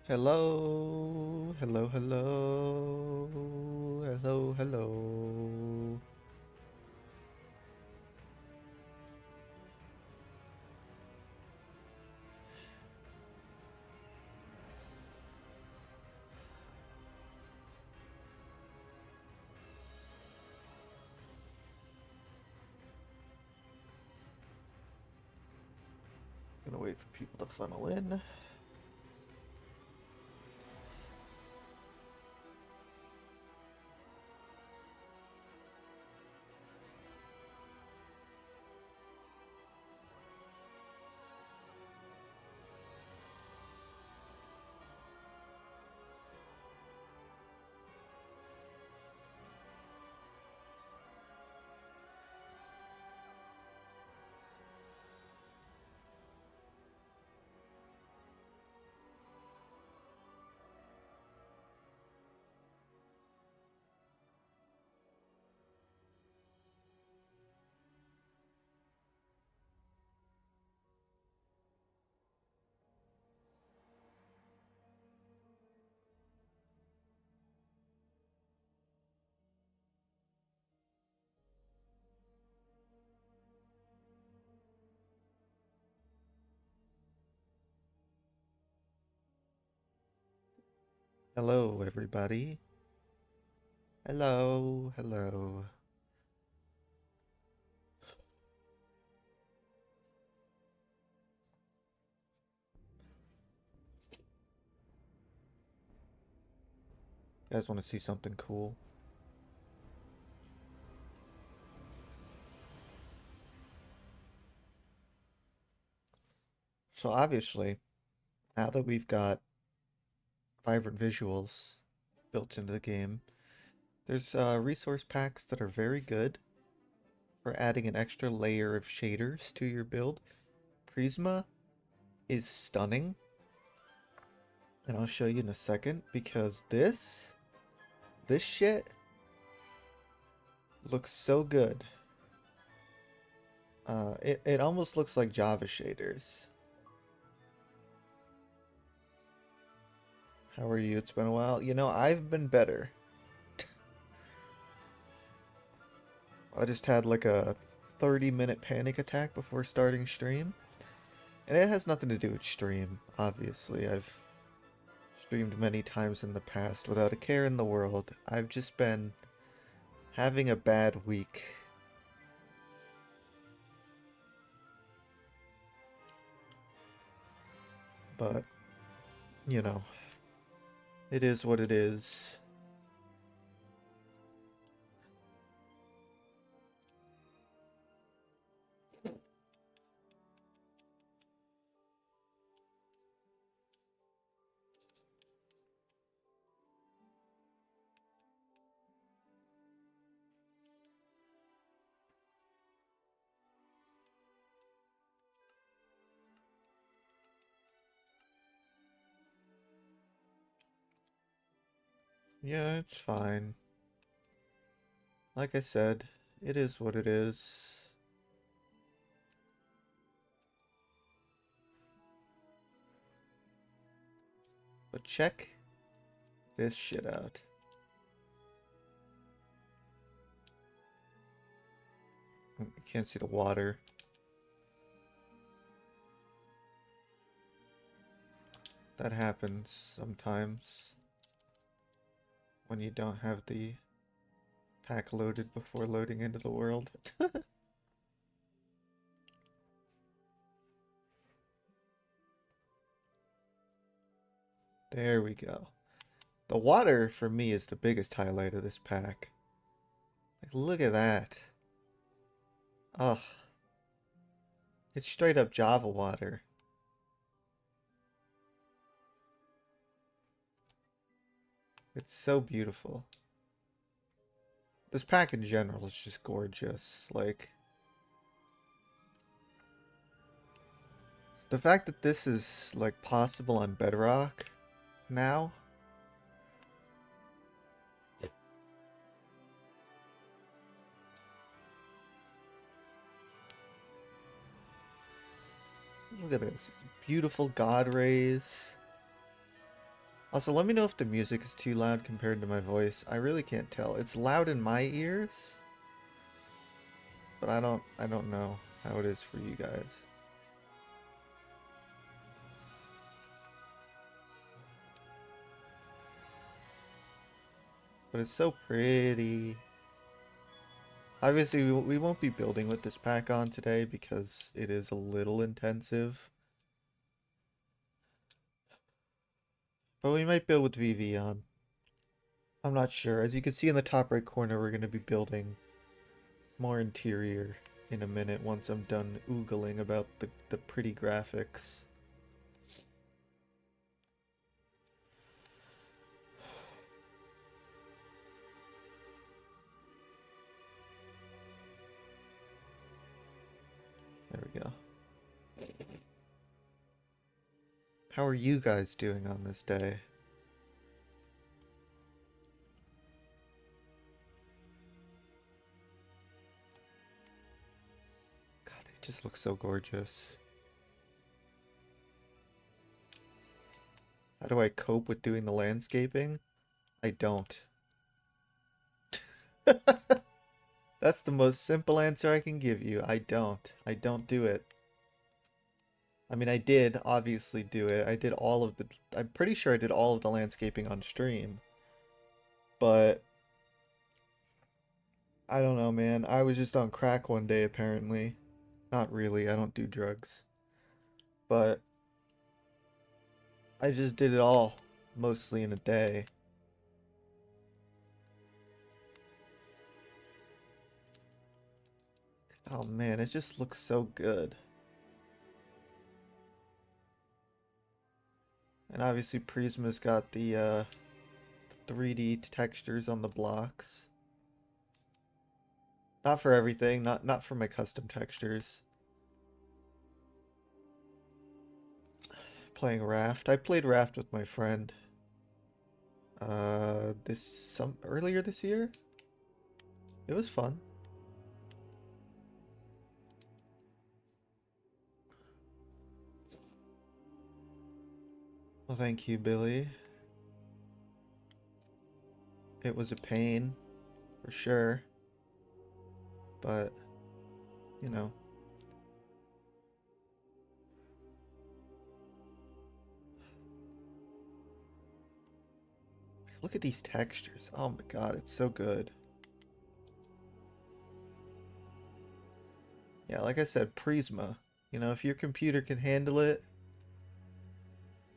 Hello, hello, hello, hello, hello. Gonna wait for people to funnel in. Hello, everybody. Hello, hello. You guys want to see something cool? So obviously, now that we've got vibrant visuals built into the game, there's resource packs that are very good for adding an extra layer of shaders to your build. Prisma is stunning, and I'll show you in a second because this shit looks so good. It almost looks like Java shaders. How are you? It's been a while. You know, I've been better. I just had like a 30-minute panic attack before starting stream. And it has nothing to do with stream, obviously. I've streamed many times in the past without a care in the world. I've just been having a bad week. But, you know, it is what it is. Yeah, it's fine. Like I said, it is what it is. But check this shit out. You can't see the water. That happens sometimes when you don't have the pack loaded before loading into the world. There we go. The water, for me, is the biggest highlight of this pack. Like, look at that. Ugh. It's straight up Java water. It's so beautiful. This pack in general is just gorgeous. Like, the fact that this is, like, possible on Bedrock now. Look at this. It's beautiful God rays. Also, let me know if the music is too loud compared to my voice. I really can't tell. It's loud in my ears, but I don't know how it is for you guys. But it's so pretty. Obviously, we won't be building with this pack on today because it is a little intensive. But we might build with VV on. I'm not sure. As you can see in the top right corner, we're going to be building more interior in a minute once I'm done oogling about the pretty graphics. There we go. How are you guys doing on this day? God, it just looks so gorgeous. How do I cope with doing the landscaping? I don't. That's the most simple answer I can give you. I don't. I don't do it. I mean, I did obviously do it. I did all of the... I'm pretty sure I did all of the landscaping on stream. But... I don't know, man. I was just on crack one day, apparently. Not really. I don't do drugs. But... I just did it all. Mostly in a day. Oh man, it just looks so good. And obviously Prisma's got the 3D textures on the blocks. Not for everything, not for my custom textures. Playing Raft. I played Raft with my friend. Earlier this year? It was fun. Well, thank you, Billy. It was a pain, for sure. But, you know. Look at these textures. Oh my god, it's so good. Yeah, like I said, Prisma. You know, if your computer can handle it,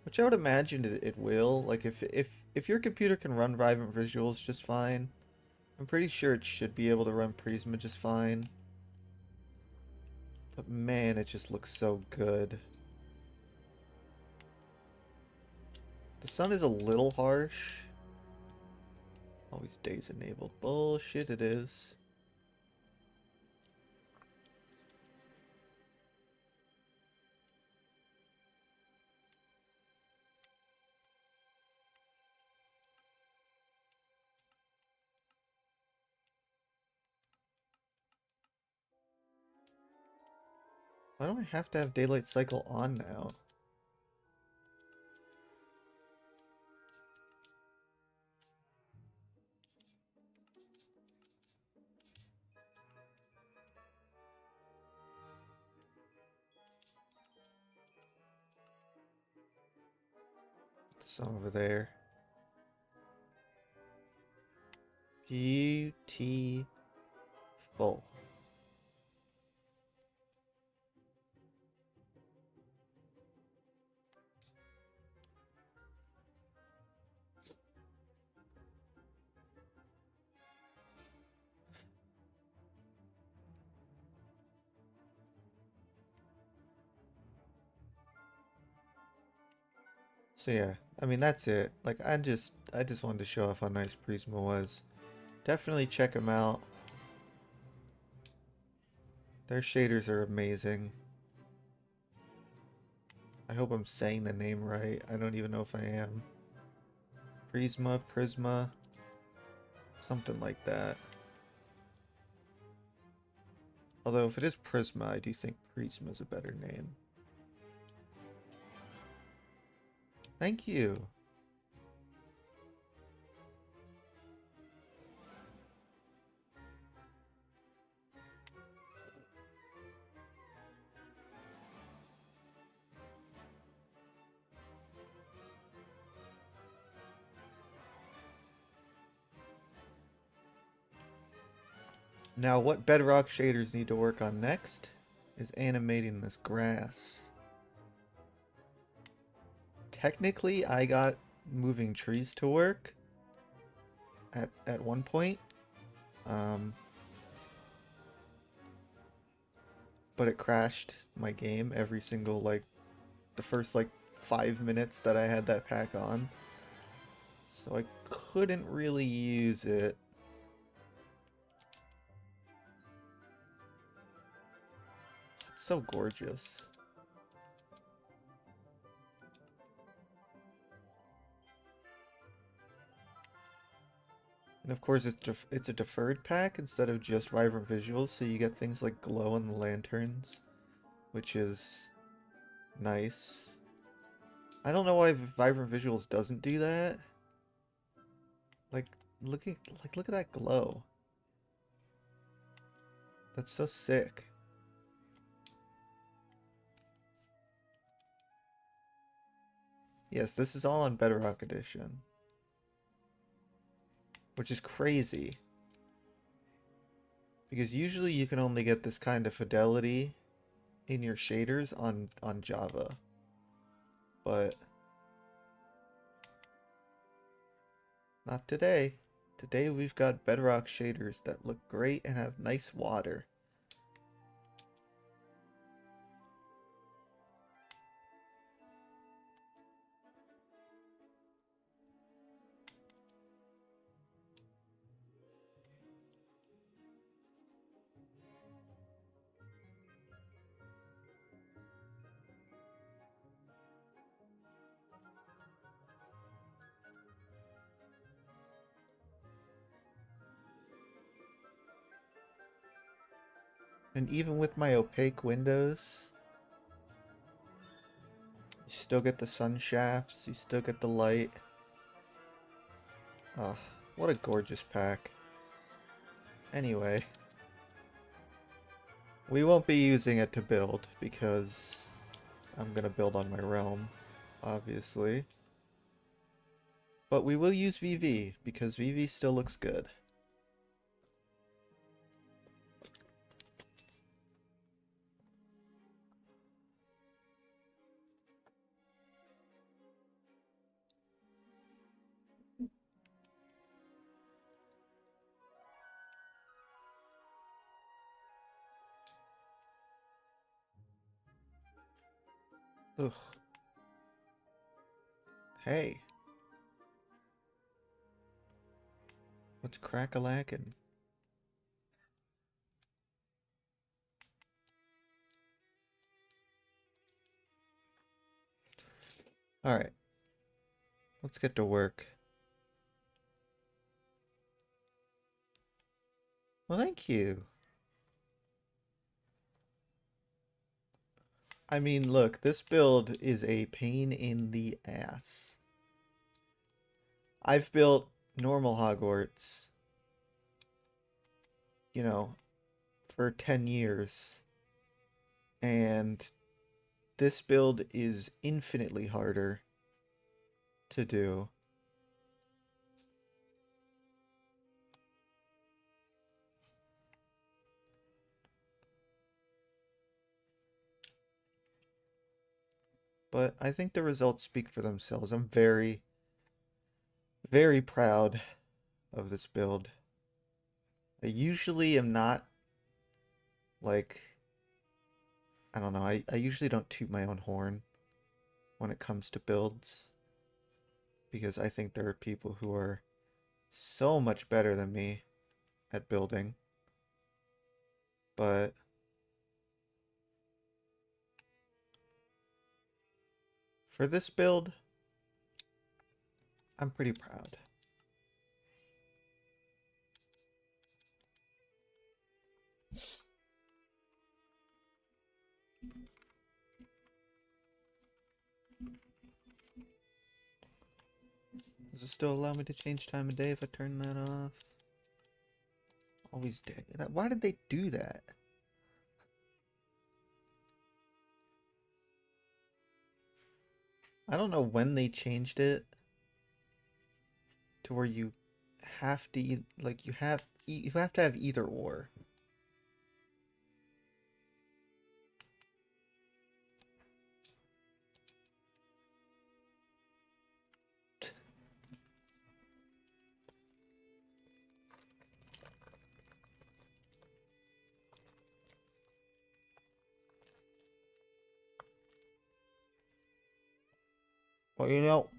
which I would imagine it will. Like if your computer can run Vibrant Visuals just fine, I'm pretty sure it should be able to run Prisma just fine. But man, it just looks so good. The sun is a little harsh. Always days enabled. Bullshit it is. Why do I have to have daylight cycle on now? Sun over there. Beautiful. So yeah, I mean that's it. Like I just wanted to show off how nice Prisma was. Definitely check them out. Their shaders are amazing. I hope I'm saying the name right. I don't even know if I am. Prisma, something like that. Although if it is Prisma, I do think Prisma is a better name. Thank you. Now, what Bedrock shaders need to work on next is animating this grass. Technically, I got moving trees to work at one point. Um, but it crashed my game every single, like, the first, like, 5 minutes that I had that pack on. So I couldn't really use it. It's so gorgeous. And of course, it's a deferred pack instead of just vibrant visuals, so you get things like glow in the lanterns, which is nice. I don't know why vibrant visuals doesn't do that. Like, look at that glow. That's so sick. Yes, this is all on Bedrock Edition, which is crazy. Because usually you can only get this kind of fidelity in your shaders on Java. But not today. Today we've got Bedrock shaders that look great and have nice water. And even with my opaque windows, you still get the sun shafts, you still get the light. Ah, what a gorgeous pack. Anyway, we won't be using it to build because I'm gonna build on my realm, obviously. But we will use VV because VV still looks good. Ugh. Hey. What's crack-a-lackin'? Alright. Let's get to work. Well, thank you. I mean, look, this build is a pain in the ass. I've built normal Hogwarts, you know, for 10 years, and this build is infinitely harder to do. But I think the results speak for themselves. I'm very, very proud of this build. I usually am not, like, I don't know, I usually don't toot my own horn when it comes to builds, because I think there are people who are so much better than me at building. But for this build, I'm pretty proud. Does it still allow me to change time of day if I turn that off? Always did. Why did they do that? I don't know when they changed it to where you have to like you have to have either or. Well,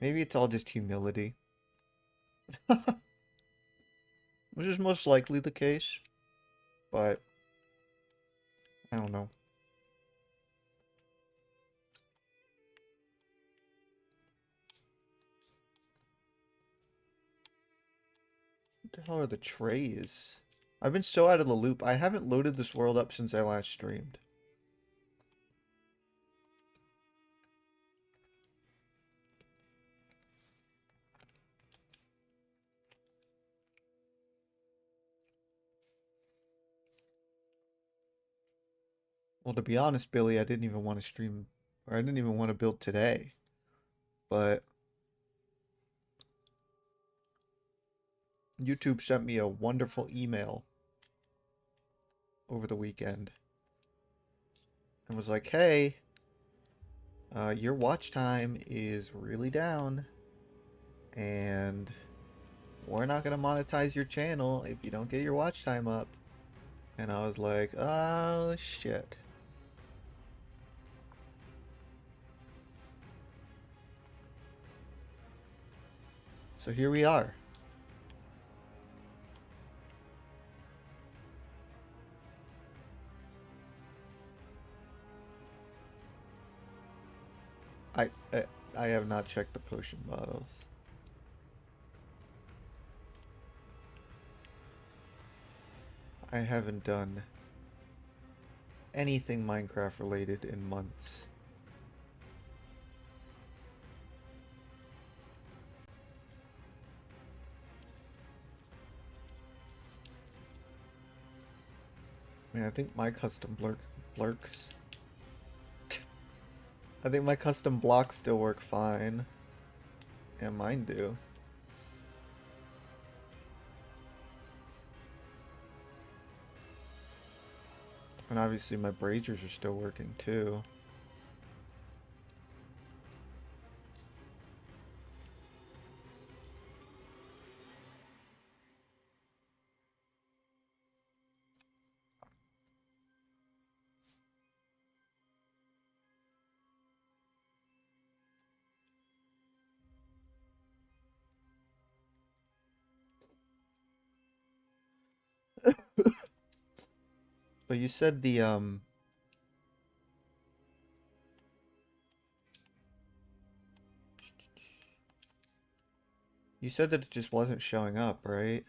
maybe it's all just humility, which is most likely the case, but I don't know. What the hell are the trays? I've been so out of the loop. I haven't loaded this world up since I last streamed. Well, to be honest, Billy, I didn't even want to stream, or I didn't even want to build today, but YouTube sent me a wonderful email over the weekend and was like, hey, your watch time is really down, and we're not going to monetize your channel if you don't get your watch time up. And I was like, oh, shit. So here we are. I, I I have not checked the potion bottles. I haven't done anything Minecraft related in months. I mean, I think my custom blurks. I think my custom blocks still work fine. Yeah, mine do. And obviously my braziers are still working too. But you said you said that it just wasn't showing up, right?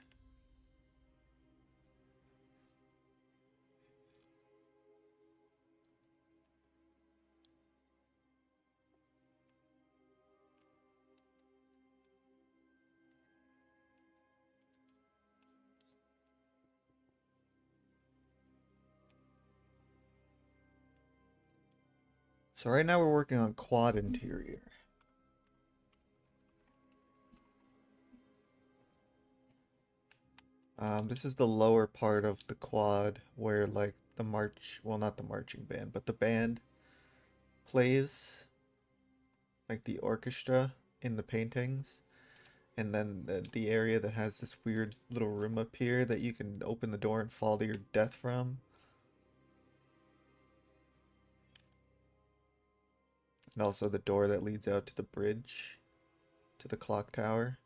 So right now we're working on quad interior. This is the lower part of the quad where like the march, well, not the marching band, but the band plays, like the orchestra in the paintings. And then the area that has this weird little room up here that you can open the door and fall to your death from. And also the door that leads out to the bridge, to the clock tower.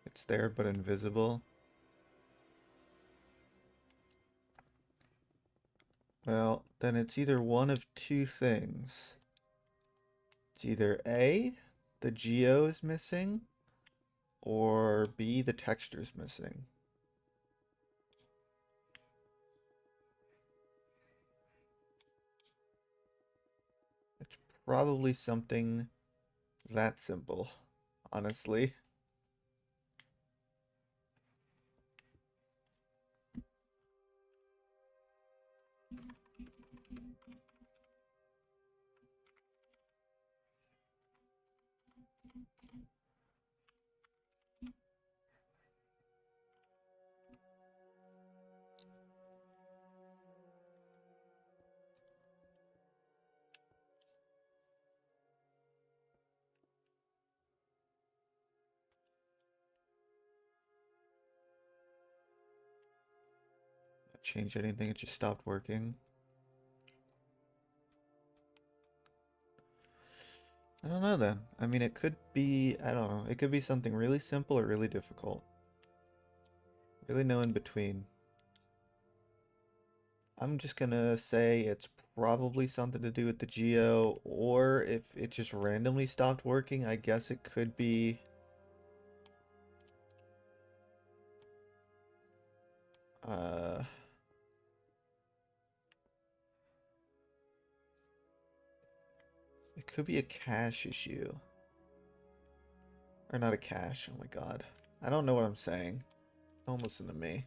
It's there but invisible. Well, then it's either one of two things. It's either A, the geo is missing, or B, the texture's missing. It's probably something that simple, honestly. change anything, it just stopped working. I don't know then. I mean, it could be, I don't know, it could be something really simple or really difficult. Really no in between. I'm just gonna say it's probably something to do with the geo, or if it just randomly stopped working, I guess it could be uh it could be a cache issue. Or not a cache, oh my god. I don't know what I'm saying. Don't listen to me.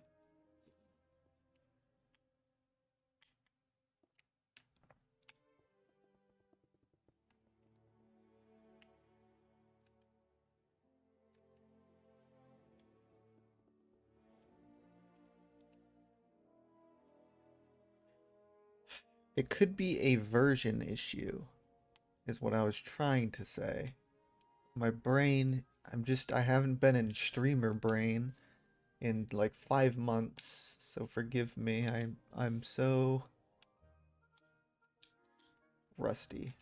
It could be a version issue, is what I was trying to say. My brain, I haven't been in streamer brain in like 5 months, so forgive me. I'm so rusty.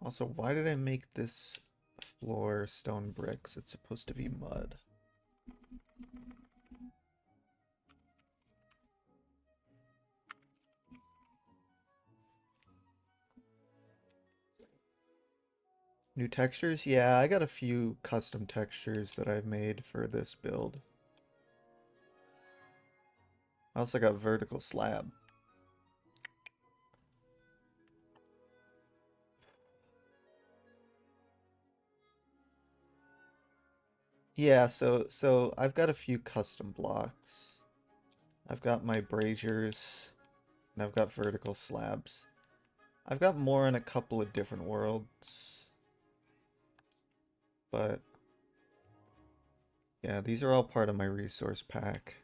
Also, why did I make this floor stone bricks? It's supposed to be mud. New textures? Yeah, I got a few custom textures that I've made for this build. I also got vertical slab. Yeah, so I've got a few custom blocks. I've got my braziers, and I've got vertical slabs. I've got more in a couple of different worlds, but yeah, these are all part of my resource pack.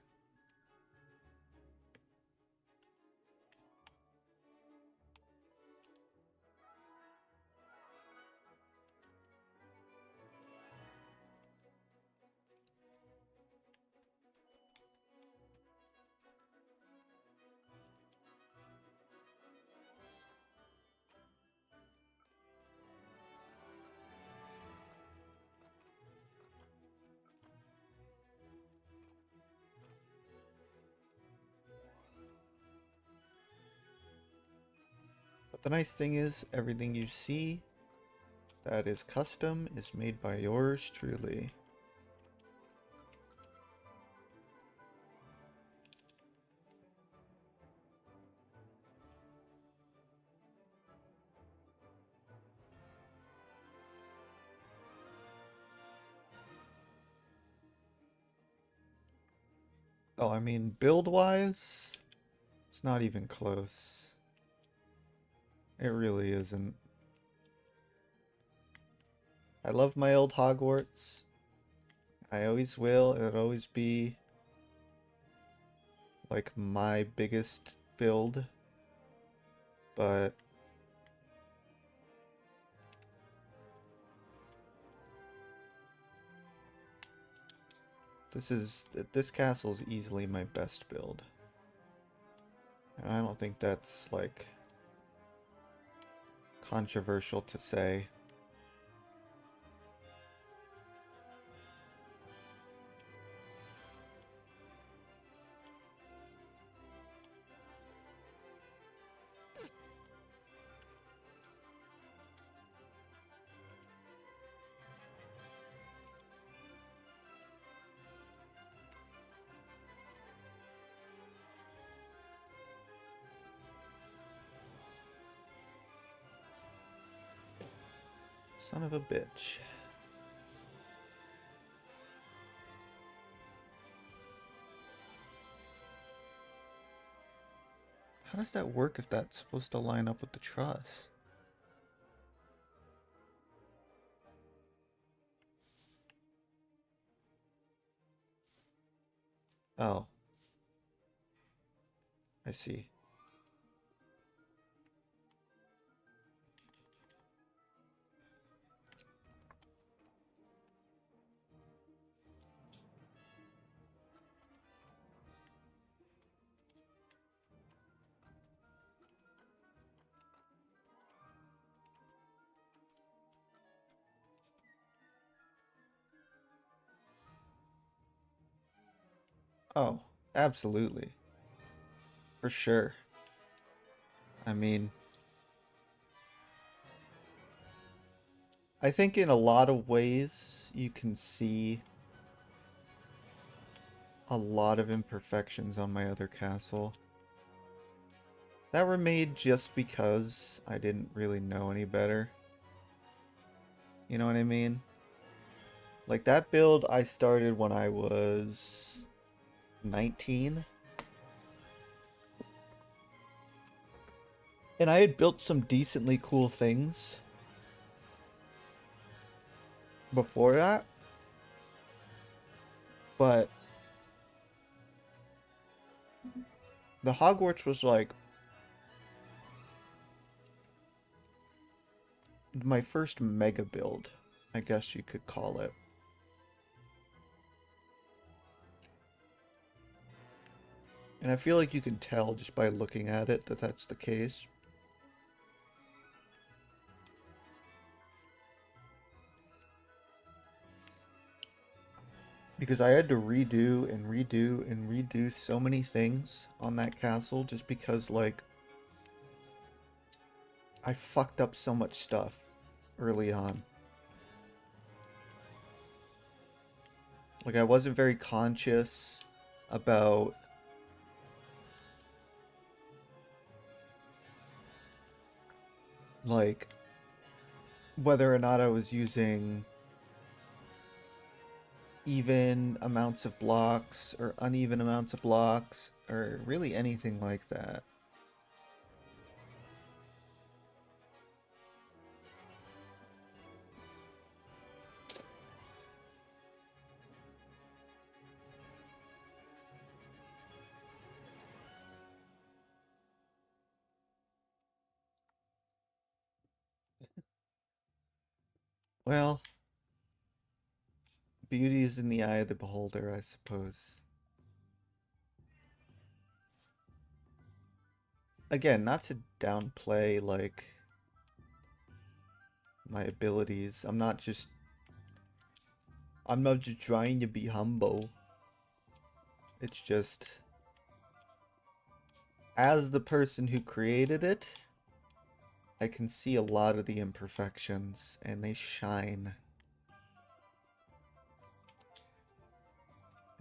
But the nice thing is, everything you see that is custom is made by yours truly. Oh, I mean, build-wise, it's not even close. It really isn't. I love my old Hogwarts. I always will. It'll always be like my biggest build. But this castle is easily my best build. And I don't think that's like controversial to say. Son of a bitch. How does that work if that's supposed to line up with the truss? Oh. I see. Oh, absolutely. For sure. I mean, I think in a lot of ways you can see a lot of imperfections on my other castle that were made just because I didn't really know any better. You know what I mean? Like that build I started when I was 19. And I had built some decently cool things before that, but the Hogwarts was like my first mega build, I guess you could call it. And I feel like you can tell just by looking at it that that's the case. Because I had to redo and redo and redo so many things on that castle just because, like, I fucked up so much stuff early on. Like, I wasn't very conscious about like whether or not I was using even amounts of blocks or uneven amounts of blocks or really anything like that. Well, beauty is in the eye of the beholder, I suppose. Again, not to downplay like my abilities. I'm not just trying to be humble. It's just as the person who created it, I can see a lot of the imperfections and they shine.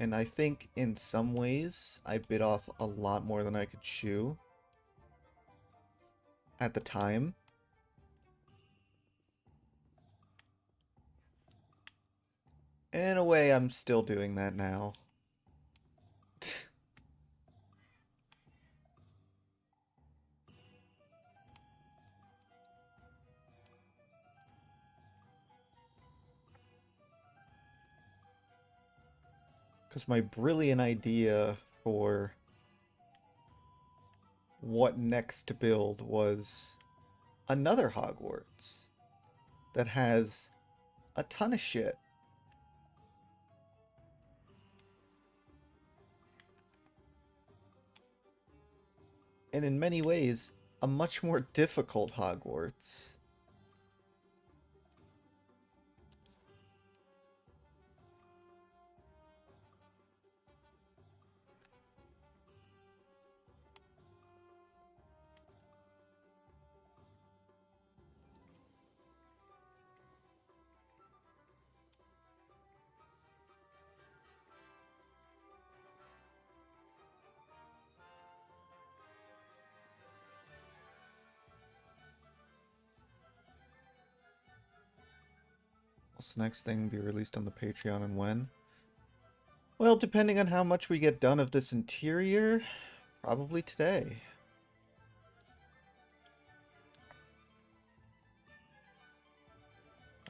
And I think in some ways I bit off a lot more than I could chew at the time. In a way, I'm still doing that now. Because my brilliant idea for what next to build was another Hogwarts that has a ton of shit. And in many ways, a much more difficult Hogwarts. What's the next thing be released on the Patreon and when? Well, depending on how much we get done of this interior, probably today.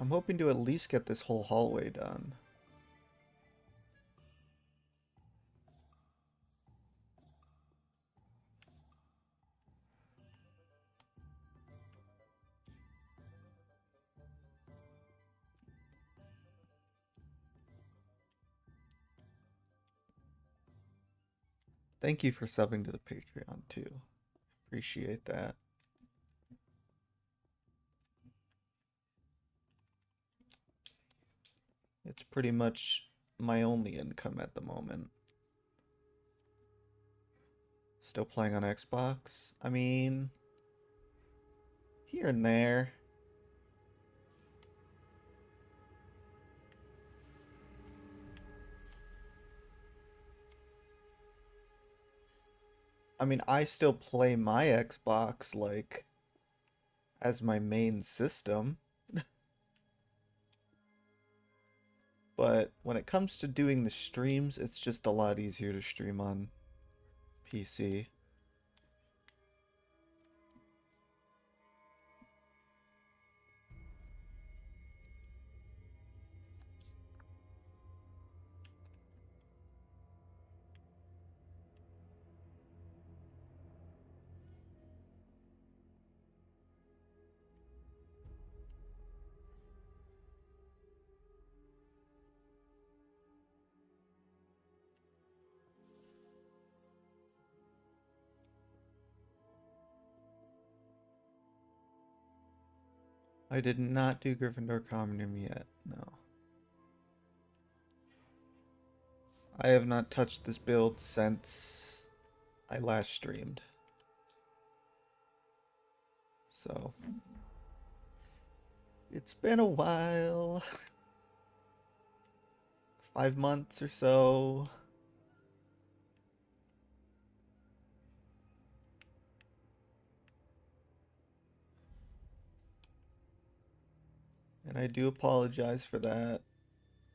I'm hoping to at least get this whole hallway done. Thank you for subbing to the Patreon too. Appreciate that. It's pretty much my only income at the moment. Still playing on Xbox? I mean, here and there. I mean, I still play my Xbox, like, as my main system. But when it comes to doing the streams, it's just a lot easier to stream on PC. I did not do Gryffindor Common Room yet, no. I have not touched this build since I last streamed. So, it's been a while. 5 months or so. And I do apologize for that.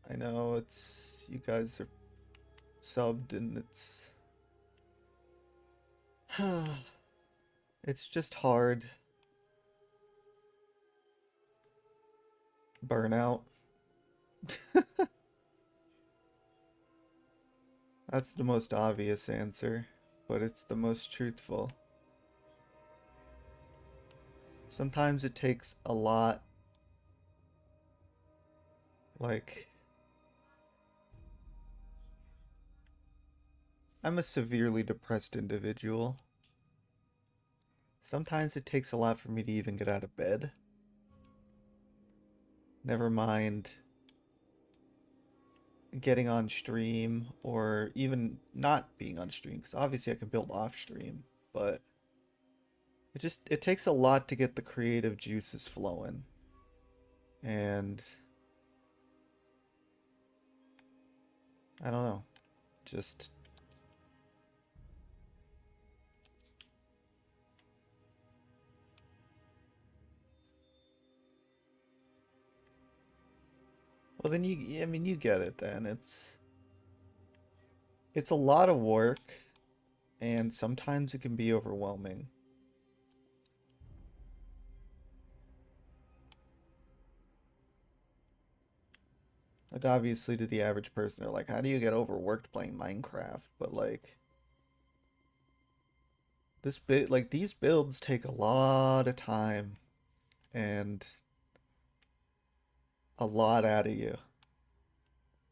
I know it's, you guys are subbed and it's just hard. Burnout. That's the most obvious answer, but it's the most truthful. Sometimes it takes a lot. Like, I'm a severely depressed individual. Sometimes it takes a lot for me to even get out of bed. Never mind getting on stream or even not being on stream, because obviously I can build off stream, but it takes a lot to get the creative juices flowing. And I don't know, just well then I mean you get it then. It's a lot of work and sometimes it can be overwhelming. Like obviously to the average person they're like, how do you get overworked playing Minecraft? But like these builds take a lot of time and a lot out of you,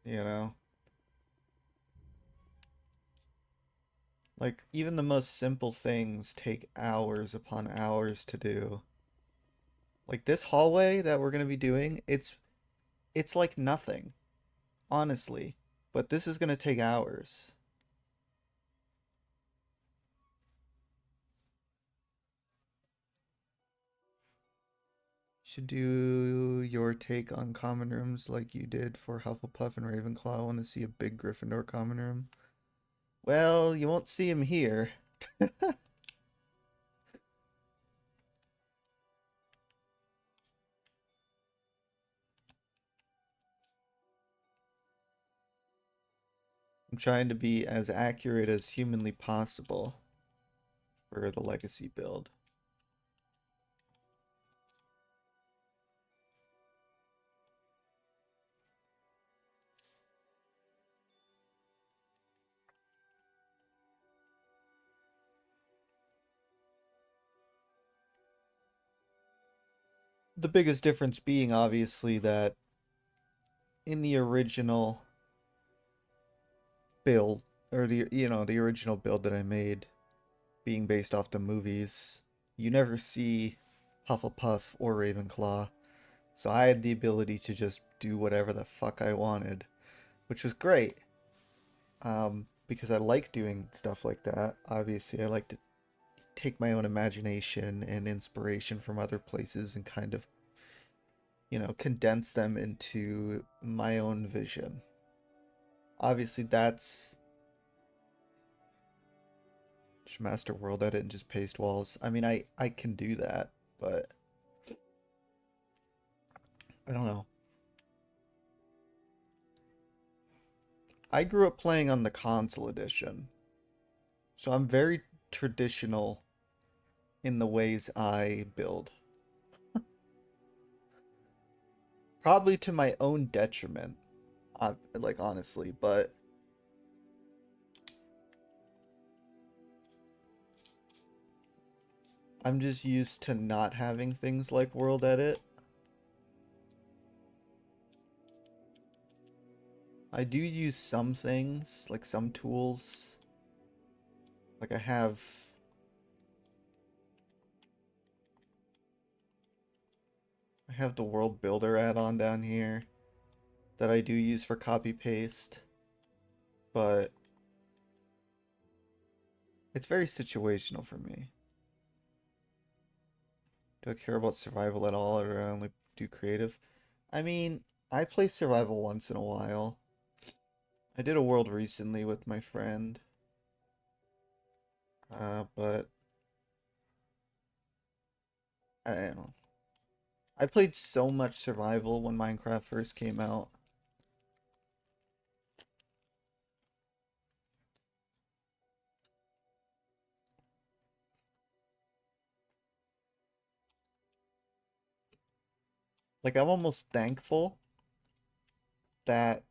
you know? Like even the most simple things take hours upon hours to do. Like this hallway that we're going to be doing, it's like nothing, honestly. But this is going to take hours. Should do your take on common rooms like you did for Hufflepuff and Ravenclaw. I want to see a big Gryffindor common room. Well, you won't see him here. I'm trying to be as accurate as humanly possible for the legacy build. The biggest difference being obviously that in the original build, or the original build that I made being based off the movies, you never see Hufflepuff or Ravenclaw. So I had the ability to just do whatever the fuck I wanted, which was great. because I like doing stuff like that. Obviously, I like to take my own imagination and inspiration from other places and kind of, condense them into my own vision. Obviously, that's just master world edit and just paste walls. I mean, I can do that, but I don't know. I grew up playing on the console edition, so I'm very traditional in the ways I build. Probably to my own detriment, like honestly, but I'm just used to not having things like world edit. I do use some things, like some tools. Like I have the world builder add-on down here that I do use for copy paste, but it's very situational for me. Do I care about survival at all, or do I only do creative? I mean, I play survival once in a while. I did a world recently with my friend, but I don't know. I played so much survival when Minecraft first came out. Like, I'm almost thankful that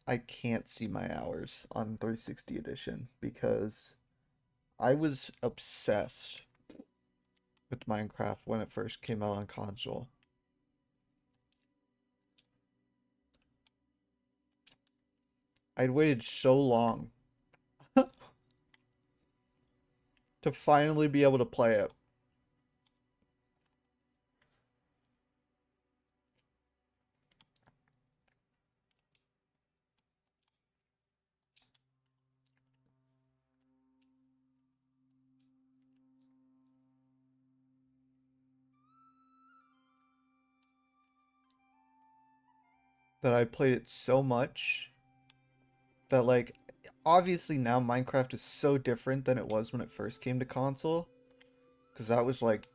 I can't see my hours on 360 edition because I was obsessed with Minecraft when it first came out on console. I'd waited so long to finally be able to play it. That I played it so much that, like, obviously now Minecraft is so different than it was when it first came to console. Because that was like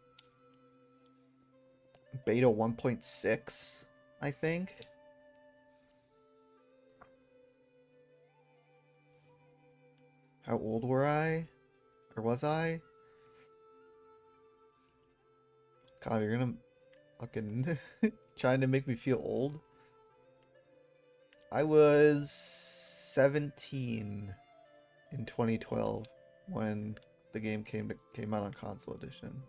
beta 1.6, I think. How old were I? Or was I? God, you're gonna fucking trying to make me feel old. I was 17 in 2012 when the game came out on console edition.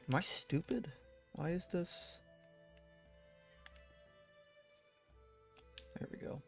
Am I stupid? Why is this? There we go.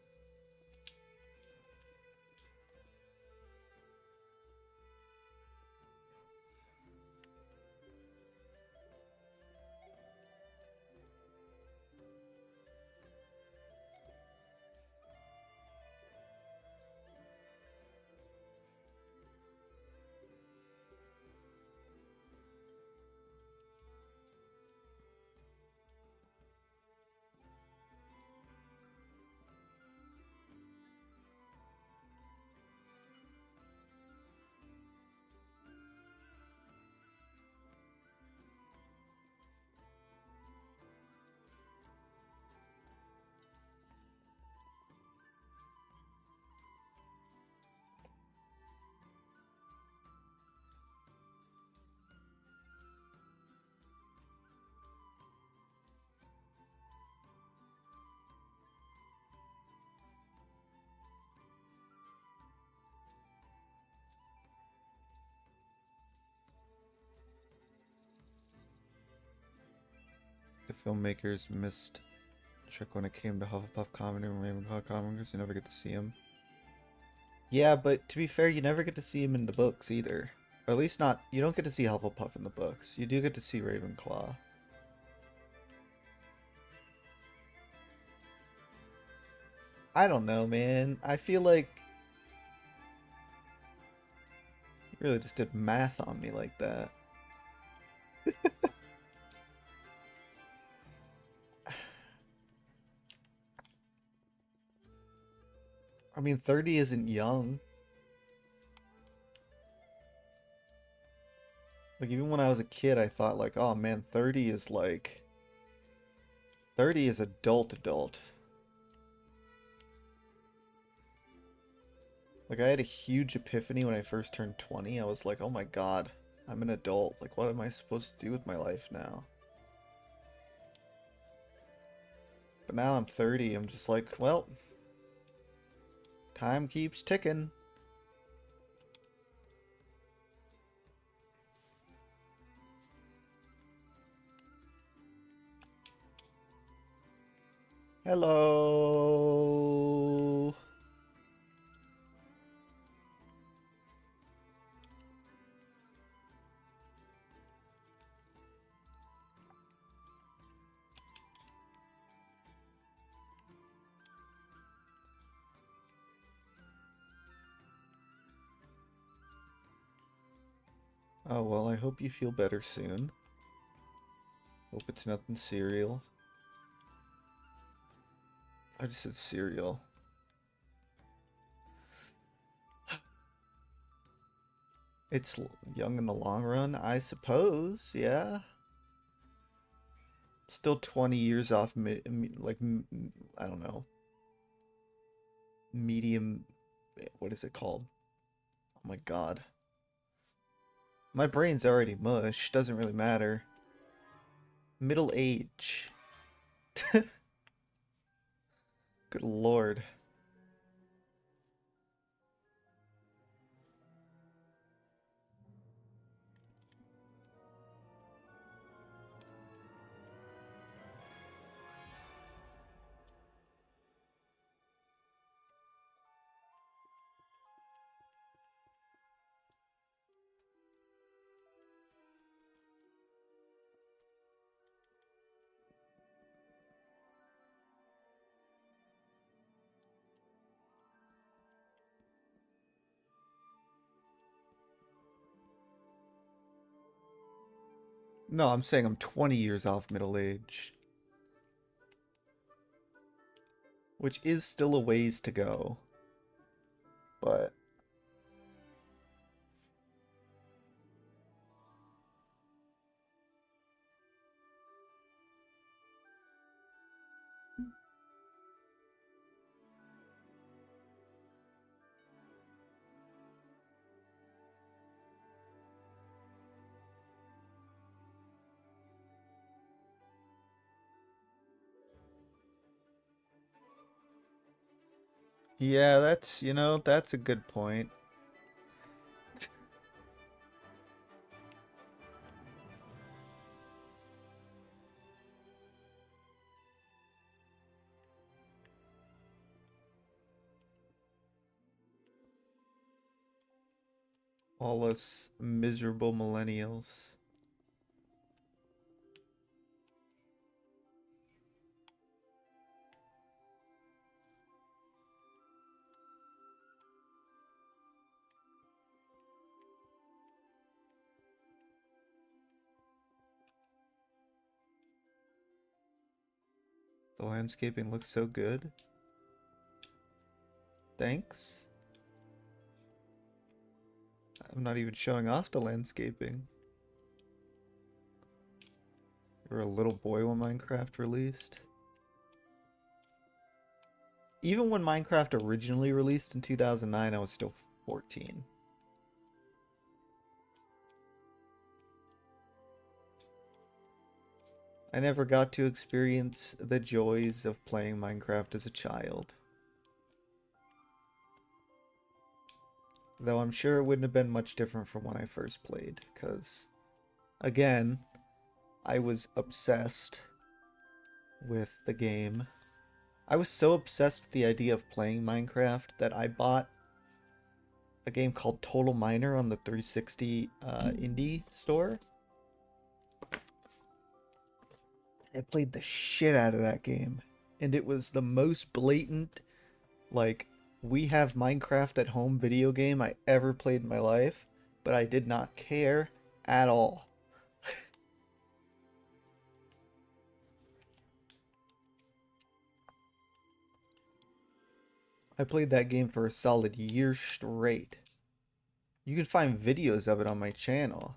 The filmmakers missed trick when it came to Hufflepuff comedy and Ravenclaw comics. You never get to see him. Yeah, but to be fair, you never get to see him in the books either. Or at least not, you don't get to see Hufflepuff in the books. You do get to see Ravenclaw. I don't know, man. I feel like you really just did math on me like that. I mean, 30 isn't young. Like, even when I was a kid, I thought, like, oh man, 30 is like. 30 is adult. Like, I had a huge epiphany when I first turned 20. I was like, oh my god, I'm an adult. Like, what am I supposed to do with my life now? But now I'm 30, I'm just like, well, time keeps ticking. Hello. Oh, well, I hope you feel better soon. Hope it's nothing serial. I just said cereal. It's young in the long run, I suppose, yeah. Still 20 years off, like, I don't know, medium, what is it called? Oh my god. My brain's already mush, doesn't really matter. Middle age. Good lord. No, I'm saying I'm 20 years off middle age. Which is still a ways to go. But yeah, that's a good point. All us miserable millennials. The landscaping looks so good. Thanks. I'm not even showing off the landscaping. You were a little boy when Minecraft released. Even when Minecraft originally released in 2009, I was still 14. I never got to experience the joys of playing Minecraft as a child. Though I'm sure it wouldn't have been much different from when I first played, because, again, I was obsessed with the game. I was so obsessed with the idea of playing Minecraft that I bought a game called Total Miner on the 360 indie store. I played the shit out of that game, and it was the most blatant, like, we have Minecraft at home video game I ever played in my life, but I did not care at all. I played that game for a solid year straight. You can find videos of it on my channel.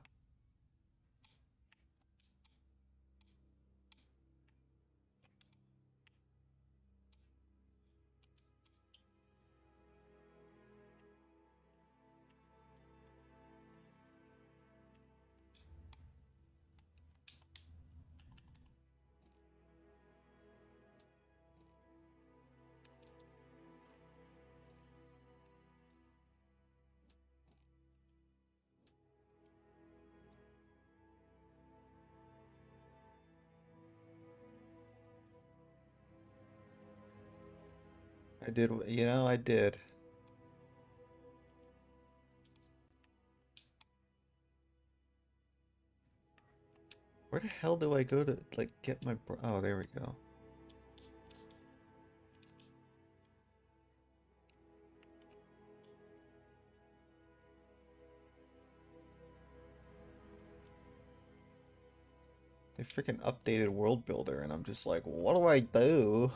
I did, I did. Where the hell do I go to, like, get my... Oh, there we go. They freaking updated World Builder, and I'm just like, what do I do?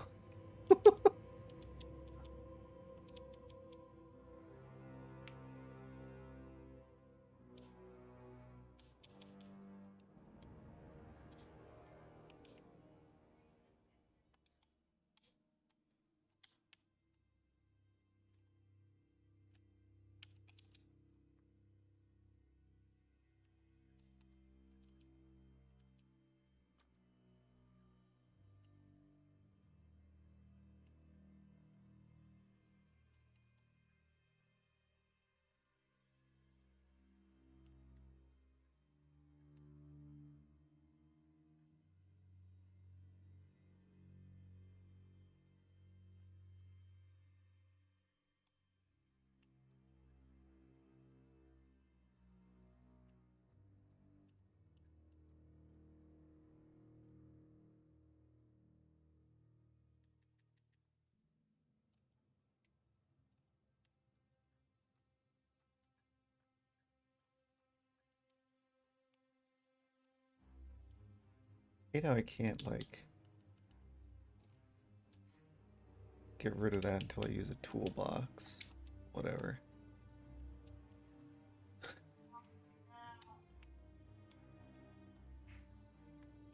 You know, I can't, like, get rid of that until I use a toolbox. Whatever.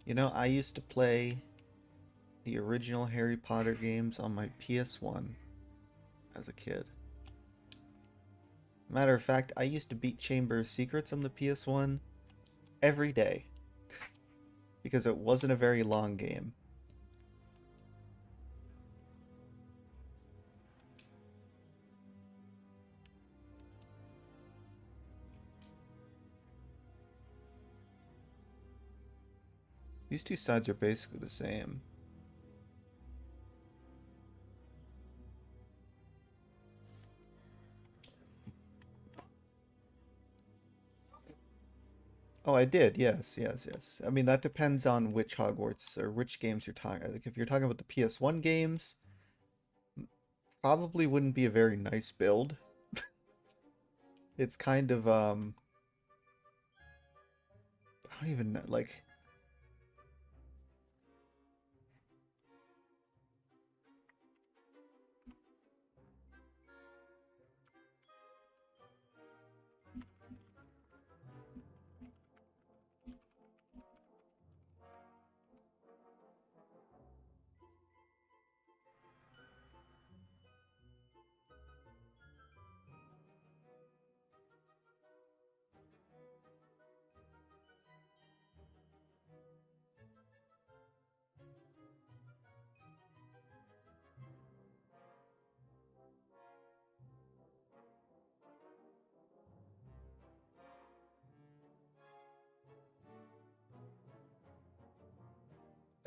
You know, I used to play the original Harry Potter games on my PS1 as a kid. Matter of fact, I used to beat Chamber of Secrets on the PS1 every day because it wasn't a very long game. These two sides are basically the same. Oh, I did. Yes, yes, yes. I mean, that depends on which Hogwarts or which games you're talking. Like, if you're talking about the PS1 games, probably wouldn't be a very nice build. It's kind of, I don't even know, like,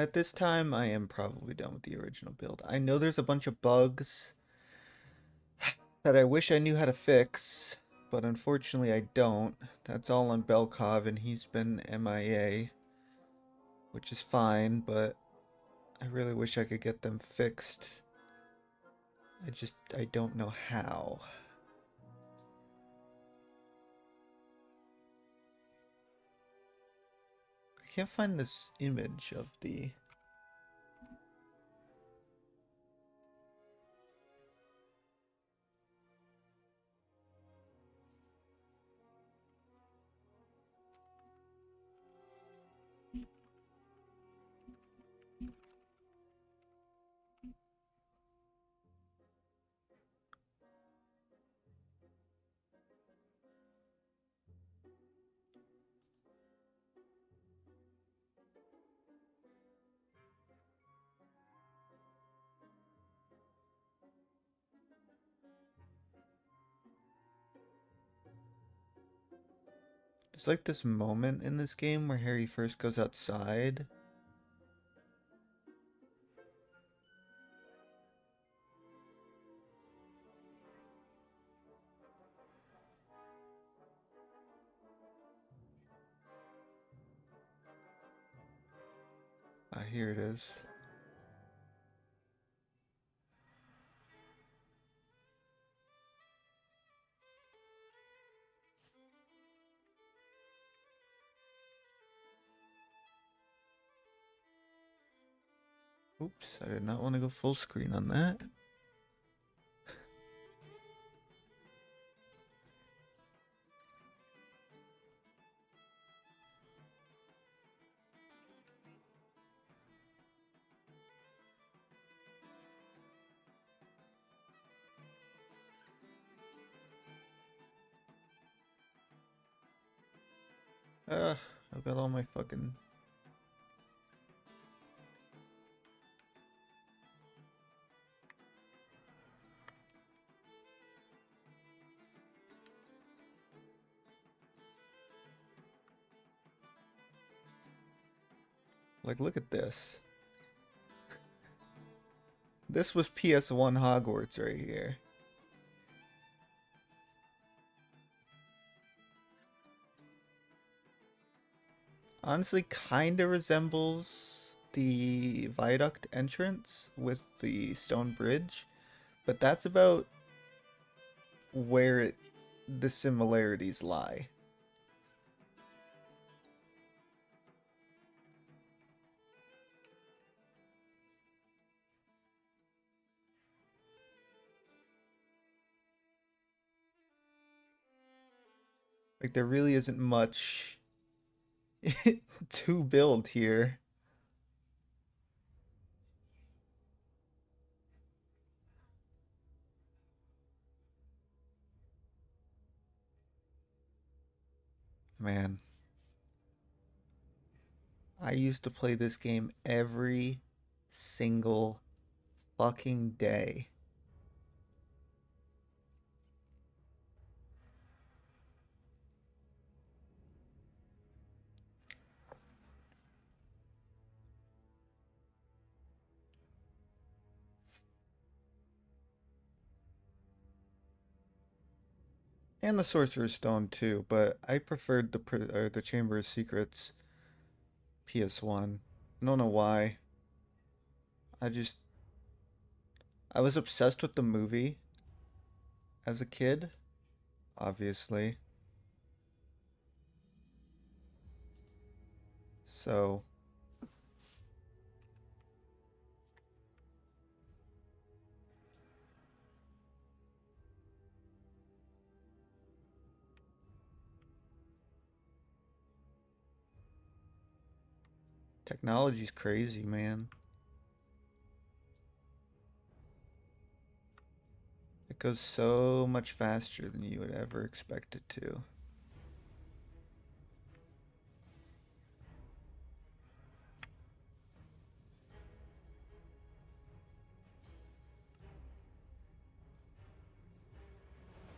at this time, I am probably done with the original build. I know there's a bunch of bugs that I wish I knew how to fix, but unfortunately I don't. That's all on Belkov, and he's been MIA, which is fine, but I really wish I could get them fixed. I don't know how. I can't find this image of the... There's like this moment in this game where Harry first goes outside. Ah, here it is. Oops, I did not want to go full screen on that. I've got all my fucking... Like, look at this. This was PS1 Hogwarts right here. Honestly, kinda resembles the viaduct entrance with the stone bridge, but that's about where the similarities lie. Like, there really isn't much to build here. Man, I used to play this game every single fucking day. And the Sorcerer's Stone too, but I preferred the Chamber of Secrets PS1. I don't know why. I just I was obsessed with the movie as a kid, obviously. So, technology's crazy, man. It goes so much faster than you would ever expect it to.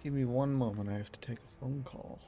Give me one moment, I have to take a phone call.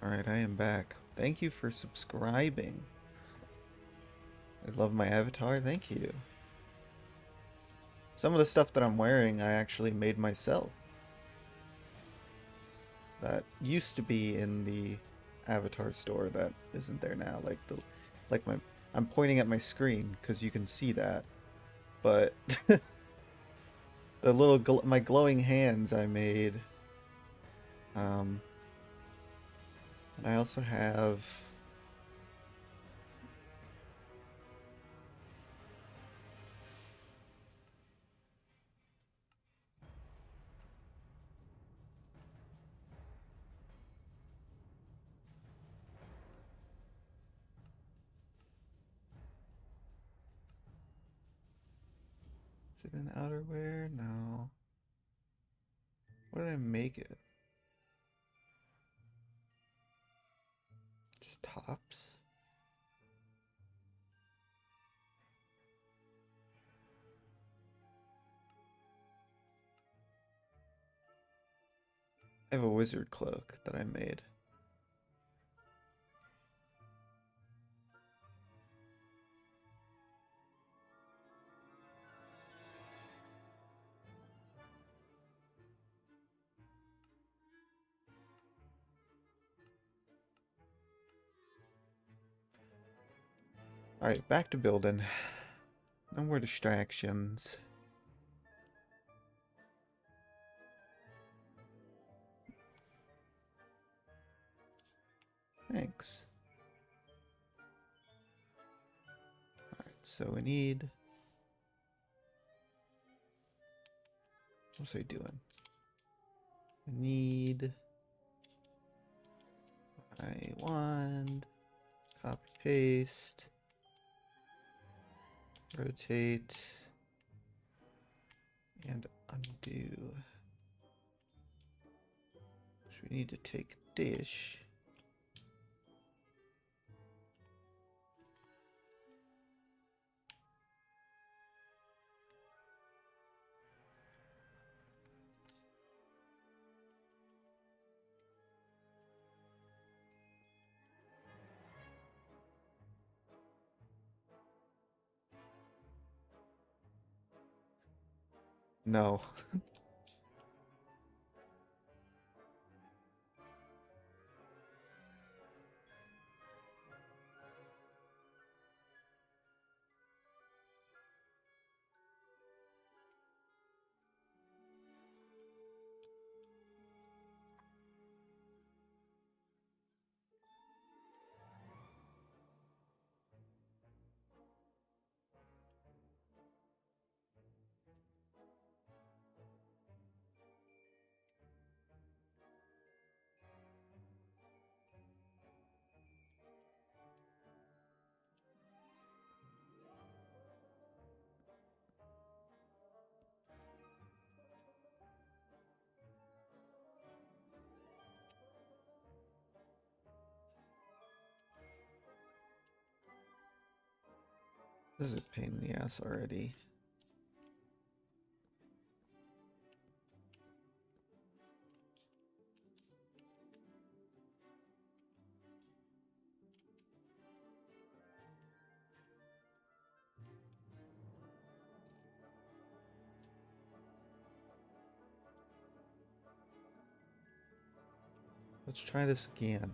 Alright, I am back. Thank you for subscribing. I love my avatar, thank you. Some of the stuff that I'm wearing I actually made myself. That used to be in the avatar store that isn't there now. I'm pointing at my screen because you can see that. But the my glowing hands I made. And I also have is it an outerwear? No. What did I make it? Just tops? I have a wizard cloak that I made. Alright, back to building. No more distractions. Thanks. Alright, so we need... What's I doing? I need... my wand. Copy, paste. Rotate. And undo. So we need to take dish. No. This is a pain in the ass already. Let's try this again.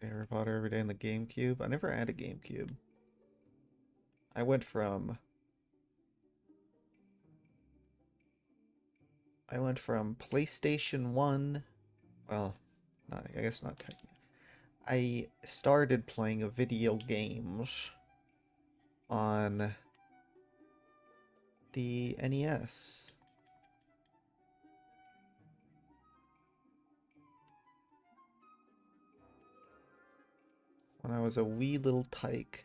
Harry Potter every day in the GameCube. I never had a GameCube. I went from PlayStation 1. Well, not, I guess not technically. I started playing video games on the NES. When I was a wee little tyke.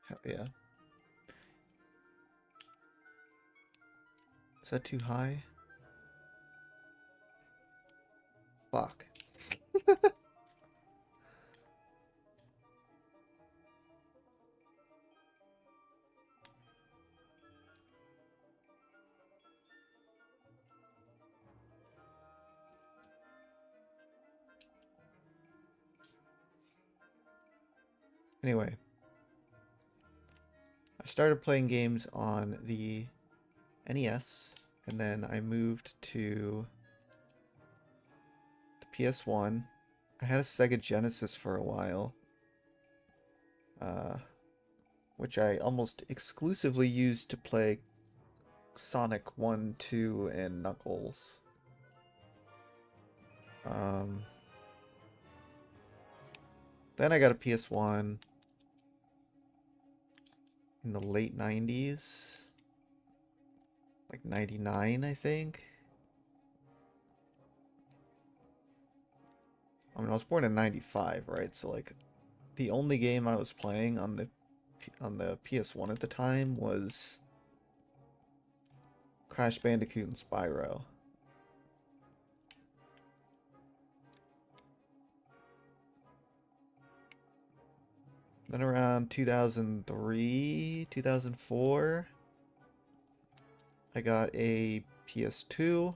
Hell yeah. Is that too high? Fuck. Anyway, I started playing games on the NES, and then I moved to the PS1. I had a Sega Genesis for a while, uh, which I almost exclusively used to play Sonic 1, 2, and Knuckles. Um, then I got a PS1 in the late 90s, like 99, I think. I mean, I was born in 95, right? So like the only game I was playing on the PS1 at the time was Crash Bandicoot and Spyro. Then around 2003, 2004, I got a PS2.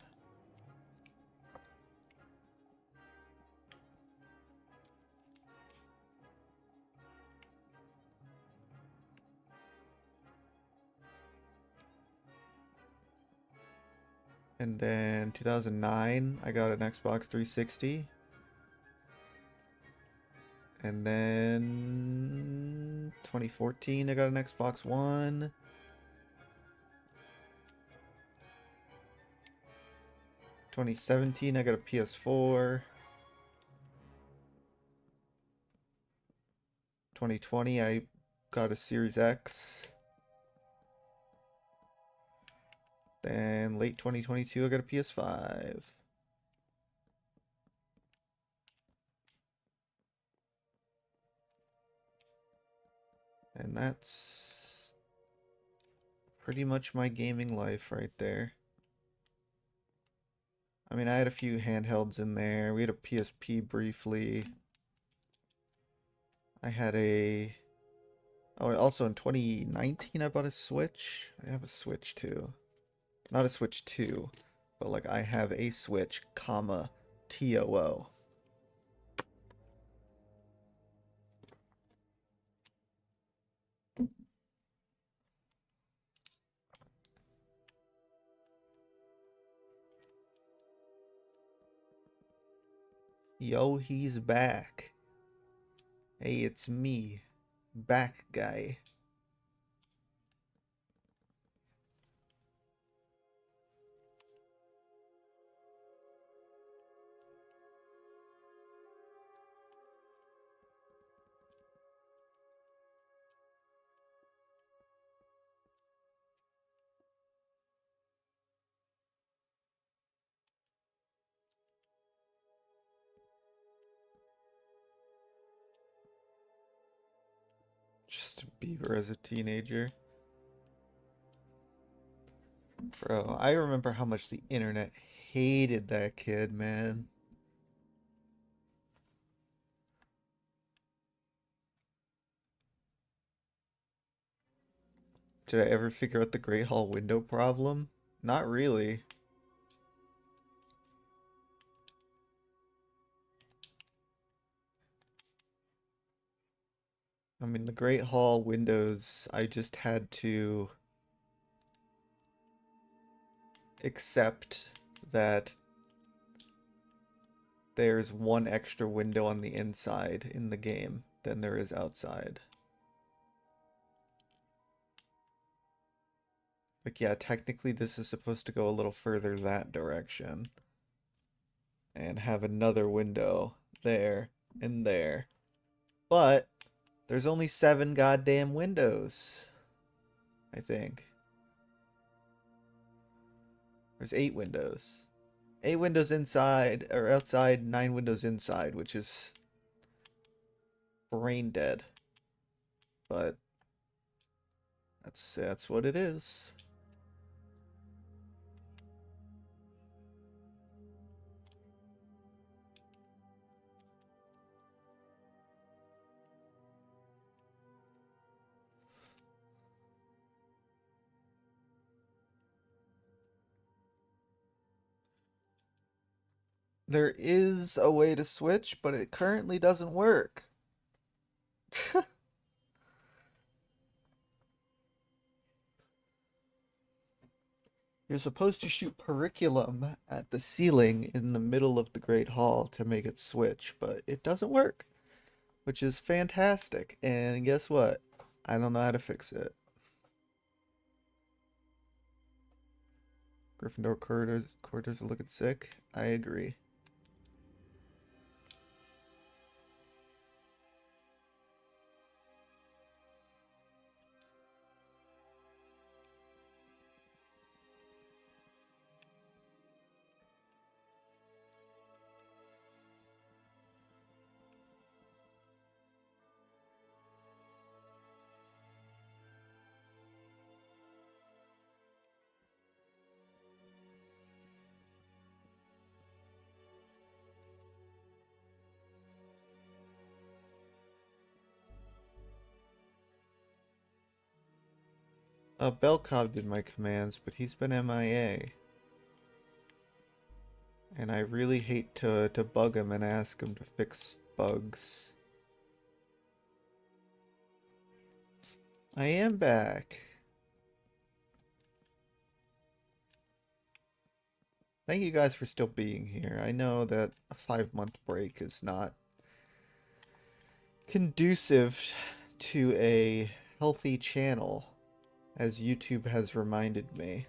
And then 2009, I got an Xbox 360. And then 2014, I got an Xbox One. 2017, I got a PS4. 2020, I got a Series X. Then late 2022, I got a PS5. And that's pretty much my gaming life right there. I mean, I had a few handhelds in there. We had a PSP briefly. I had a... Oh, also in 2019, I bought a Switch. I have a Switch too. Not a Switch 2, but like I have a Switch, comma, TOO. Yo, he's back. Hey, it's me, back guy. Just a Bieber as a teenager. Bro, I remember how much the internet hated that kid, man. Did I ever figure out the Great Hall window problem? Not really. I mean, the Great Hall windows, I just had to accept that there's one extra window on the inside in the game than there is outside. Like, yeah, technically this is supposed to go a little further that direction and have another window there and there. But there's only 7 goddamn windows, I think. There's 8 windows. 8 windows inside, or outside, 9 windows inside, which is brain dead. But That's what it is. There is a way to switch, but it currently doesn't work. You're supposed to shoot periculum at the ceiling in the middle of the Great Hall to make it switch, but it doesn't work, which is fantastic. And guess what? I don't know how to fix it. Gryffindor corridors are looking sick. I agree. Belkov did my commands, but he's been MIA. And I really hate to bug him and ask him to fix bugs. I am back. Thank you guys for still being here. I know that a 5-month break is not conducive to a healthy channel, as YouTube has reminded me.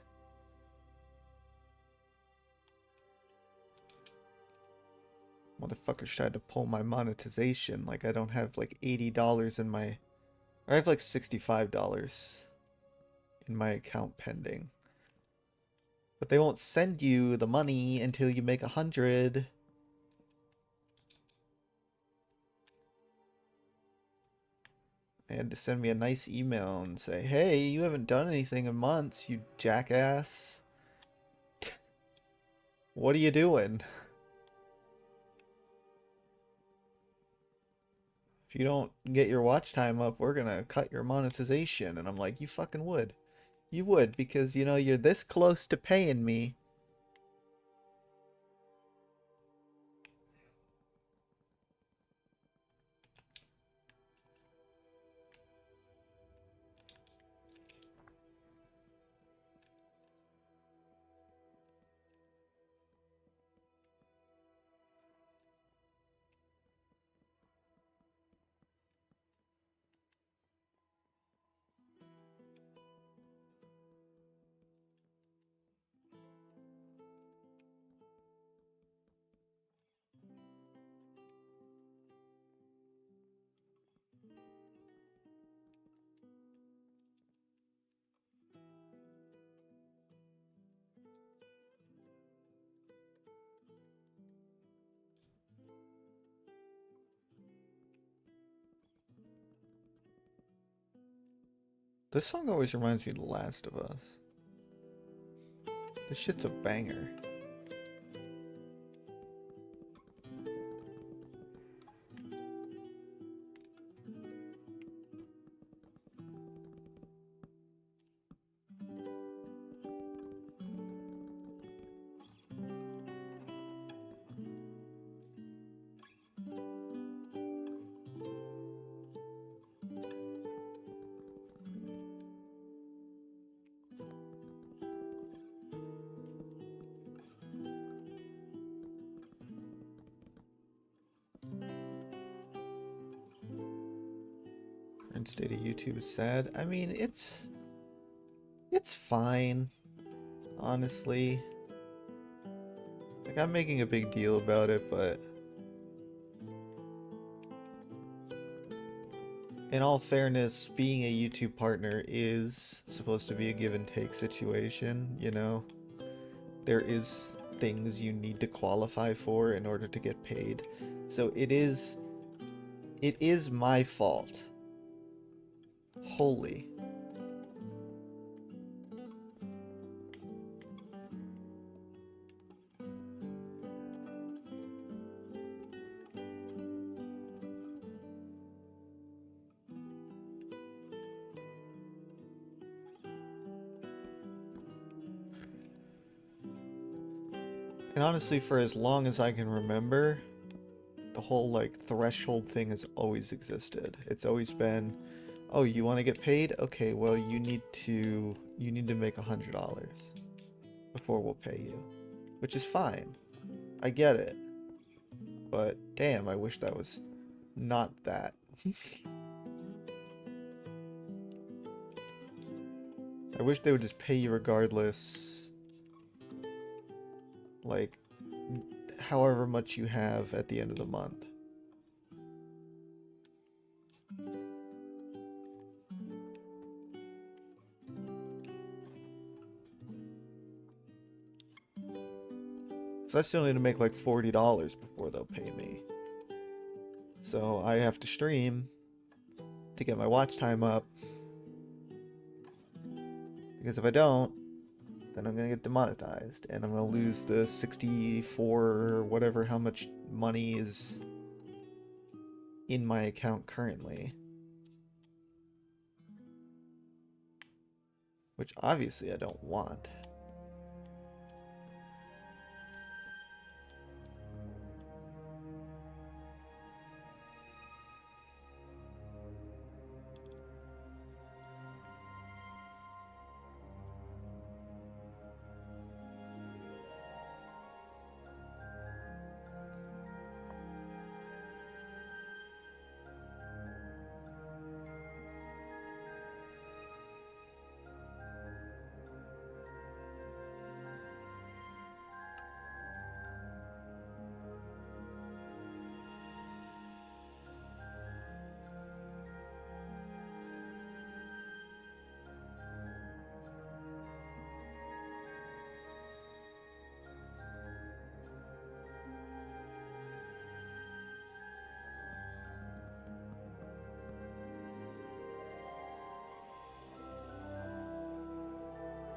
Motherfuckers tried to pull my monetization like I don't have like $80 in my... I have like $65 in my account pending. But they won't send you the money until you make 100. They had to send me a nice email and say, hey, you haven't done anything in months, you jackass. What are you doing? If you don't get your watch time up, we're gonna cut your monetization. And I'm like, you fucking would. You would, because, you know, you're this close to paying me. This song always reminds me of The Last of Us. This shit's a banger. Current state of YouTube is sad. I mean, it's fine, honestly. Like, I'm making a big deal about it, but in all fairness, being a YouTube partner is supposed to be a give and take situation, you know? There is things you need to qualify for in order to get paid. So it is my fault. Wholly. And honestly, for as long as I can remember, the whole like threshold thing has always existed. It's always been, oh, you want to get paid? Okay, well you need to make $100 before we'll pay you, which is fine. I get it, but damn, I wish that was not that. I wish they would just pay you regardless, like however much you have at the end of the month. So I still need to make like $40 before they'll pay me. So I have to stream to get my watch time up. Because if I don't, then I'm gonna get demonetized and I'm gonna lose the 64 or whatever how much money is in my account currently. Which obviously I don't want.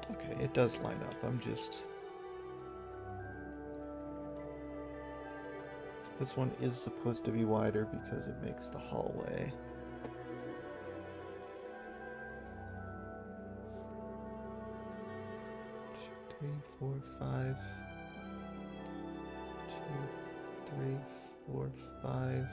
Okay, it does line up. I'm just... This one is supposed to be wider because it makes the hallway. Two, three, four, five. 2, 3, 4, 5.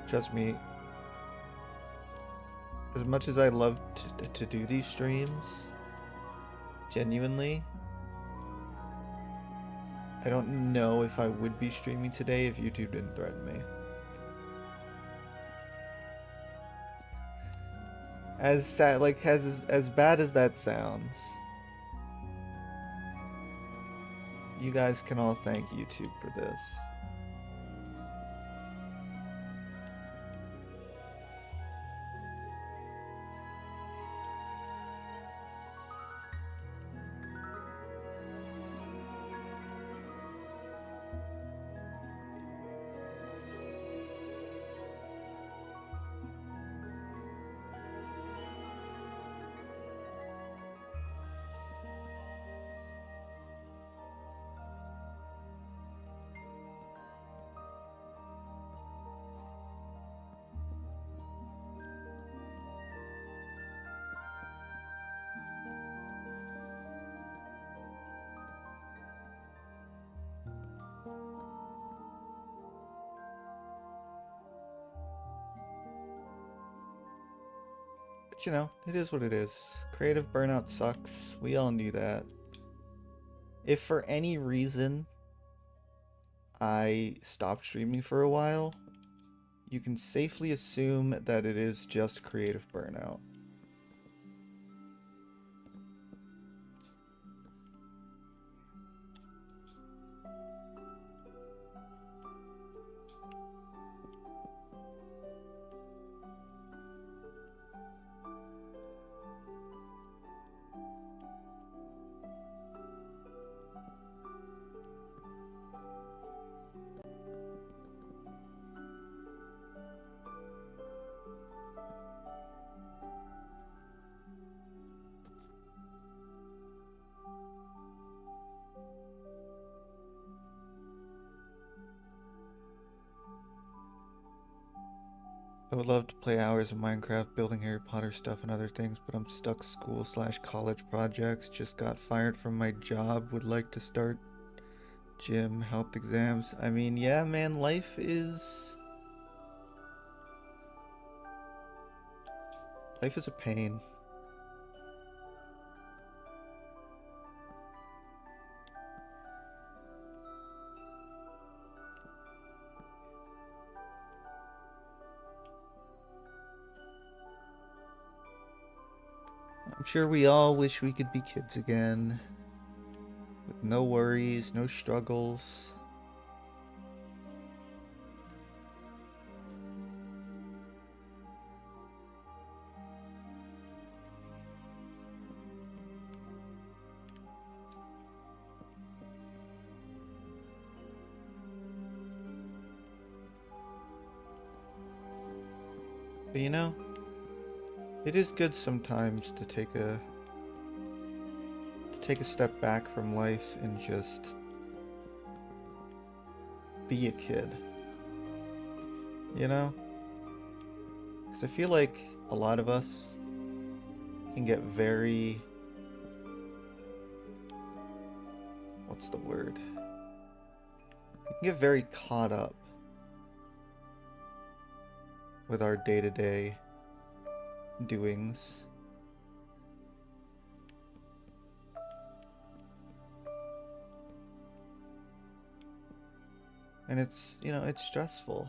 Trust me, as much as I love to do these streams, genuinely, I don't know if I would be streaming today if YouTube didn't threaten me. As sad, like as bad as that sounds, you guys can all thank YouTube for this. But you know, it is what it is. Creative burnout sucks. We all knew that. If for any reason I stopped streaming for a while, you can safely assume that it is just creative burnout. I would love to play hours of Minecraft building Harry Potter stuff and other things, but I'm stuck school/college projects. Just got fired from my job. Would like to start gym, helped exams. I mean, yeah, man, life is a pain. I'm sure we all wish we could be kids again. With no worries, no struggles. But you know, it is good sometimes to take a step back from life and just be a kid. You know? Because I feel like a lot of us can get very... what's the word? We can get very caught up with our day-to-day doings. And it's, you know, it's stressful.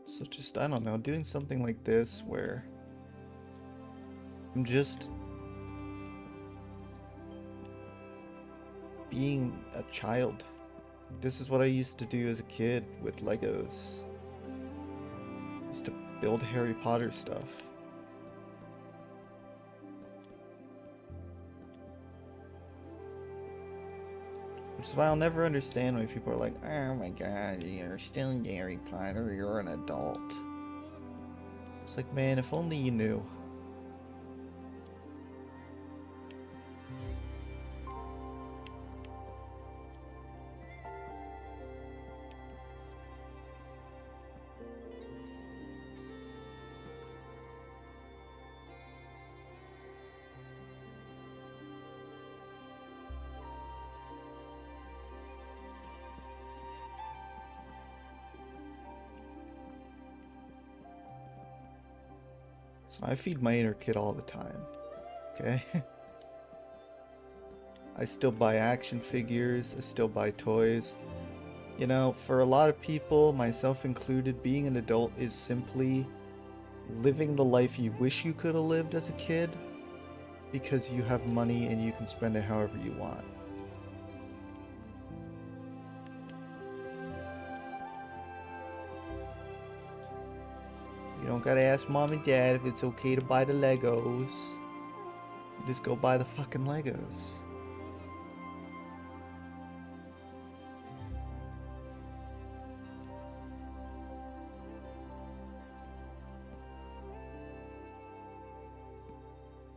So just, I don't know, doing something like this where I'm just being a child. This is what I used to do as a kid with Legos. I used to build Harry Potter stuff. Which is why I'll never understand why people are like, oh my god, you're still in Harry Potter, you're an adult. It's like, man, if only you knew. So I feed my inner kid all the time, okay? I still buy action figures, I still buy toys. You know, for a lot of people, myself included, being an adult is simply living the life you wish you could have lived as a kid because you have money and you can spend it however you want. You don't gotta ask mom and dad if it's okay to buy the Legos. You just go buy the fucking Legos.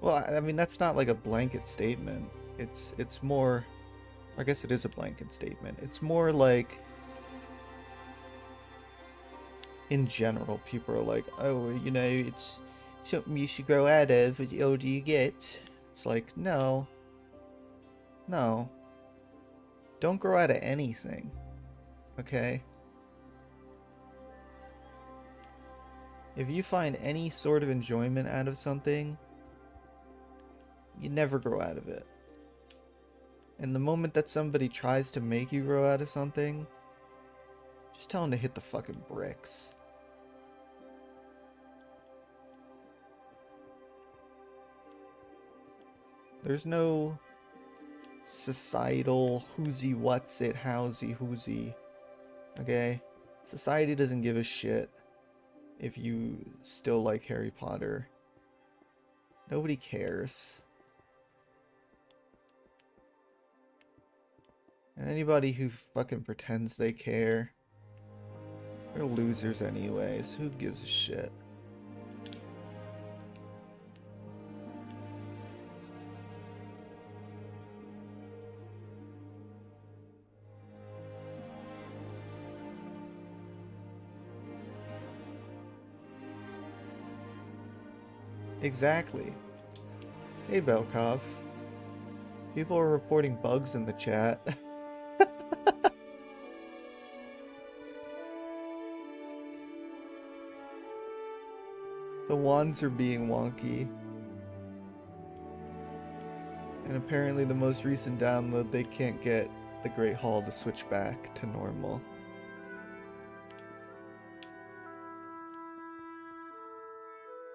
Well, I mean, that's not like a blanket statement. It's more, I guess it is a blanket statement. It's more like, in general, people are like, oh, you know, it's something you should grow out of the older you get. It's like, no. No. Don't grow out of anything. Okay? If you find any sort of enjoyment out of something, you never grow out of it. And the moment that somebody tries to make you grow out of something, just tell them to hit the fucking bricks. There's no societal whoosy what's it, howsy whoosy Okay? Society doesn't give a shit if you still like Harry Potter. Nobody cares. And anybody who fucking pretends they care, they're losers anyways. Who gives a shit? Exactly. Hey, Belkov. People are reporting bugs in the chat. The wands are being wonky. And apparently the most recent download, they can't get the Great Hall to switch back to normal.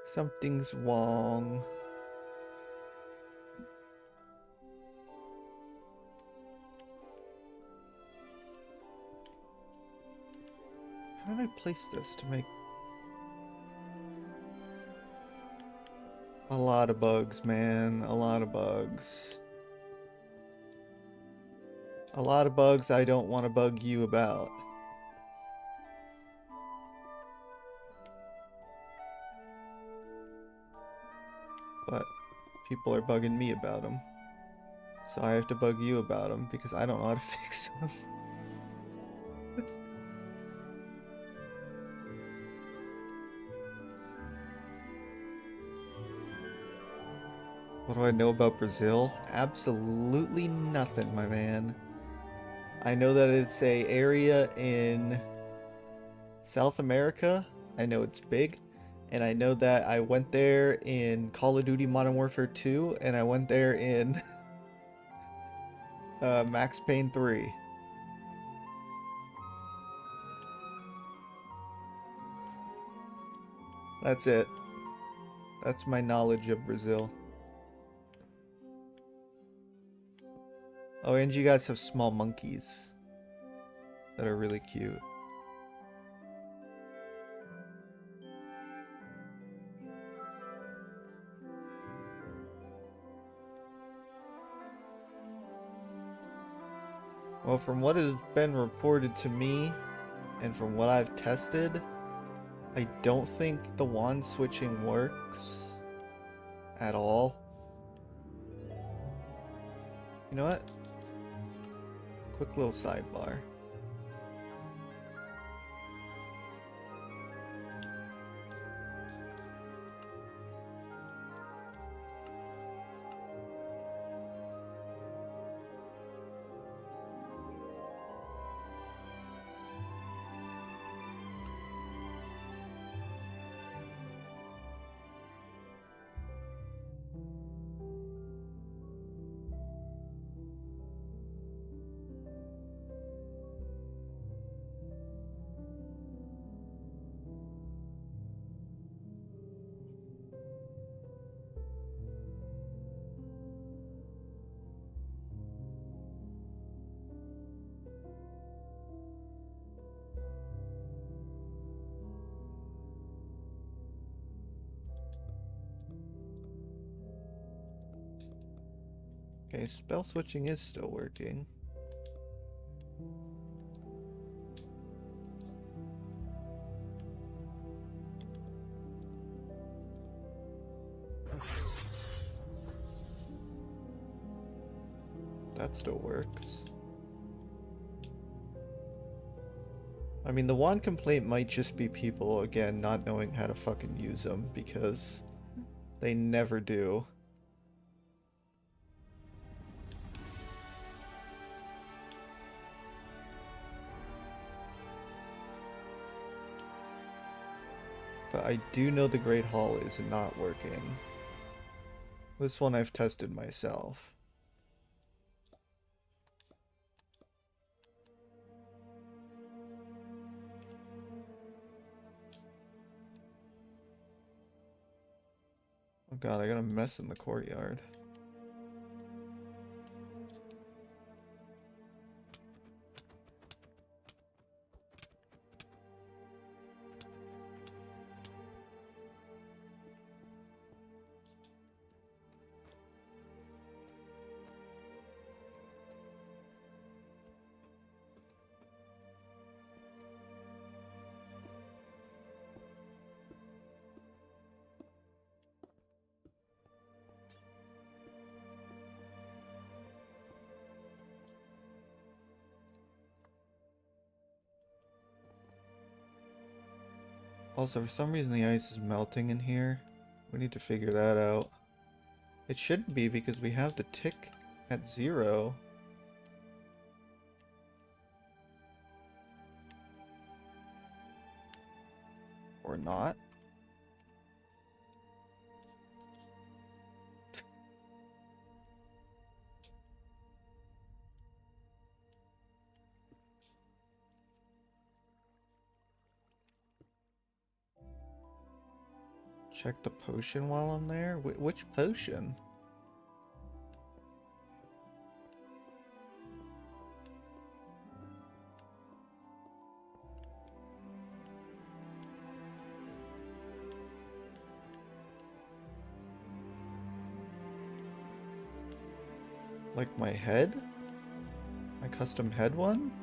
Something's wrong. How did I place this to make... A lot of bugs, man. A lot of bugs. A lot of bugs I don't want to bug you about. But people are bugging me about them. So I have to bug you about them because I don't know how to fix them. What do I know about Brazil? Absolutely nothing, my man. I know that it's a area in South America. I know it's big. And I know that I went there in Call of Duty Modern Warfare 2, and I went there in Max Payne 3. That's it. That's my knowledge of Brazil. Oh, and you guys have small monkeys that are really cute. Well, from what has been reported to me, and from what I've tested, I don't think the wand switching works at all. You know what? Quick little sidebar. Okay, spell switching is still working. That still works. I mean, the wand complaint might just be people, again, not knowing how to fucking use them, because they never do. But I do know the Great Hall is not working. This one I've tested myself. Oh god, I got a mess in the courtyard. Also, for some reason the ice is melting in here. We need to figure that out. It shouldn't be because we have the tick at 0. Or not. Check the potion while I'm there? Which potion? Like my head? My custom head one?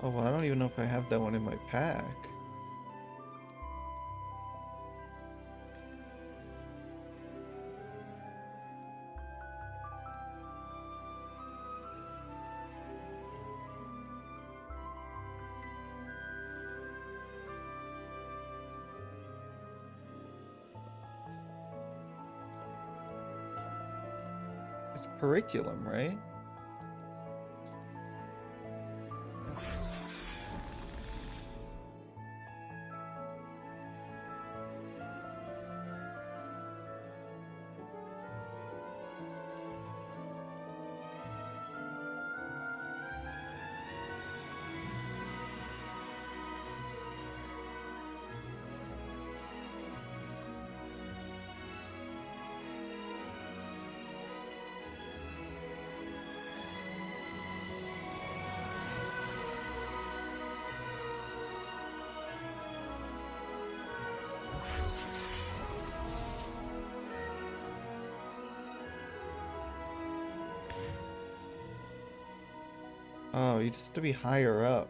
Oh, well, I don't even know if I have that one in my pack. It's Periculum, right? Oh, you just have to be higher up.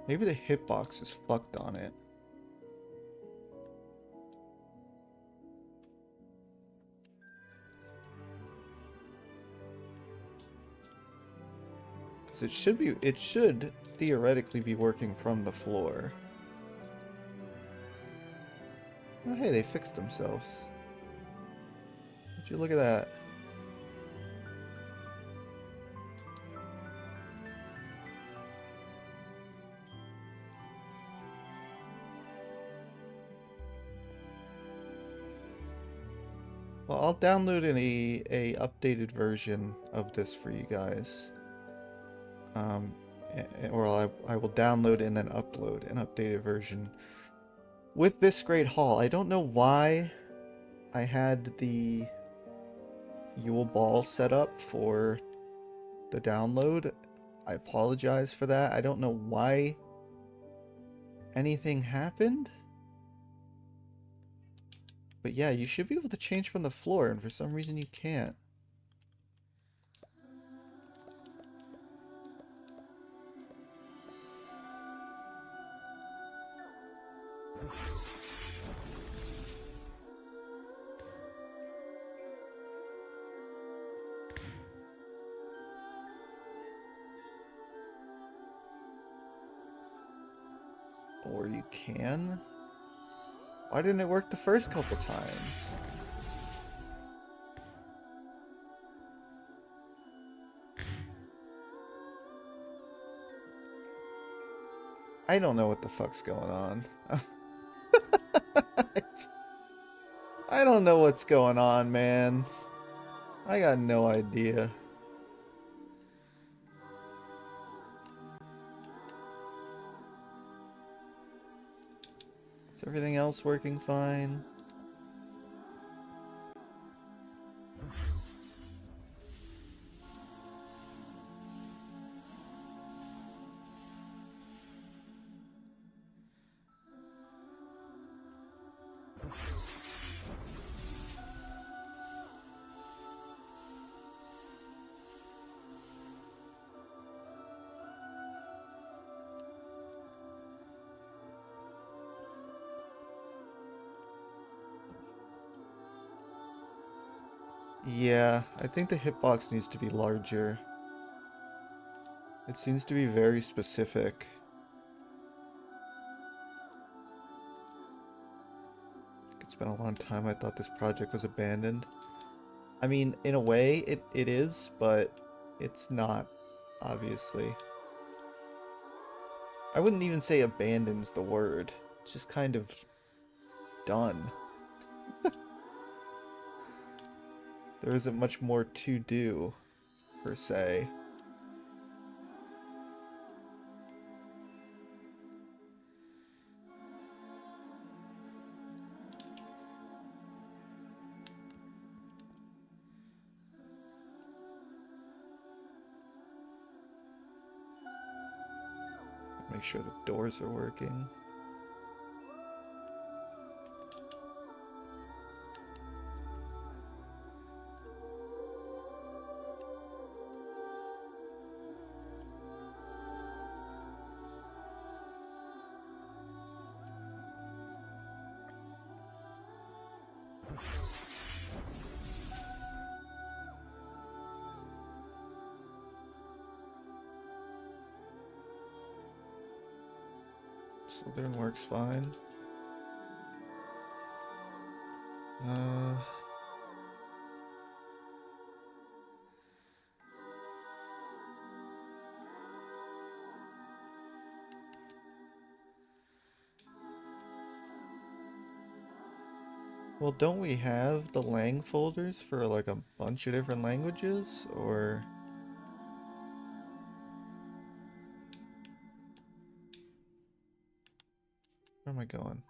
Maybe the hitbox is fucked on it. Because it should theoretically be working from the floor. Oh hey, they fixed themselves. Would you look at that? Well, I'll download a updated version of this for you guys. Or I will download and then upload an updated version with this great haul. I don't know why I had the Yule Ball set up for the download. I apologize for that. I don't know why anything happened. But yeah, you should be able to change from the floor, and for some reason you can't. Or you can? Why didn't it work the first couple times? I don't know what the fuck's going on. I don't know what's going on, man. I got no idea. Is everything else working fine? Yeah, I think the hitbox needs to be larger. It seems to be very specific. It's been a long time. I thought this project was abandoned. I mean, in a way, it is, but it's not, obviously. I wouldn't even say abandon's the word. It's just kind of done. There isn't much more to do, per se. Make sure the doors are working. Slytherin works fine. Well, don't we have the lang folders for like a bunch of different languages, or... Where am I going?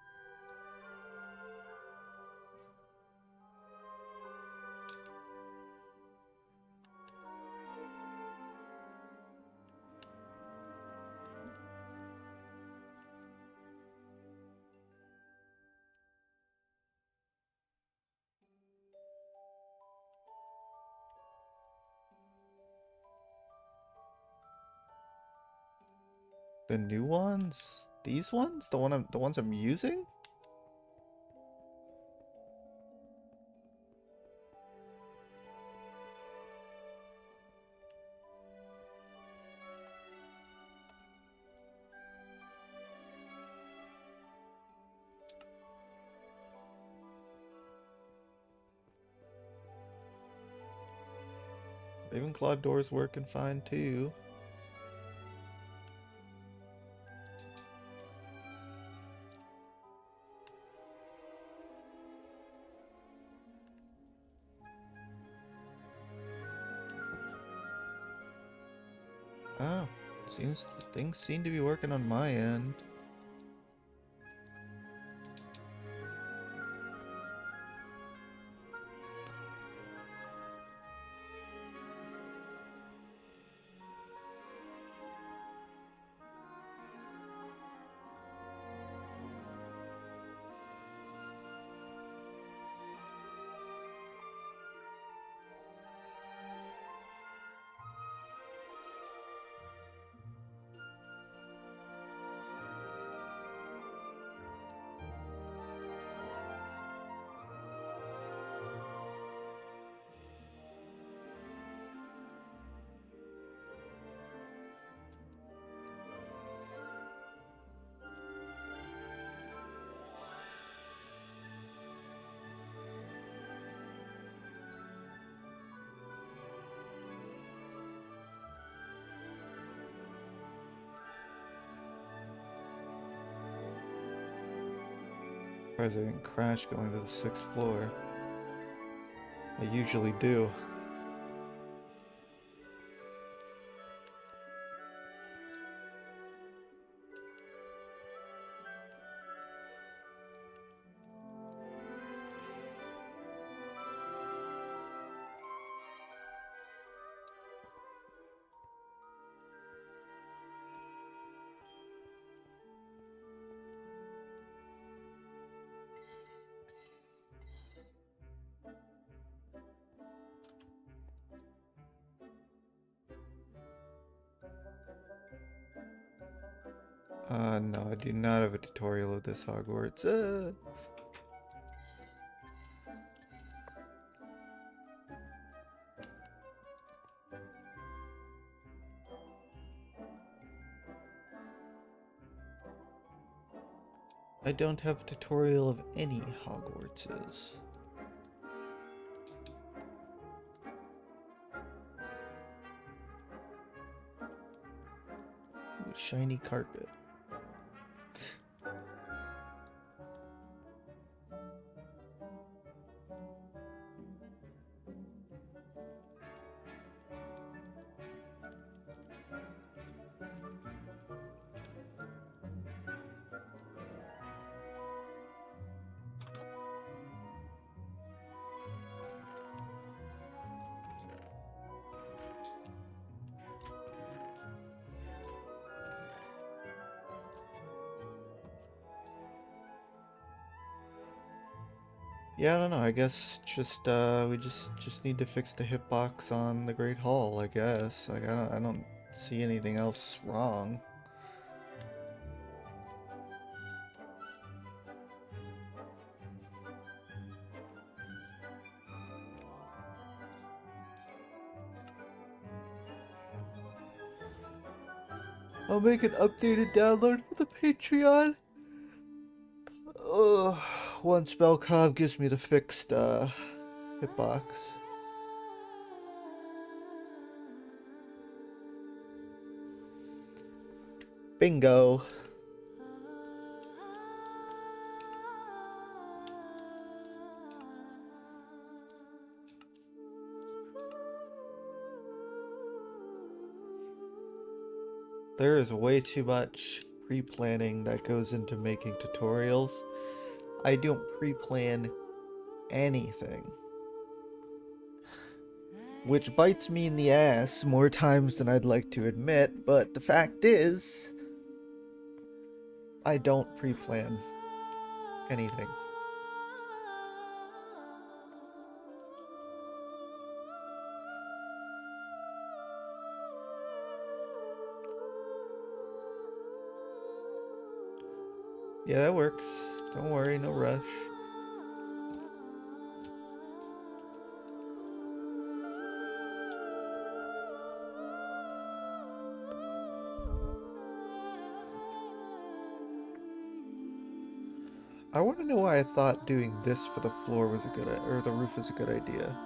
The new ones? These ones? The ones I'm using? Ravenclaw doors working fine too. Oh, things seem to be working on my end. Surprised I didn't crash going to the 6th floor. I usually do. No, I do not have a tutorial of this Hogwarts. I don't have a tutorial of any Hogwartses. Ooh, shiny carpet. Yeah, I don't know. I guess just we just need to fix the hitbox on the Great Hall, I guess. Like I don't see anything else wrong. I'll make an updated download for the Patreon. Ugh, one spellcom gives me the fixed hitbox. Bingo. There is way too much pre-planning that goes into making tutorials. I don't pre-plan anything. Which bites me in the ass more times than I'd like to admit, but the fact is, I don't pre-plan anything. Yeah, that works. Don't worry, no rush. I want to know why I thought doing this for the floor was a good or the roof was a good idea.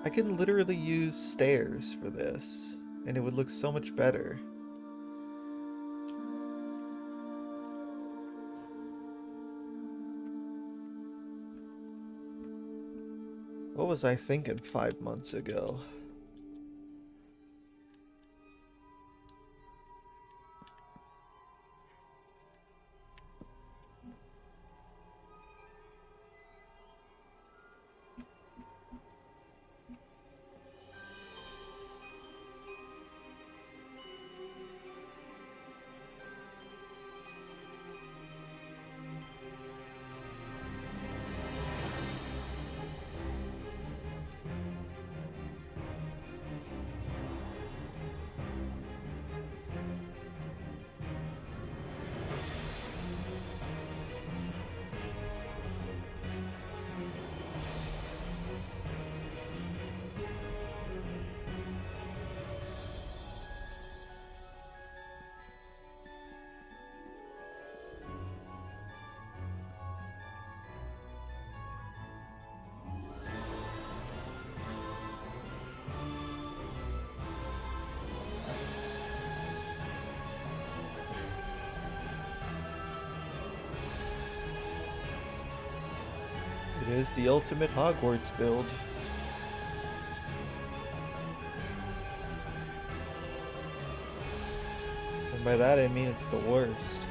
I can literally use stairs for this, and it would look so much better. What was I thinking 5 months ago? It is the ultimate Hogwarts build. And by that I mean it's the worst.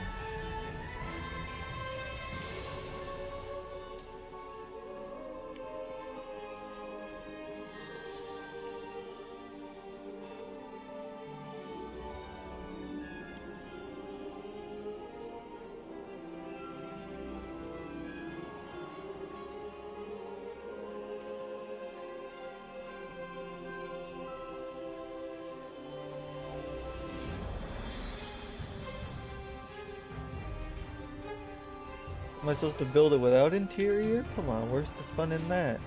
Am I supposed to build it without interior? Come on, where's the fun in that?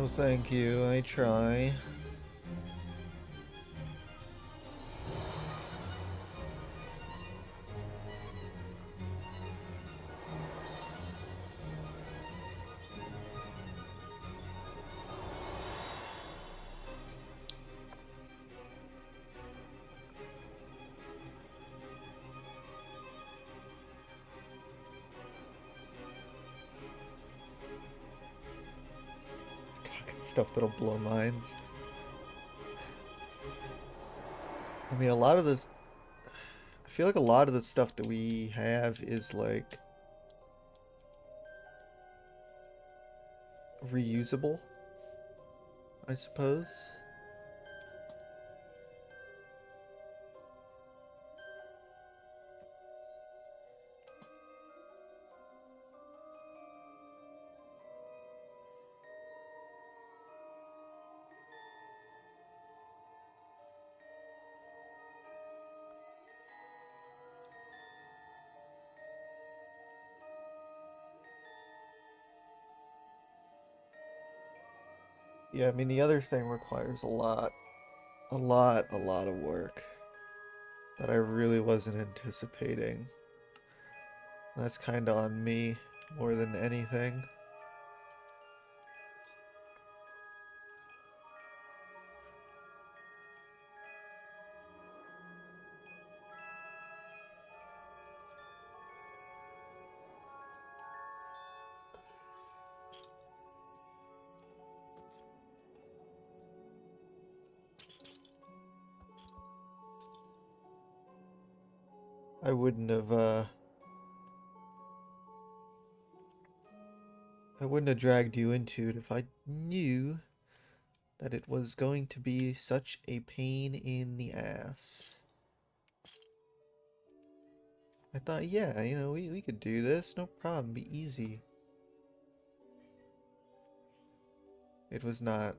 Oh, thank you. I try. Stuff that'll blow minds. I mean, a lot of this. I feel like a lot of the stuff that we have is like reusable, I suppose. Yeah, I mean, the other thing requires a lot of work that I really wasn't anticipating. That's kind of on me more than anything. I wouldn't have, I wouldn't have dragged you into it if I knew that it was going to be such a pain in the ass. I thought, yeah, you know, we could do this, no problem, be easy. It was not.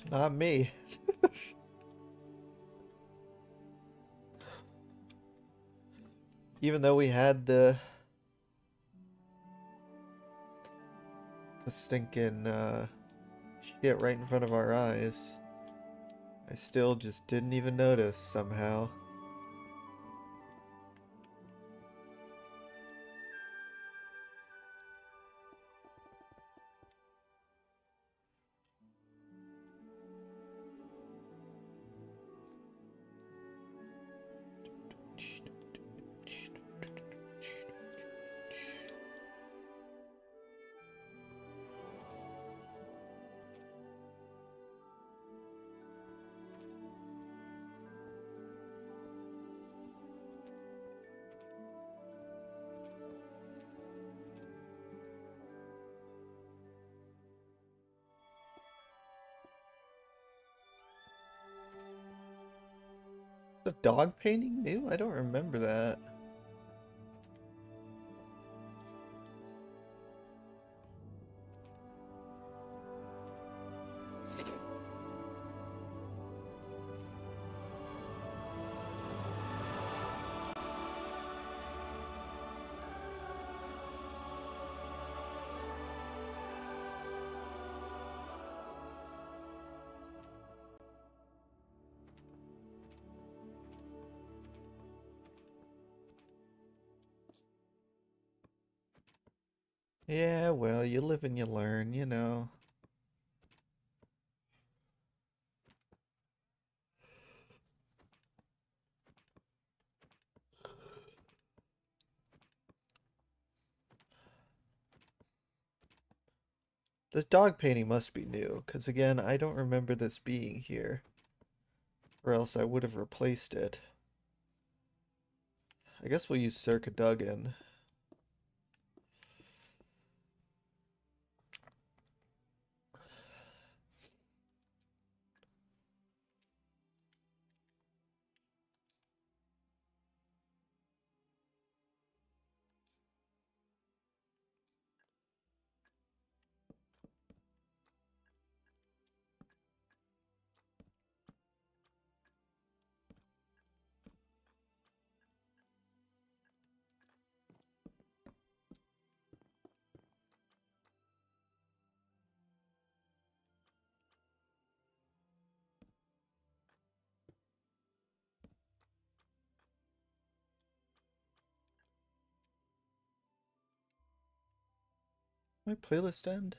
Not me. Even though we had the stinking shit right in front of our eyes, I still just didn't even notice somehow. The dog painting new? I don't remember that. Yeah, well, you live and you learn, you know. This dog painting must be new, because again, I don't remember this being here. Or else I would have replaced it. I guess we'll use Circa Duggan. My playlist end?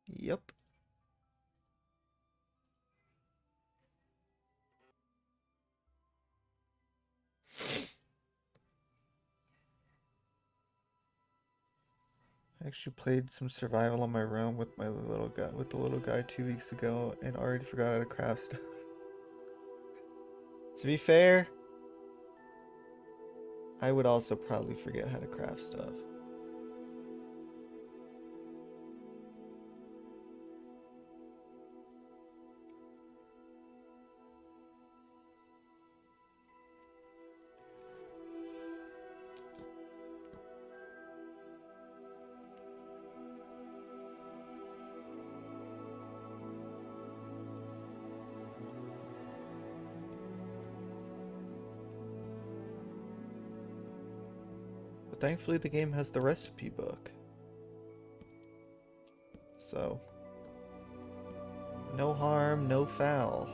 Yep. I actually played some survival on my room with my little guy, with the little guy 2 weeks ago, and already forgot how to craft stuff. To be fair, I would also probably forget how to craft stuff. But thankfully the game has the recipe book. So, no harm, no foul.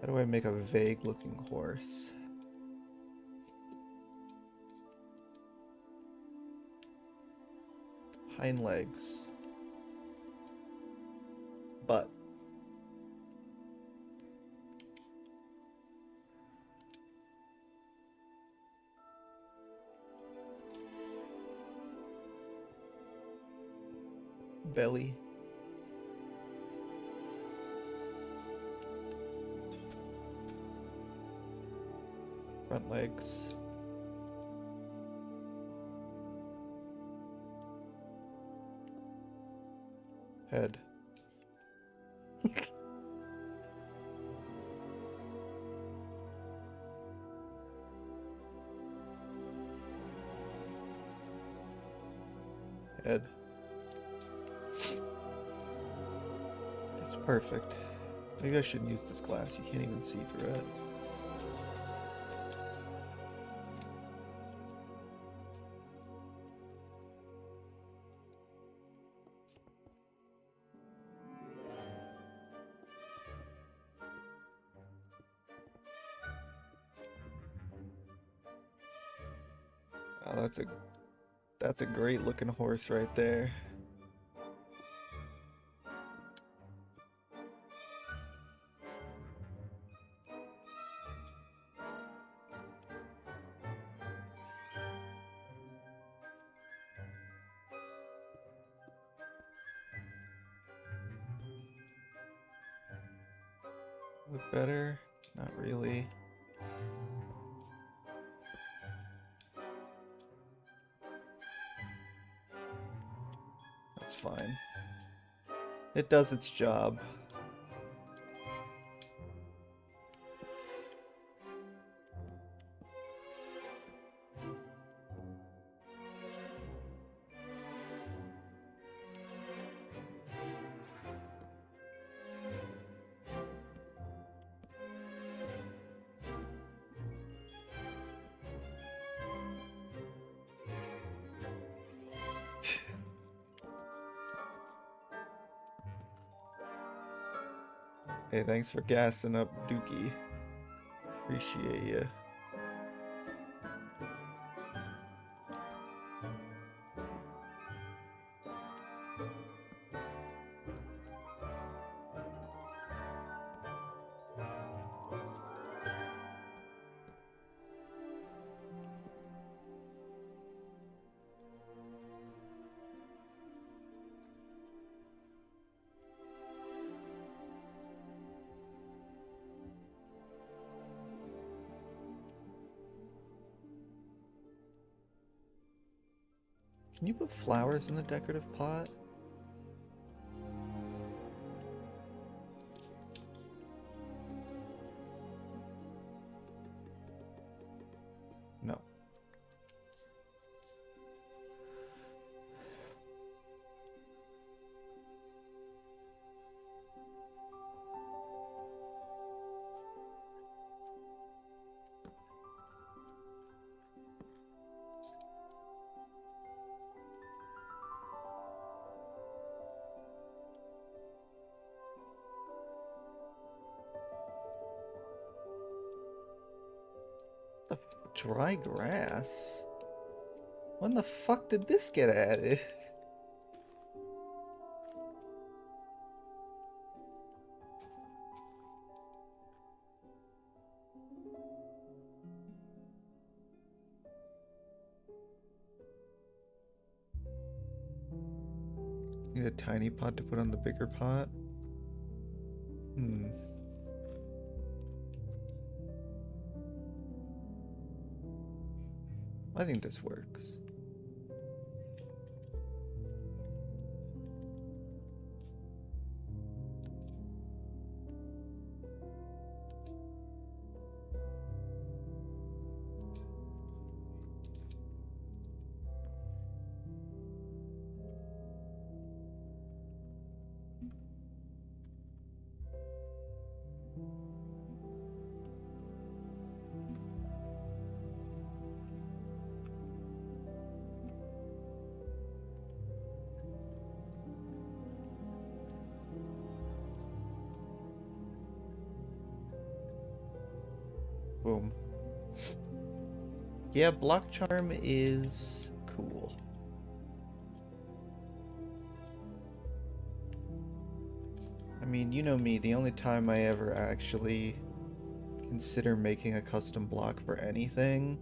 How do I make a vague looking horse? Hind legs. Butt. Belly. Front legs. Head. Head. It's perfect. Maybe I shouldn't use this glass. You can't even see through it. Oh, that's a great looking horse right there. Look better? Not really. That's fine. It does its job. Hey, thanks for gassing up Dookie. Appreciate you. Can you put flowers in the decorative pot? No. The dry grass? When the fuck did this get added? Need a tiny pot to put on the bigger pot? I think this works. Boom. Yeah, block charm is cool. I mean, you know me, the only time I ever actually consider making a custom block for anything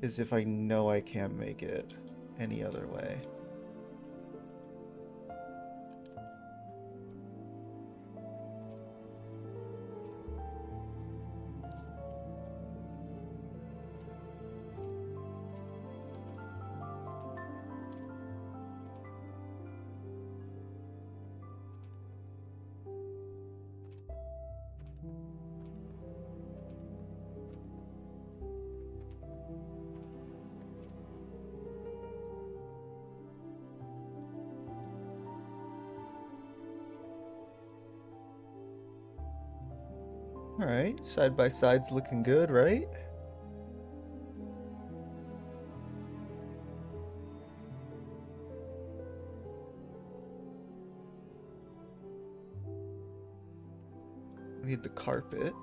is if I know I can't make it any other way. Alright, side by side's looking good, right? We need the carpet.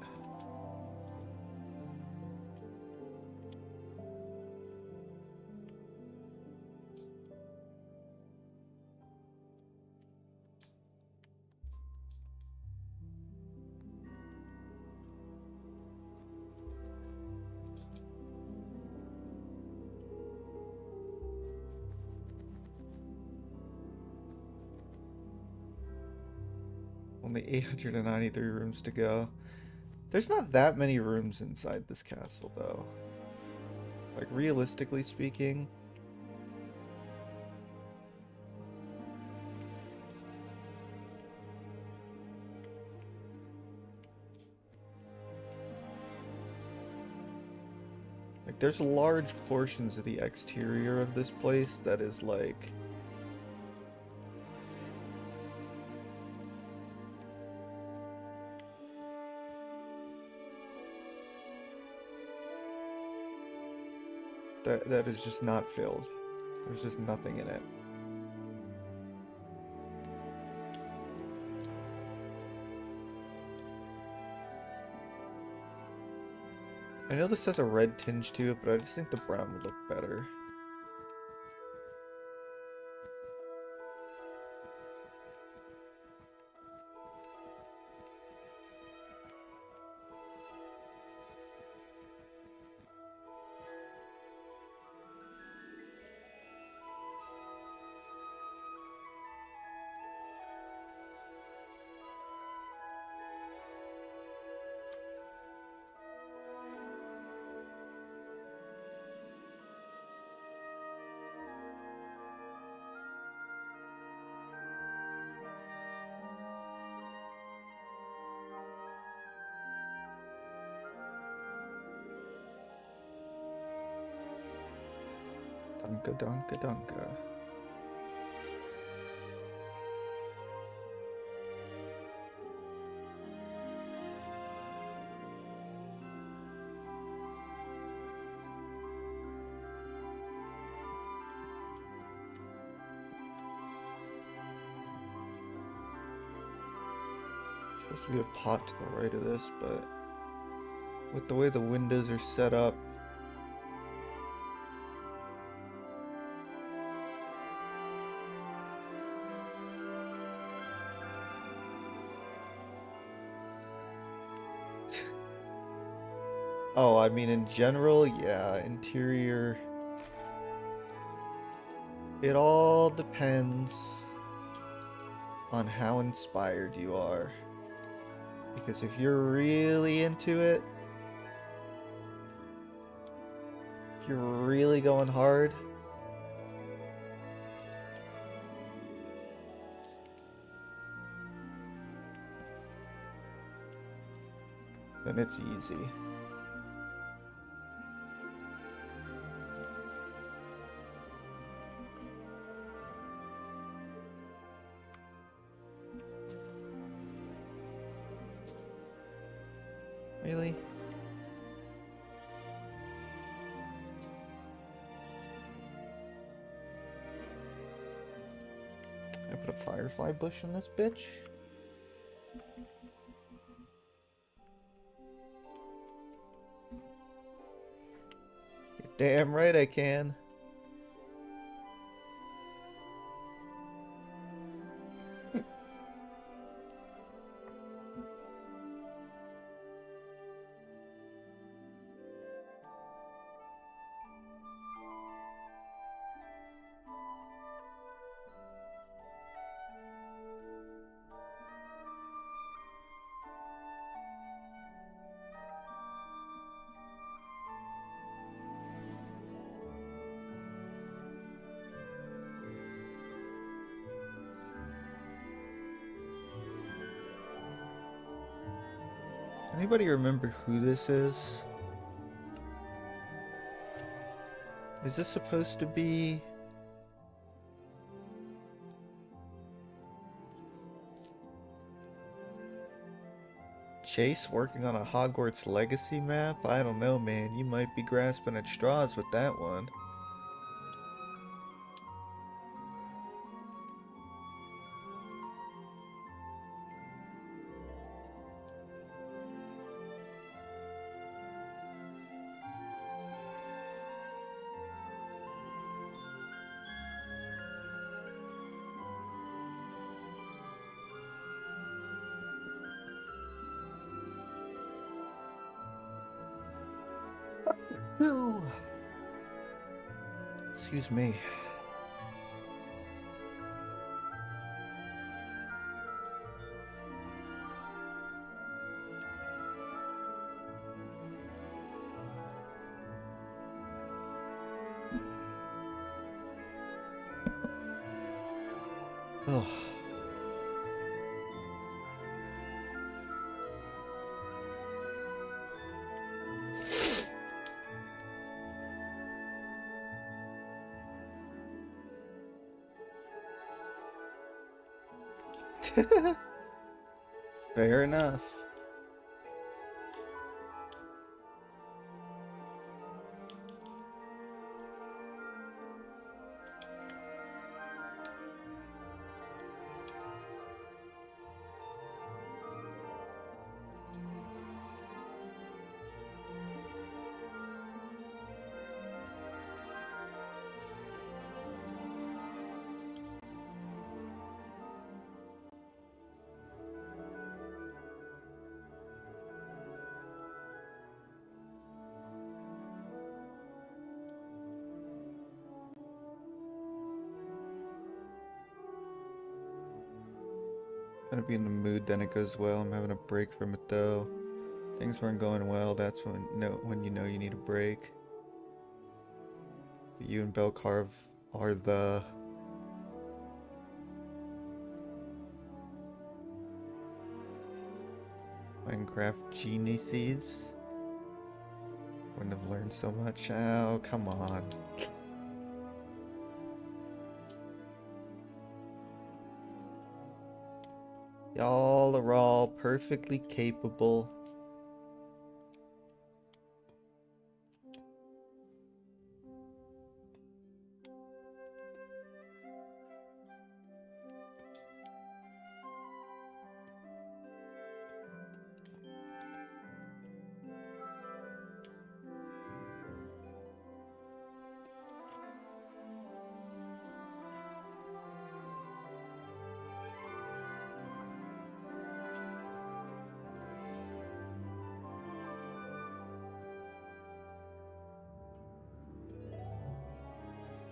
Only 893 rooms to go. There's not that many rooms inside this castle, though. Like, realistically speaking. Like, there's large portions of the exterior of this place that is, like... that is just not filled. There's just nothing in it. I know this has a red tinge to it, but I just think the brown would look better. Dunka dunka dunka. Supposed to be a pot to the right of this, but with the way the windows are set up, oh, I mean in general, yeah, interior, it all depends on how inspired you are. Because if you're really into it, if you're really going hard, then it's easy. Really? I put a firefly bush in this bitch? You're damn right I can. Anybody remember who this is? Is this supposed to be Chase working on a Hogwarts Legacy map? I don't know, man. You might be grasping at straws with that one. Ooh. Excuse me. Oh. Fair enough. Gonna be in the mood, then it goes well. I'm having a break from it though. Things weren't going well. That's when you know you need a break. But you and Belcarve are the Minecraft geniuses. Wouldn't have learned so much. Oh, come on. Y'all are all perfectly capable.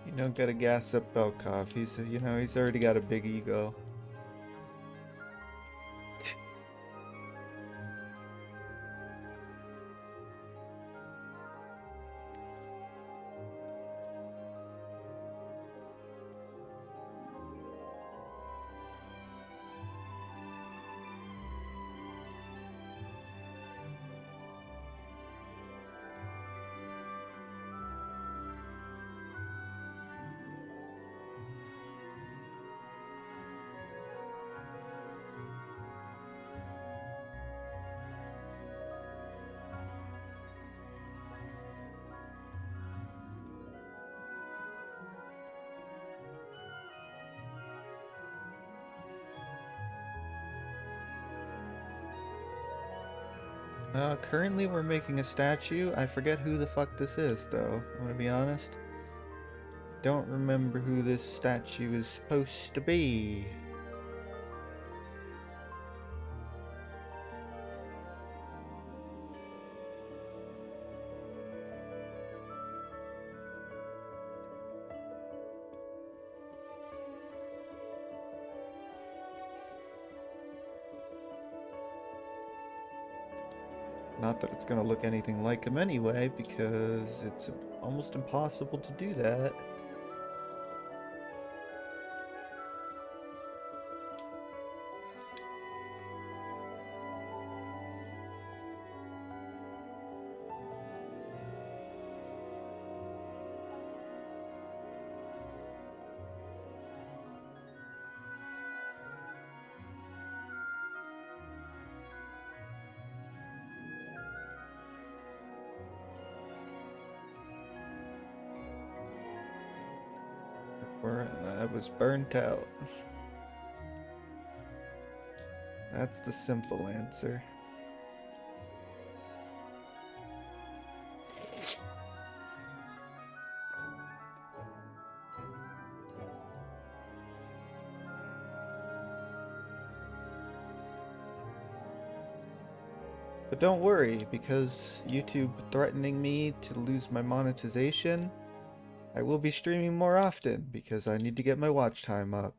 You don't gotta gas up Belkov. He's already got a big ego. Currently we're making a statue. I forget who the fuck this is, though. I'm gonna be honest. Don't remember who this statue is supposed to be. Not that it's gonna look anything like him anyway, because it's almost impossible to do that. I was burnt out. That's the simple answer. But don't worry, because YouTube threatening me to lose my monetization, I will be streaming more often because I need to get my watch time up.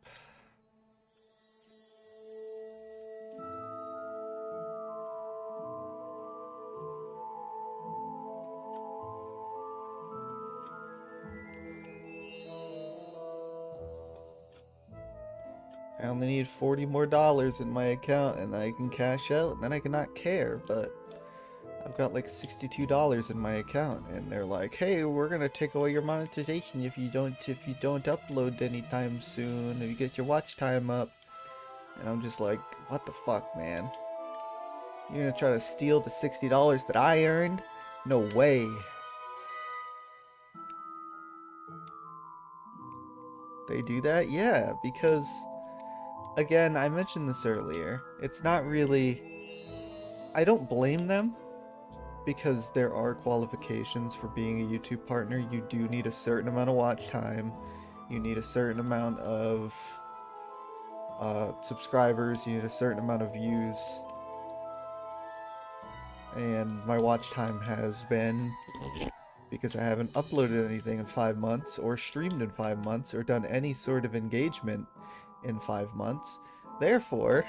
I only need $40 more in my account and I can cash out and then I cannot care, but I've got like $62 in my account and they're like, hey, we're gonna take away your monetization if you don't upload anytime soon, or you get your watch time up. And I'm just like, what the fuck, man? You're gonna try to steal the $60 that I earned? No way. They do that? Yeah, because again, I mentioned this earlier. It's not really, I don't blame them, because there are qualifications for being a YouTube partner. You do need a certain amount of watch time. You need a certain amount of subscribers. You need a certain amount of views. And my watch time has been, because I haven't uploaded anything in 5 months, or streamed in 5 months, or done any sort of engagement in 5 months, Therefore,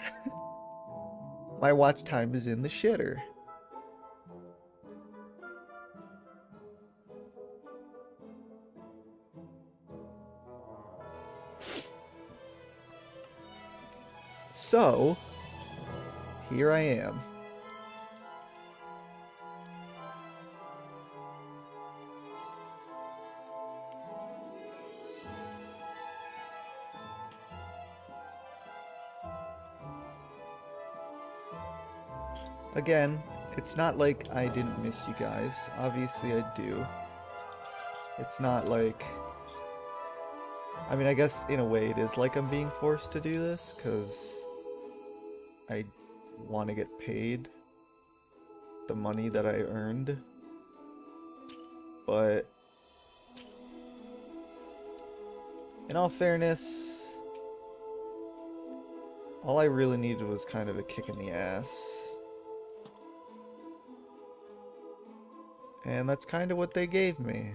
my watch time is in the shitter. So, here I am. Again, it's not like I didn't miss you guys. Obviously I do. It's not like... I mean, I guess in a way it is like I'm being forced to do this, because I want to get paid the money that I earned. But in all fairness, all I really needed was kind of a kick in the ass. And that's kind of what they gave me.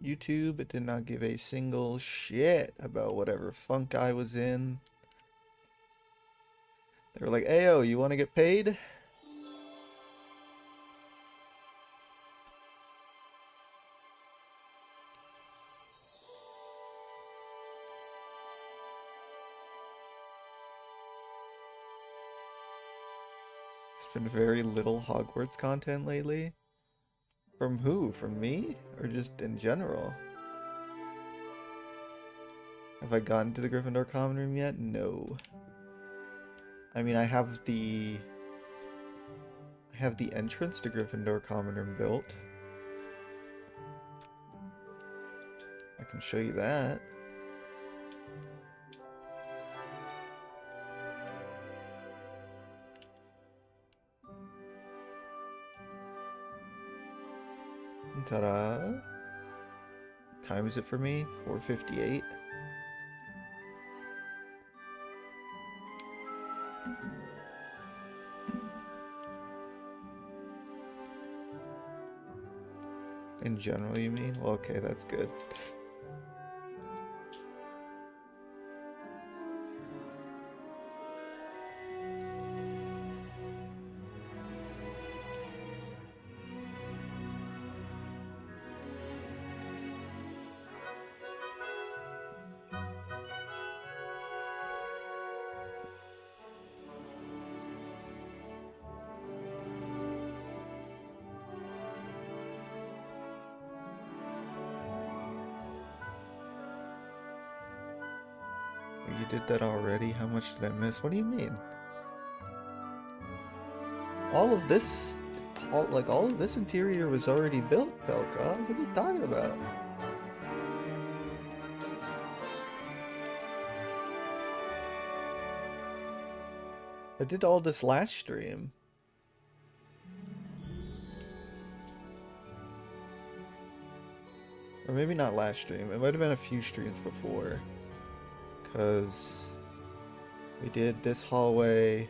YouTube did not give a single shit about whatever funk I was in. They were like, "Ayo, you want to get paid?" There's been very little Hogwarts content lately. From who? From me? Or just in general? Have I gotten to the Gryffindor common room yet? No. I mean, I have the entrance to Gryffindor common room built. I can show you that. Ta-da! Time is it for me? 4:58. In general, you mean? Well, okay, that's good. You did that already? How much did I miss? What do you mean? All of this, all of this interior was already built, Belka. What are you talking about? I did all this last stream. Or maybe not last stream. It might have been a few streams before. Because we did this hallway.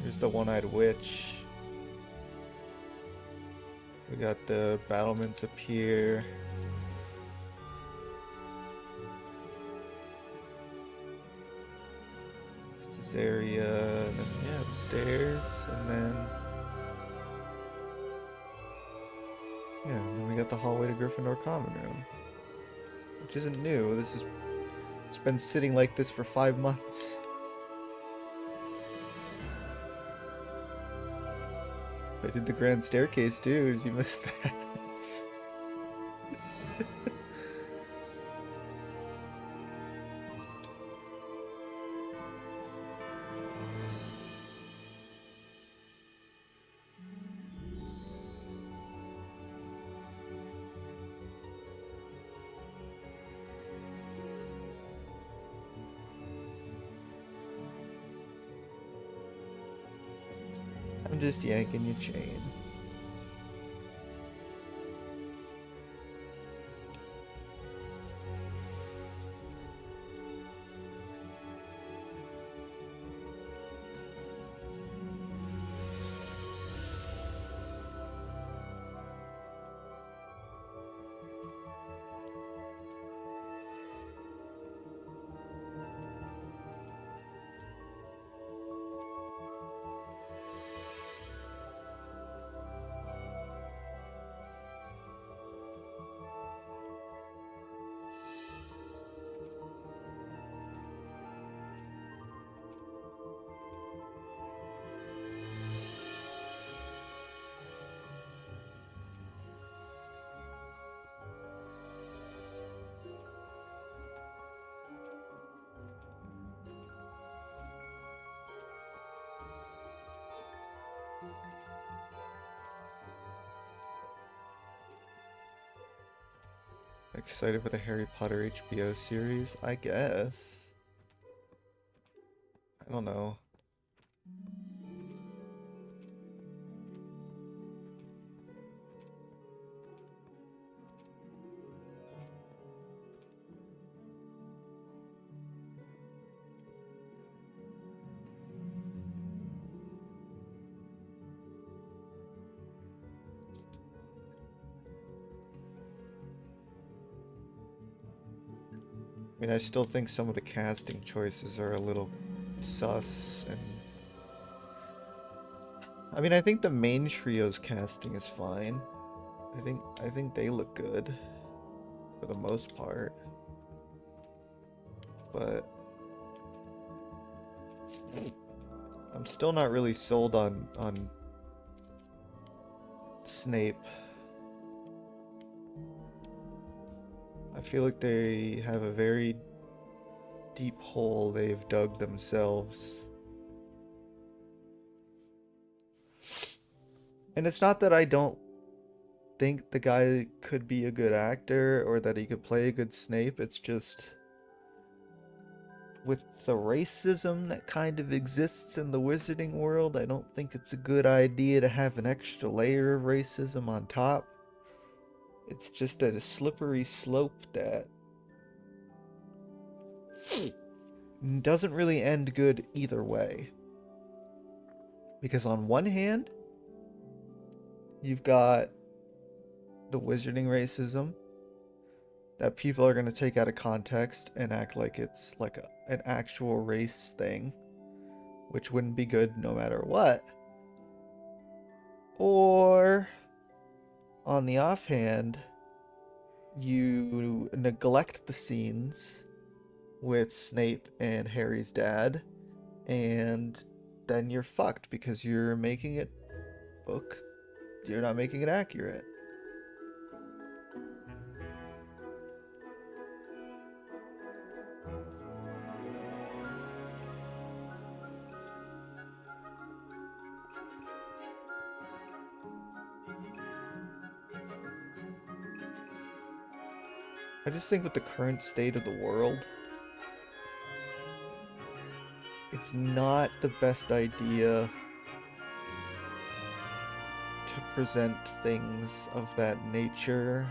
Here's the one-eyed witch. We got the battlements up here. This area, and then yeah, the stairs, and then yeah, and then we got the hallway to Gryffindor common room. Which isn't new. It's been sitting like this for 5 months. I did the grand staircase too, you missed that. I'm just yanking your chain. Excited for the Harry Potter HBO series? I guess. I don't know. I mean, I still think some of the casting choices are a little sus, and I mean, I think the main trio's casting is fine. I think they look good for the most part. But I'm still not really sold on Snape. I feel like they have a very deep hole they've dug themselves. And it's not that I don't think the guy could be a good actor or that he could play a good Snape. It's just with the racism that kind of exists in the wizarding world, I don't think it's a good idea to have an extra layer of racism on top. It's just a slippery slope that doesn't really end good either way. Because on one hand, you've got the wizarding racism that people are going to take out of context and act like it's like an actual race thing, which wouldn't be good no matter what. Or, on the offhand, you neglect the scenes with Snape and Harry's dad, and then you're fucked because you're making it you're not making it accurate. I just think with the current state of the world, it's not the best idea to present things of that nature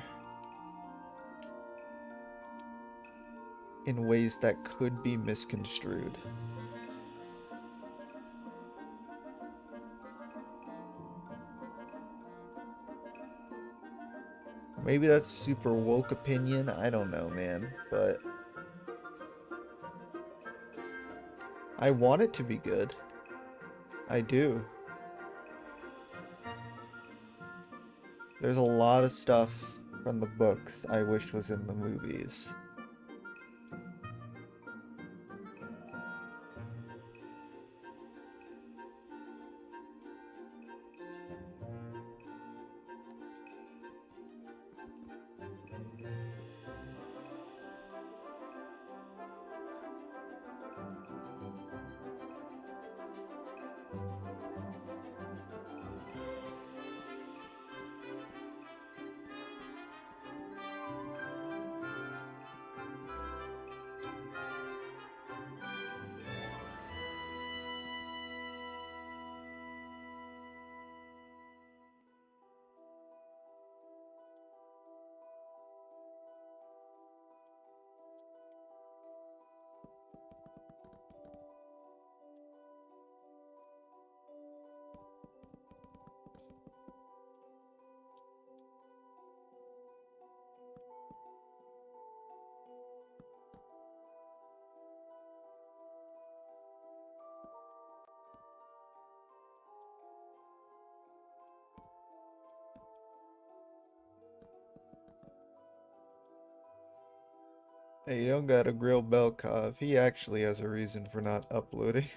in ways that could be misconstrued. Maybe that's super woke opinion, I don't know, man, but I want it to be good. I do. There's a lot of stuff from the books I wish was in the movies. Hey, you don't gotta grill Belkov. He actually has a reason for not uploading.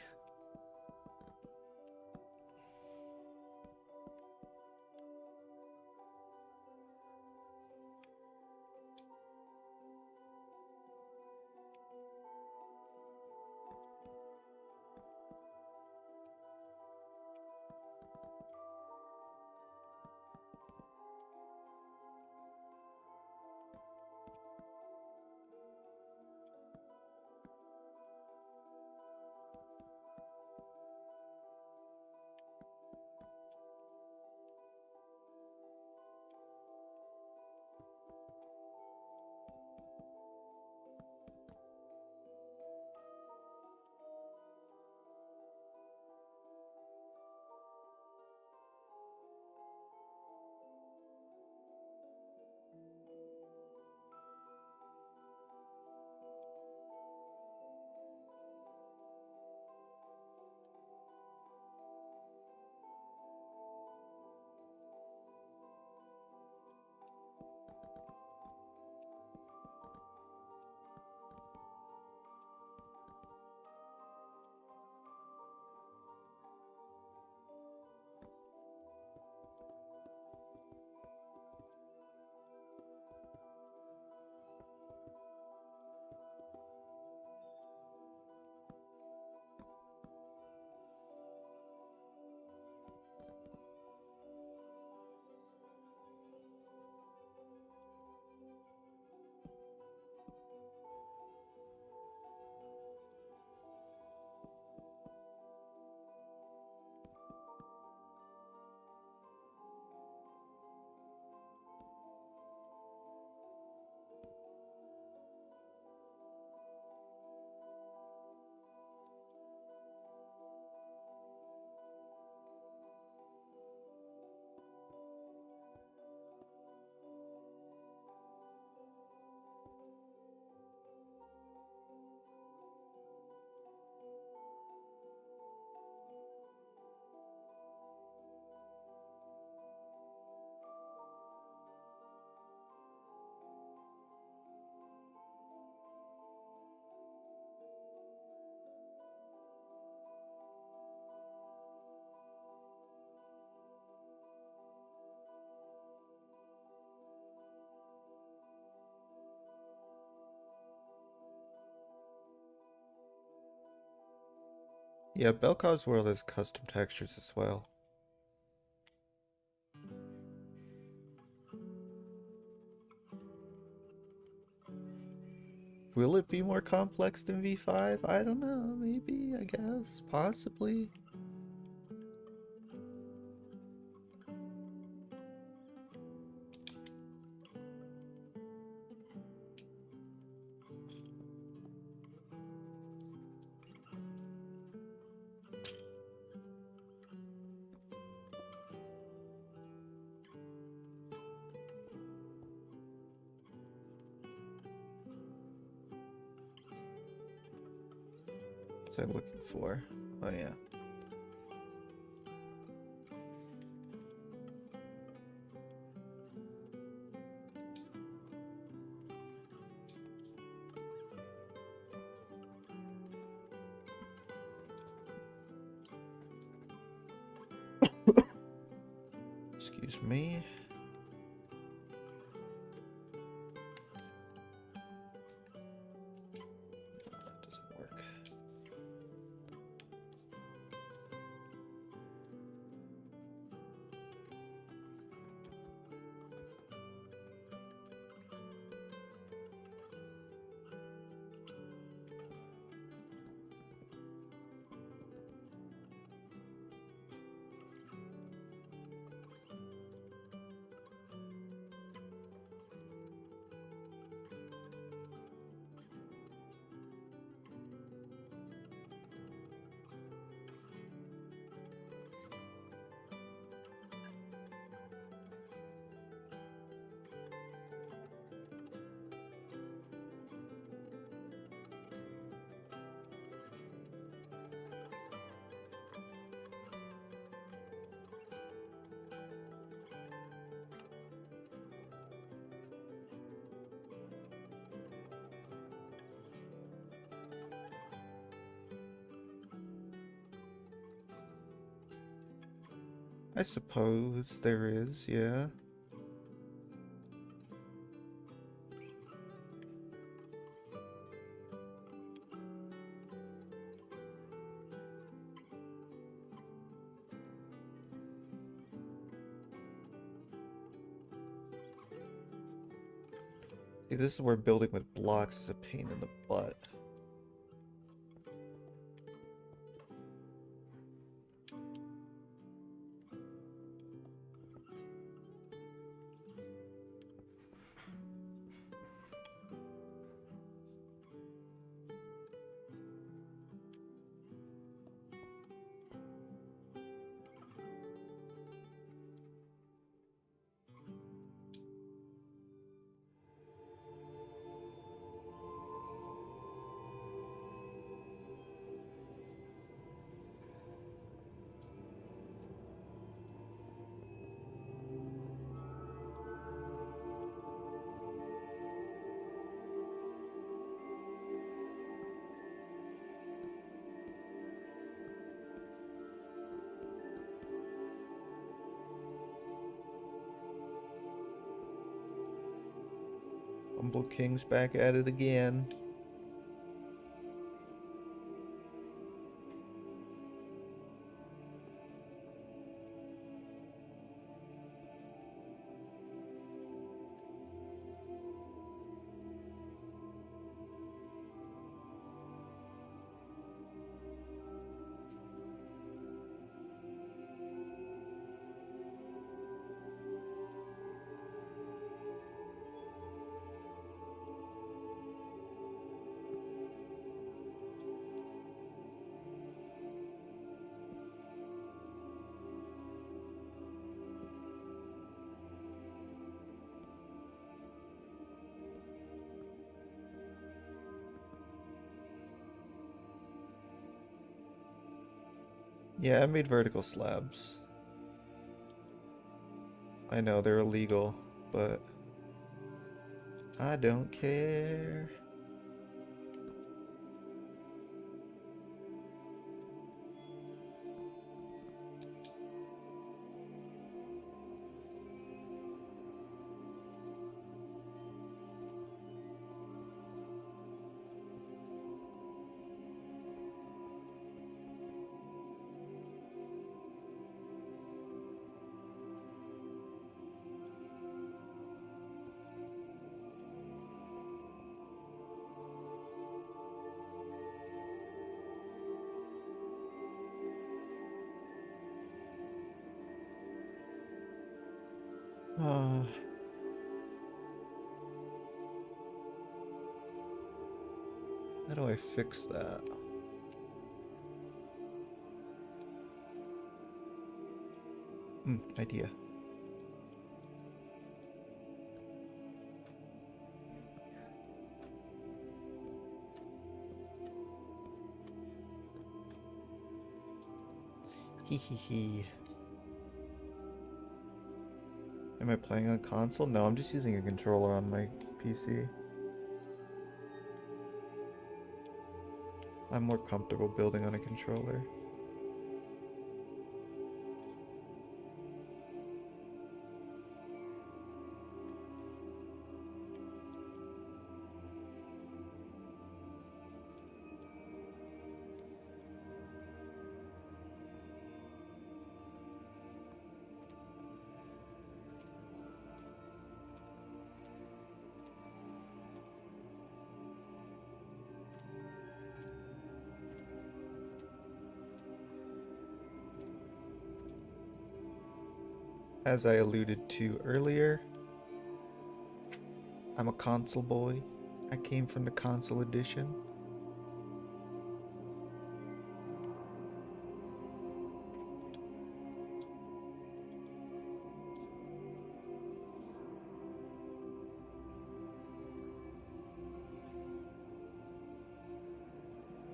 Yeah, Belkov's world has custom textures as well. Will it be more complex than V5? I don't know. Maybe, I guess. Possibly. What's I'm looking for? Oh, yeah. Excuse me. That doesn't work. I suppose there is, yeah. See, this is where building with blocks is a pain in the butt. Humble King's back at it again. Yeah, I made vertical slabs. I know they're illegal, but I don't care. Uh, how do I fix that? Idea. Hehehe. Am I playing on console? No, I'm just using a controller on my PC. I'm more comfortable building on a controller. As I alluded to earlier, I'm a console boy. I came from the console edition.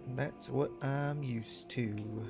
And that's what I'm used to.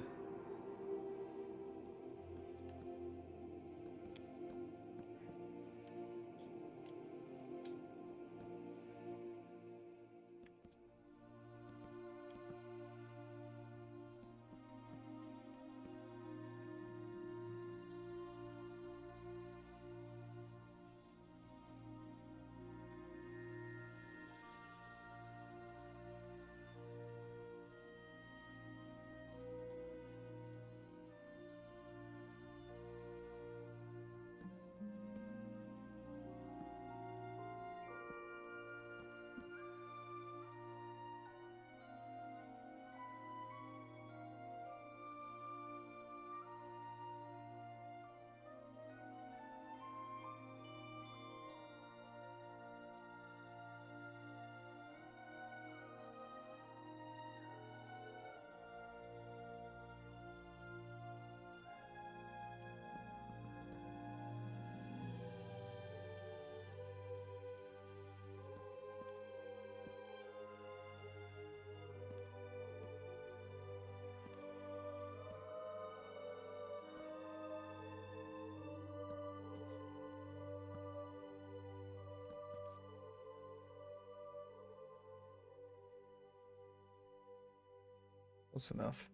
Close enough.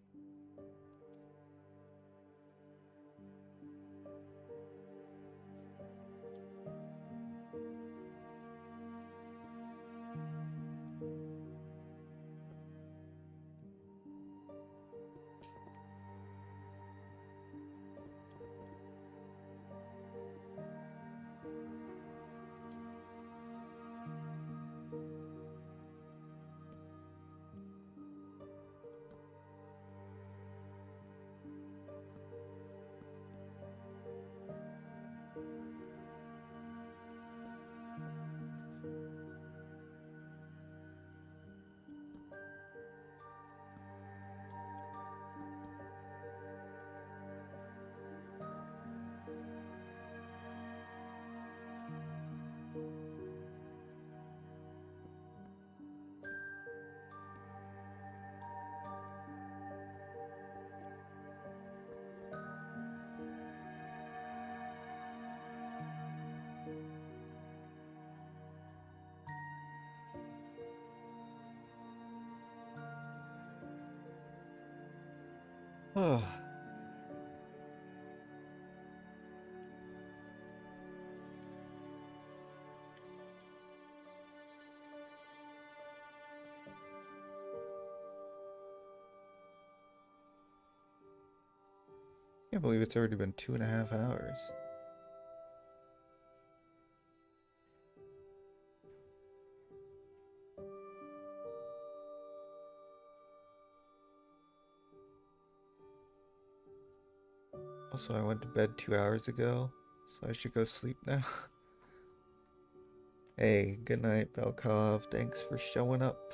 Oh. Can't believe it's already been 2.5 hours. Also, I went to bed 2 hours ago, so I should go sleep now. Hey, good night, Belkov. Thanks for showing up.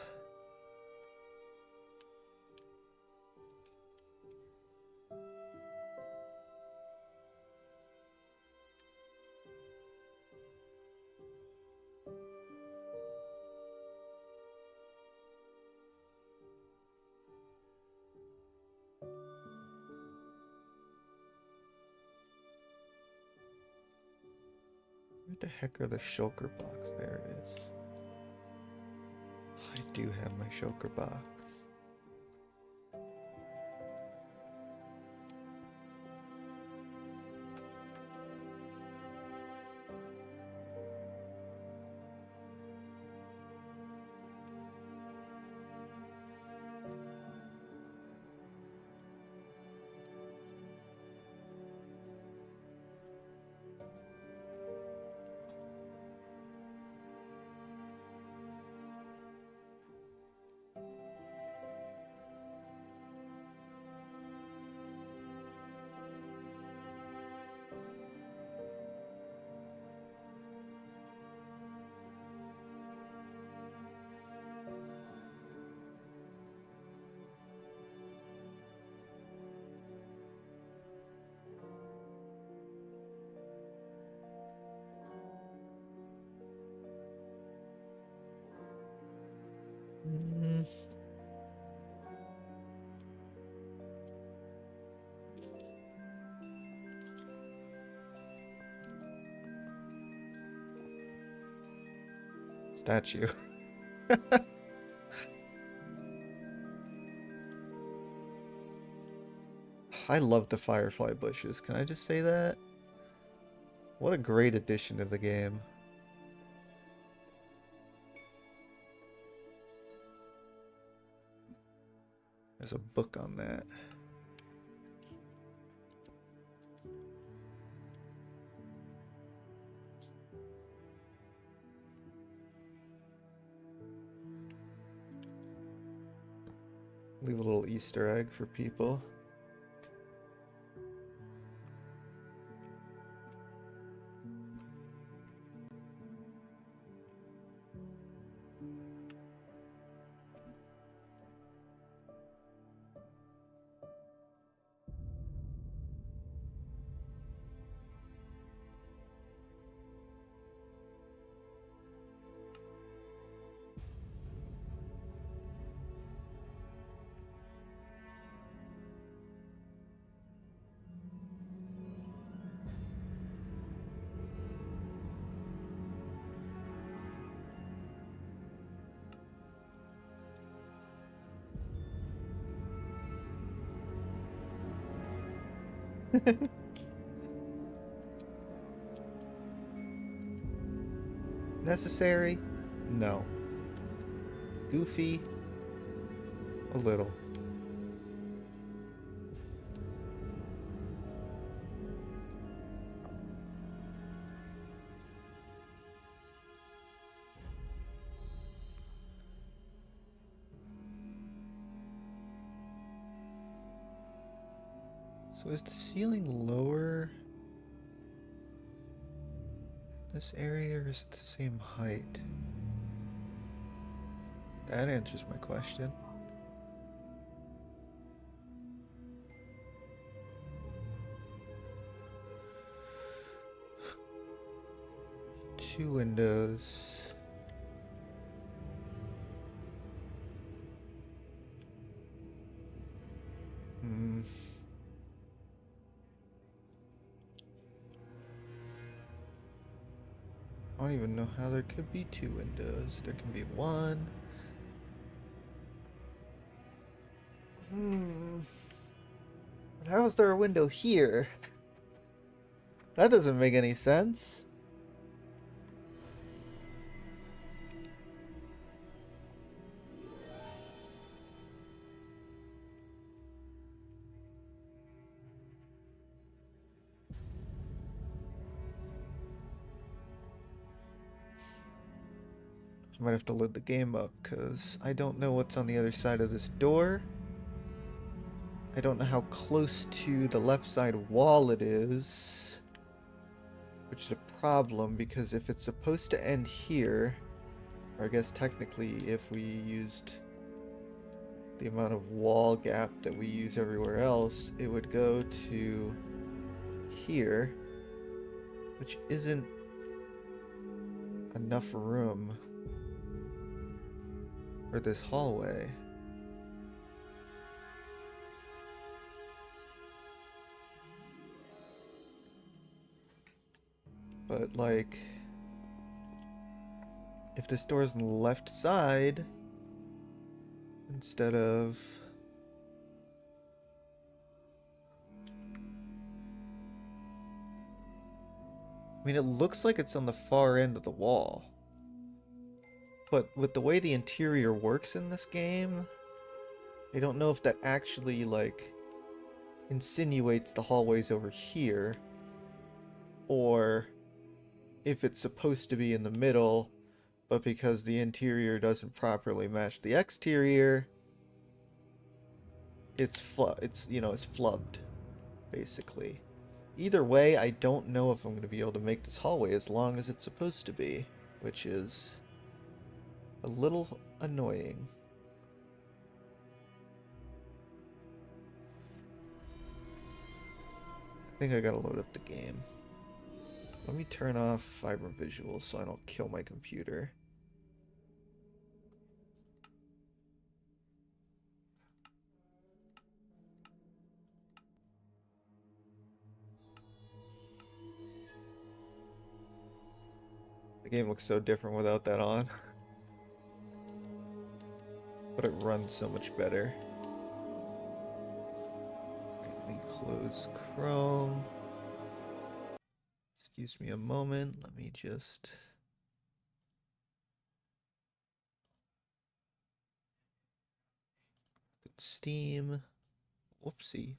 Where the heck are the shulker box? There it is. I do have my shulker box. Mm. Statue. I love the firefly bushes. Can I just say that? What a great addition to the game. There's a book on that. Leave a little Easter egg for people. Necessary? No. Goofy? A little. So is the ceiling lower in this area, or is it the same height? That answers my question. Two windows. Hmm. I don't even know how there could be two windows. There can be one. How is there a window here? That doesn't make any sense. I might have to load the game up because I don't know what's on the other side of this door. I don't know how close to the left side wall it is, which is a problem because if it's supposed to end here, or I guess technically if we used the amount of wall gap that we use everywhere else, it would go to here, which isn't enough room for this hallway. But like, if this door is on the left side instead of I mean, it looks like it's on the far end of the wall. But with the way the interior works in this game, I don't know if that actually, like, insinuates the hallways over here, or if it's supposed to be in the middle, but because the interior doesn't properly match the exterior, it's flubbed, basically. Either way, I don't know if I'm going to be able to make this hallway as long as it's supposed to be, which is a little annoying. I think I gotta load up the game. Let me turn off vibrant visuals so I don't kill my computer. The game looks so different without that on. But it runs so much better. Let me close Chrome. Excuse me a moment. Let me just... put Steam. Whoopsie.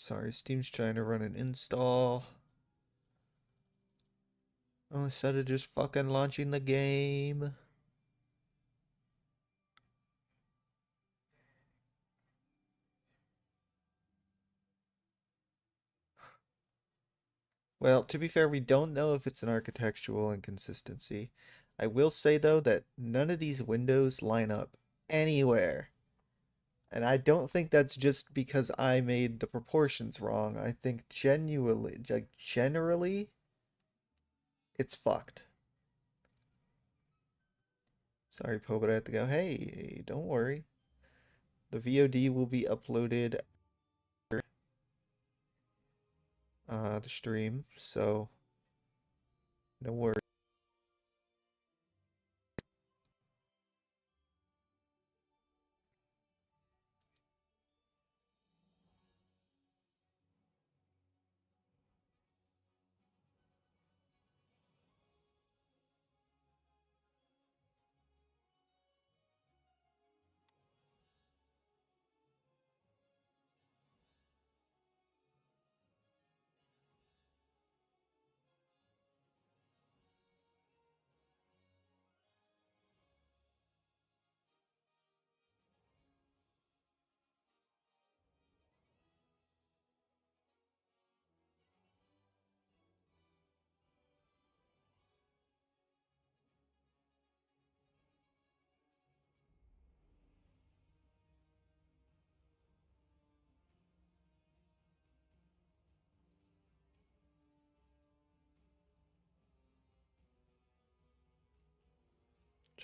Sorry, Steam's trying to run an install. Oh, instead of just fucking launching the game. Well, to be fair, we don't know if it's an architectural inconsistency. I will say, though, that none of these windows line up anywhere. And I don't think that's just because I made the proportions wrong. I think genuinely, like generally, it's fucked. Sorry, Poe, but I have to go. Hey, don't worry. The VOD will be uploaded the stream, so no worry.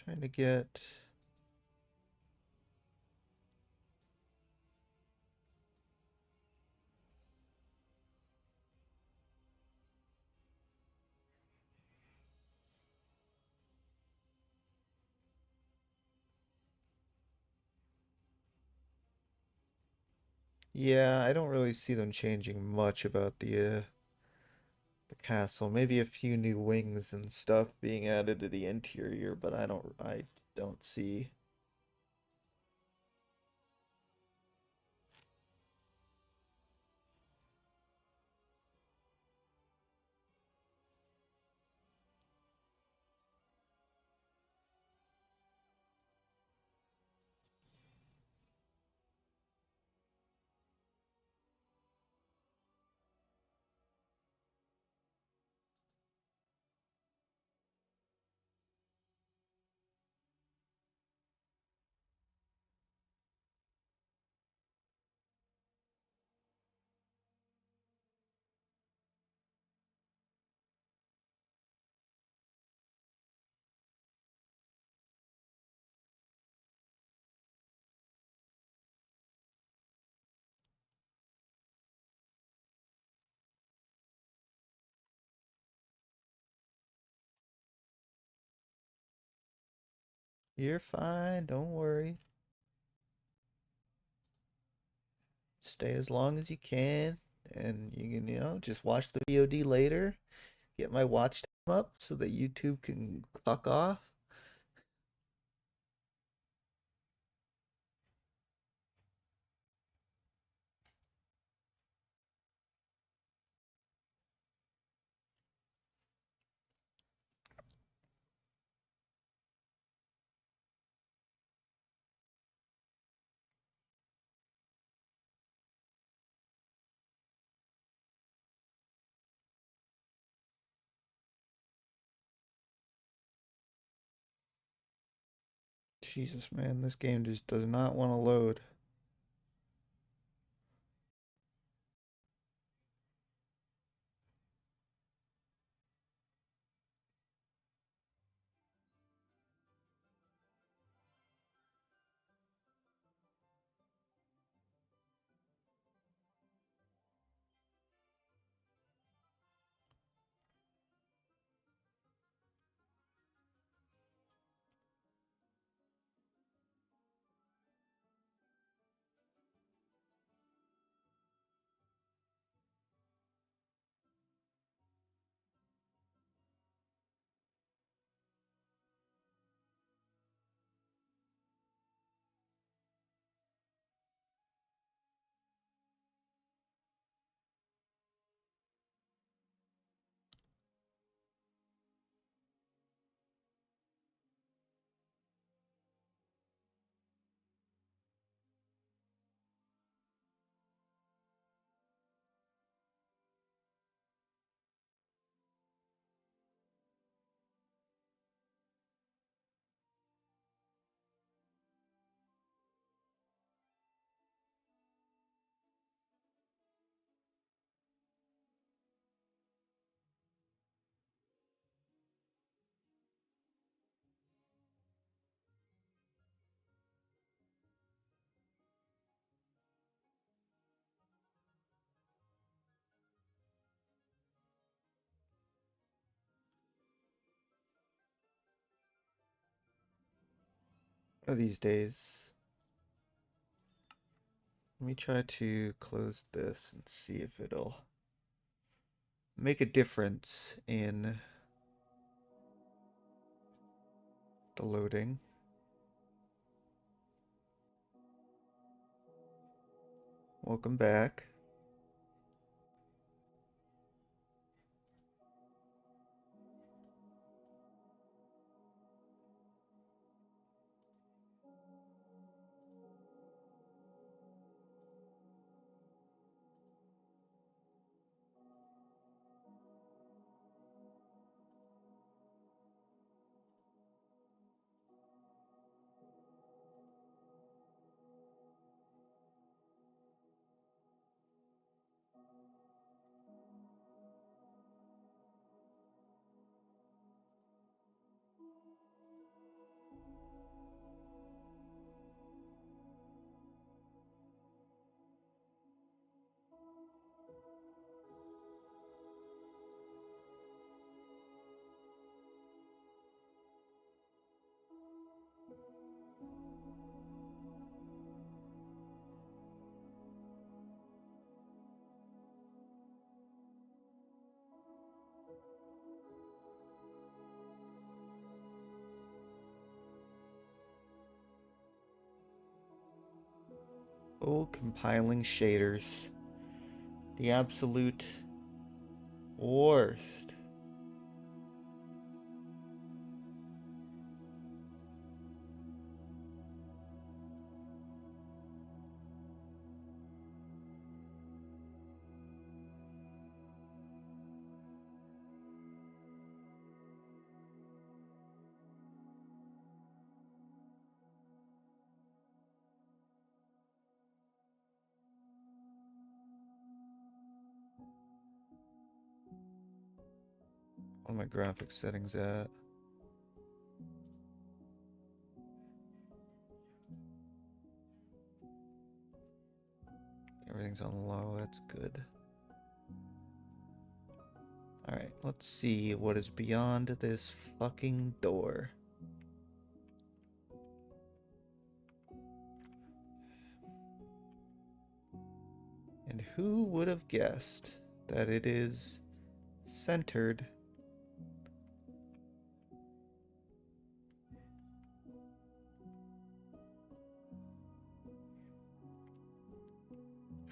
Trying to get. Yeah, I don't really see them changing much about the castle. Maybe a few new wings and stuff being added to the interior, but I don't see. You're fine, don't worry. Stay as long as you can, and you can, just watch the VOD later. Get my watch time up so that YouTube can fuck off. Jesus, man, this game just does not want to load. of these days. Let me try to close this and see if it'll make a difference in the loading. Welcome back. Oh, compiling shaders. The absolute worst. What are my graphics settings at? Everything's on low, that's good. Alright, let's see what is beyond this fucking door. And who would have guessed that it is centered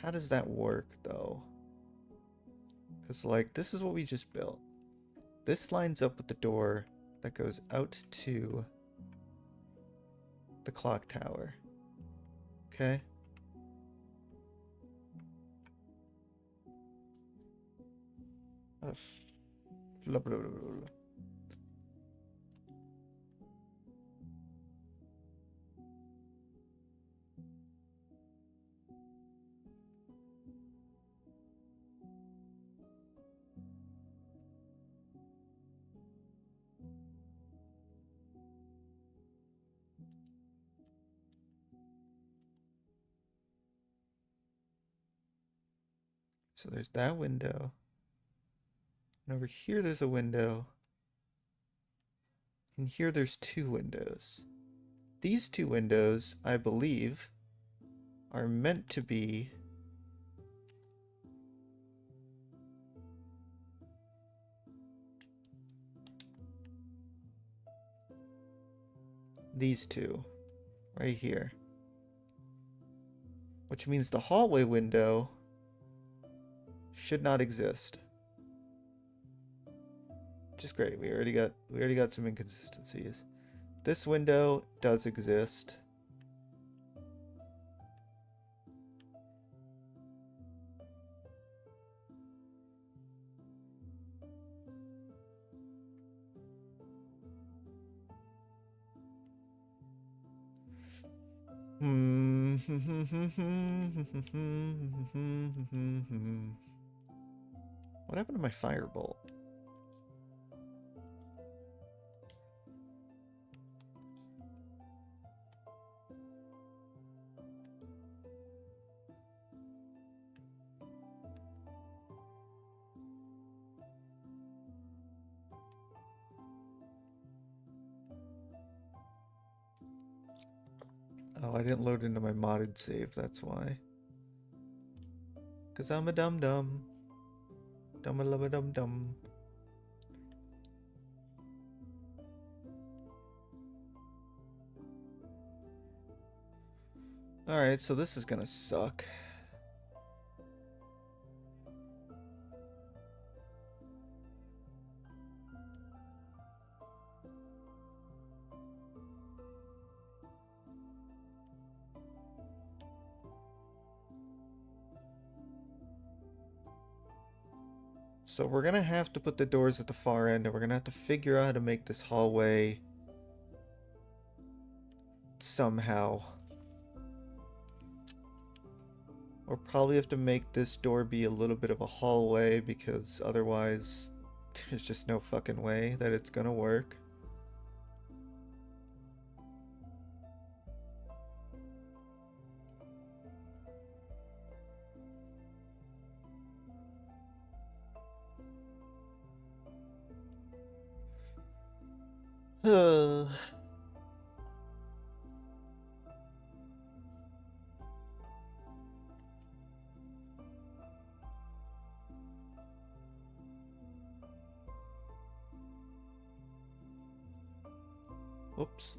How does that work, though? Because, like, this is what we just built. This lines up with the door that goes out to the clock tower. Okay? Blah, blah, blah, blah, blah. So there's that window. And over here there's a window. And here there's two windows. These two windows, I believe, are meant to be these two right here. Which means the hallway window should not exist. Which is great. We already got some inconsistencies. This window does exist. What happened to my firebolt? Oh, I didn't load into my modded save, that's why. Cause I'm a dum-dum. Dum-a-lum-a-dum-dum. Alright, so this is gonna suck. So we're gonna have to put the doors at the far end, and we're gonna have to figure out how to make this hallway somehow. We'll probably have to make this door be a little bit of a hallway, because otherwise there's just no fucking way that it's gonna work. Oops.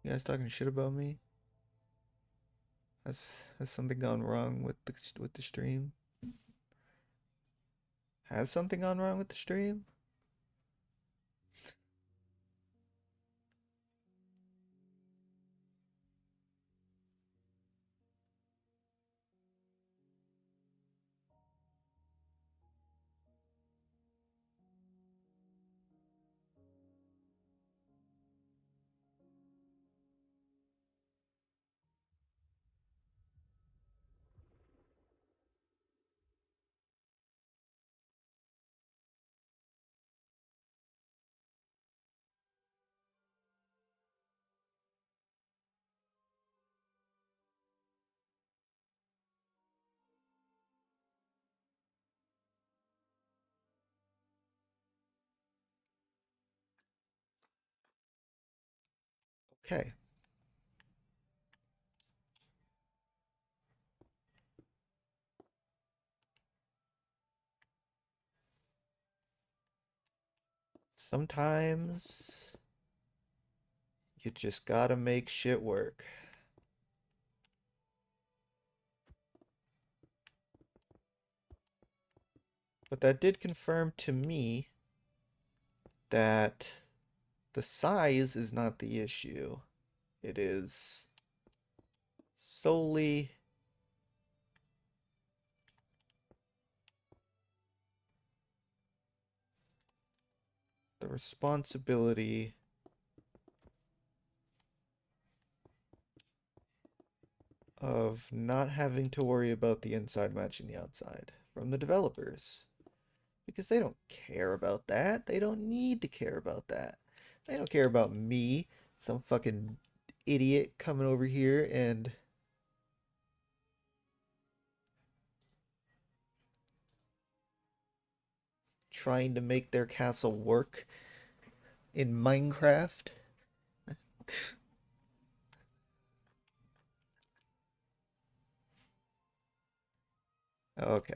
You guys talking shit about me? Has something gone wrong with the stream? Has something gone wrong with the stream? Okay. Sometimes you just gotta make shit work. But that did confirm to me that the size is not the issue. It is solely the responsibility of not having to worry about the inside matching the outside from the developers. Because they don't care about that. They don't need to care about that. They don't care about me, some fucking idiot coming over here and trying to make their castle work in Minecraft. Okay.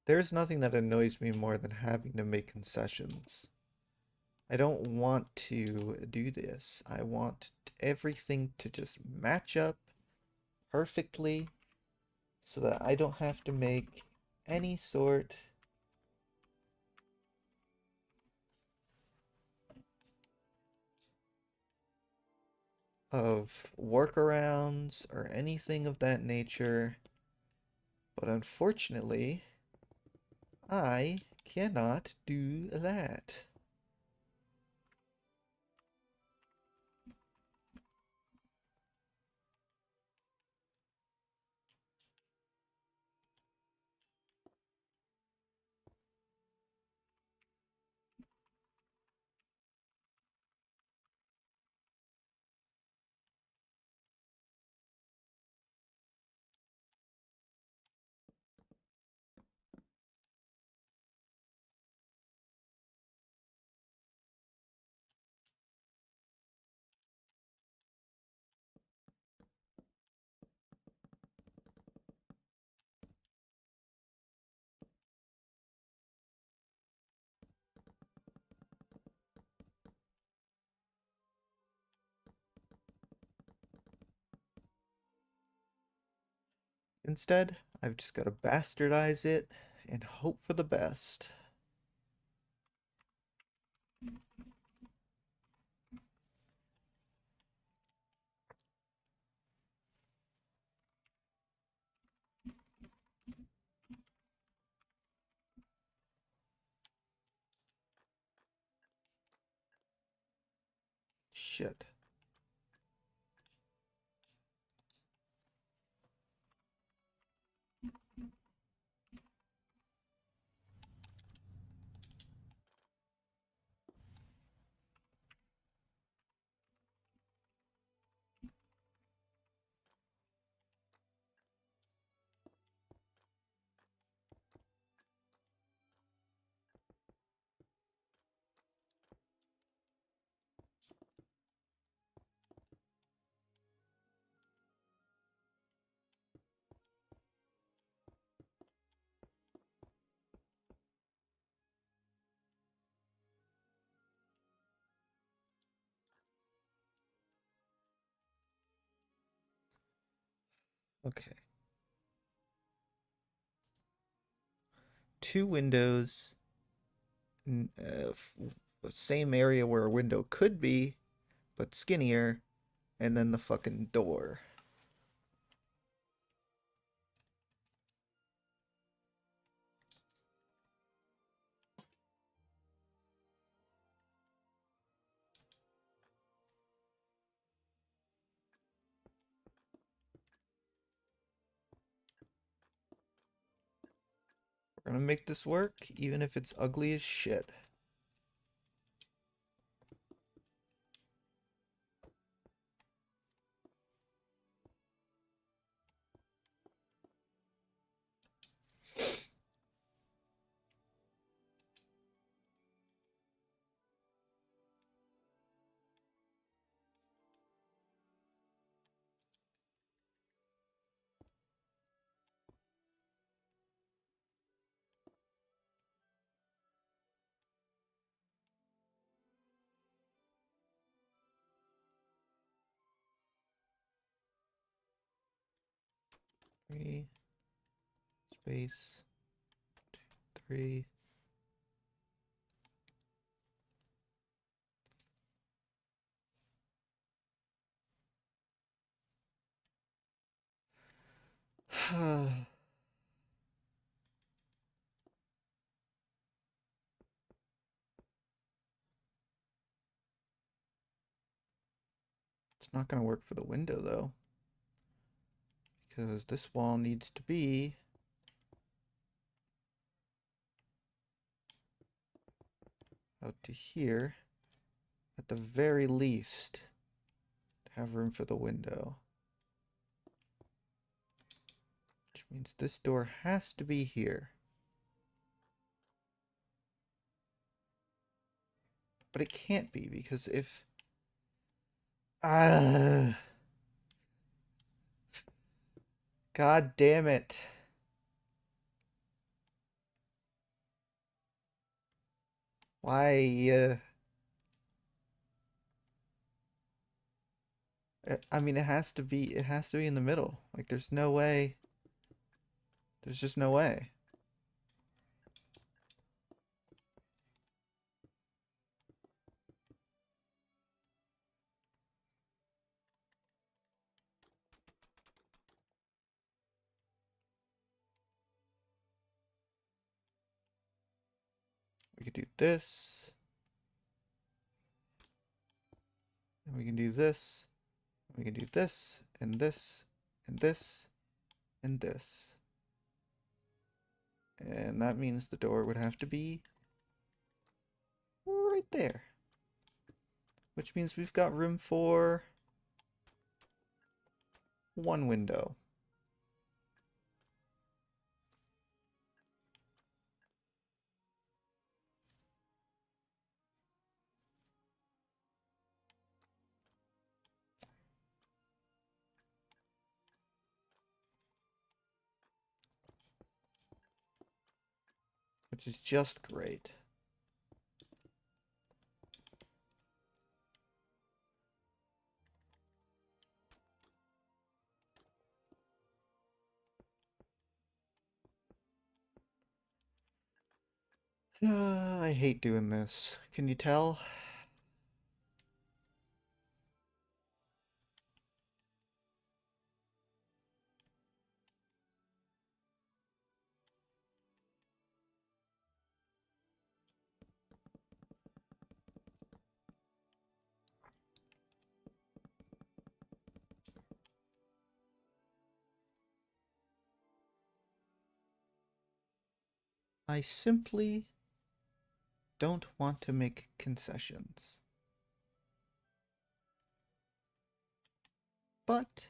There's nothing that annoys me more than having to make concessions. I don't want to do this. I want everything to just match up perfectly so that I don't have to make any sort of workarounds or anything of that nature, but unfortunately, I cannot do that. Instead, I've just got to bastardize it and hope for the best. Shit. Okay. Two windows, same area where a window could be, but skinnier, and then the fucking door. We're gonna make this work, even if it's ugly as shit. Three, space, 3. It's not gonna work for the window though, because this wall needs to be out to here at the very least to have room for the window. Which means this door has to be here. But it can't be, because if... Ah! God damn it. Why? I mean, it has to be in the middle. Like, there's no way. There's just no way. We could do this. And we can do this. We can do this, and this, and this, and this. And that means the door would have to be right there. Which means we've got room for one window. Which is just great. I hate doing this. Can you tell? I simply don't want to make concessions. But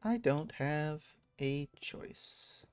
I don't have a choice.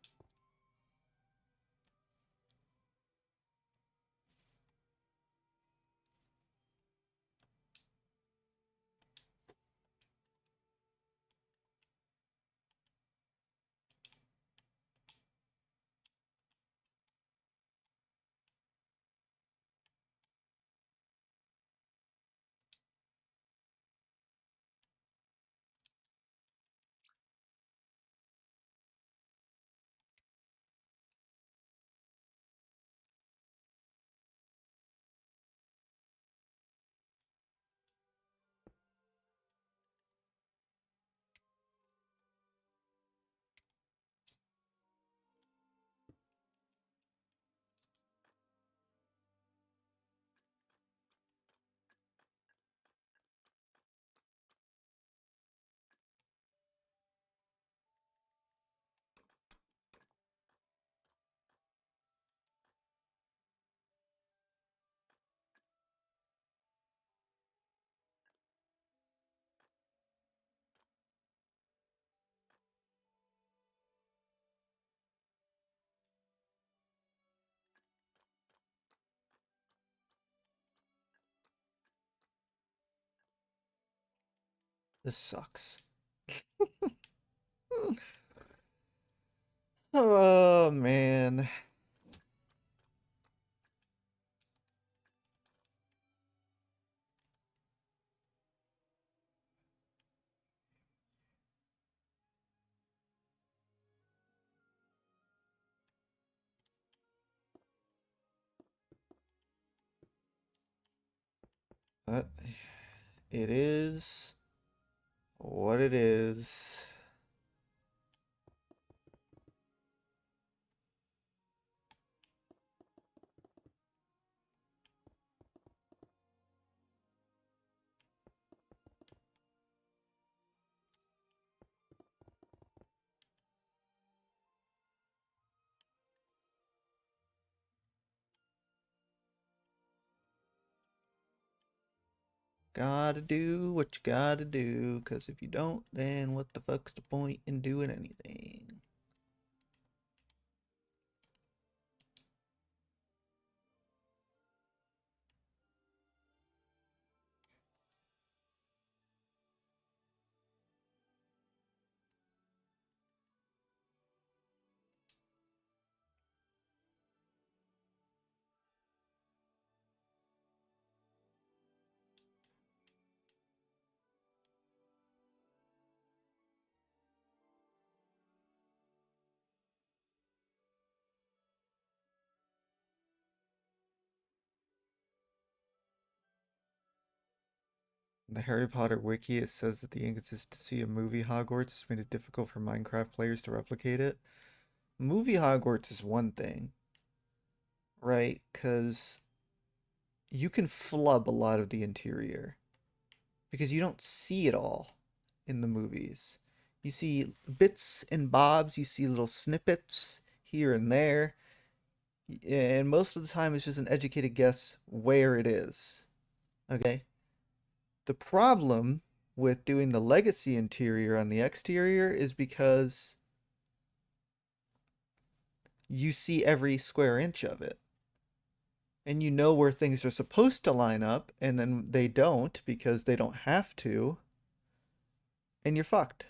This sucks. Oh, man. But it is what it is. Gotta do what you gotta do, because if you don't, then what the fuck's the point in doing anything? The Harry Potter wiki, it says that the inconsistency of movie Hogwarts has made it difficult for Minecraft players to replicate it. Movie Hogwarts is one thing, right? Because you can flub a lot of the interior because you don't see it all in the movies. You see bits and bobs, you see little snippets here and there, and most of the time it's just an educated guess where it is. Okay? The problem with doing the legacy interior on the exterior is because you see every square inch of it. And you know where things are supposed to line up, and then they don't because they don't have to, and you're fucked.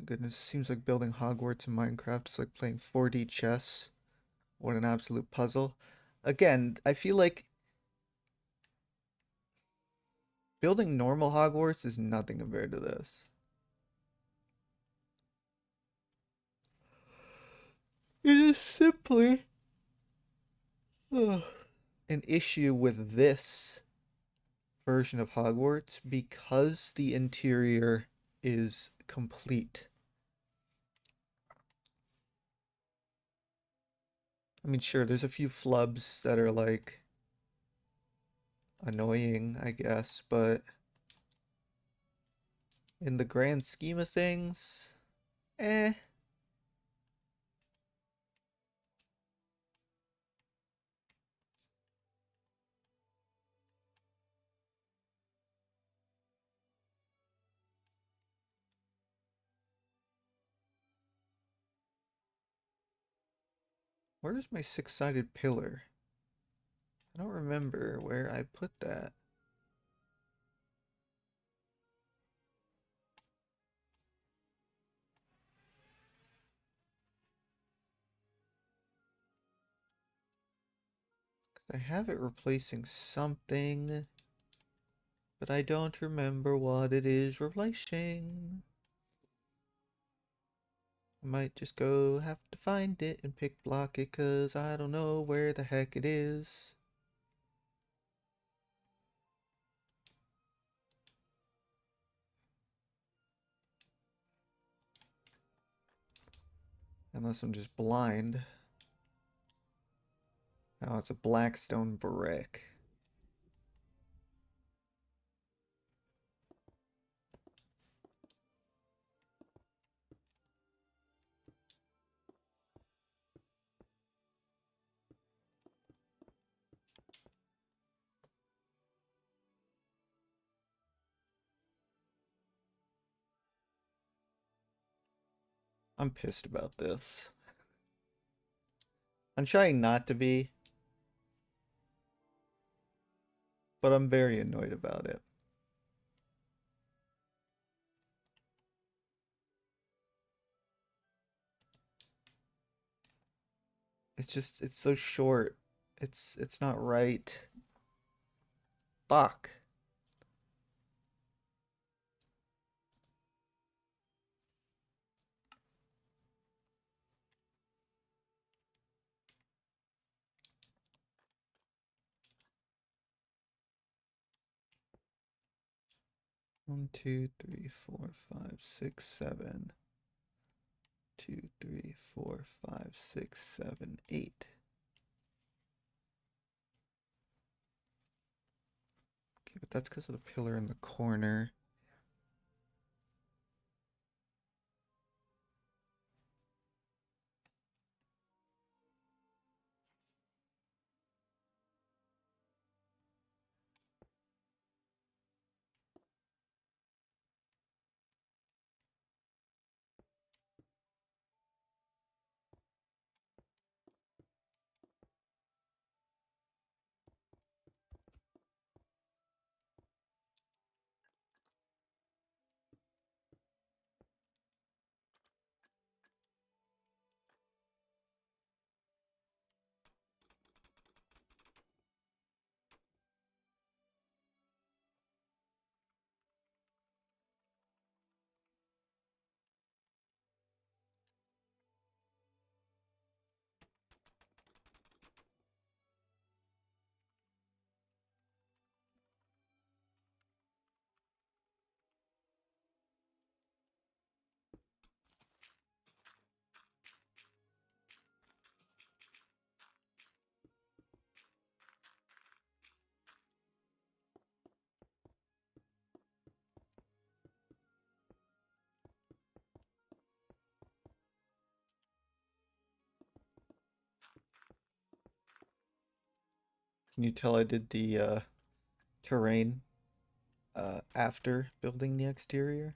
Goodness, seems like building Hogwarts in Minecraft is like playing 4D chess. What an absolute puzzle. Again, I feel like building normal Hogwarts is nothing compared to this. It is simply ugh, an issue with this version of Hogwarts because the interior is complete. I mean, sure, there's a few flubs that are like annoying, I guess, but in the grand scheme of things, eh. Where's my six-sided pillar? I don't remember where I put that. I have it replacing something, but I don't remember what it is replacing. I might just go have to find it and pick block it because I don't know where the heck it is. Unless I'm just blind. Oh, it's a black stone brick. I'm pissed about this. I'm trying not to be, but I'm very annoyed about it. It's so short. It's not right. Fuck. 1, 2, 3, 4, 5, 6, 7. 2, 3, 4, 5, 6, 7, 8. Okay, but that's because of the pillar in the corner. Can you tell I did the terrain after building the exterior?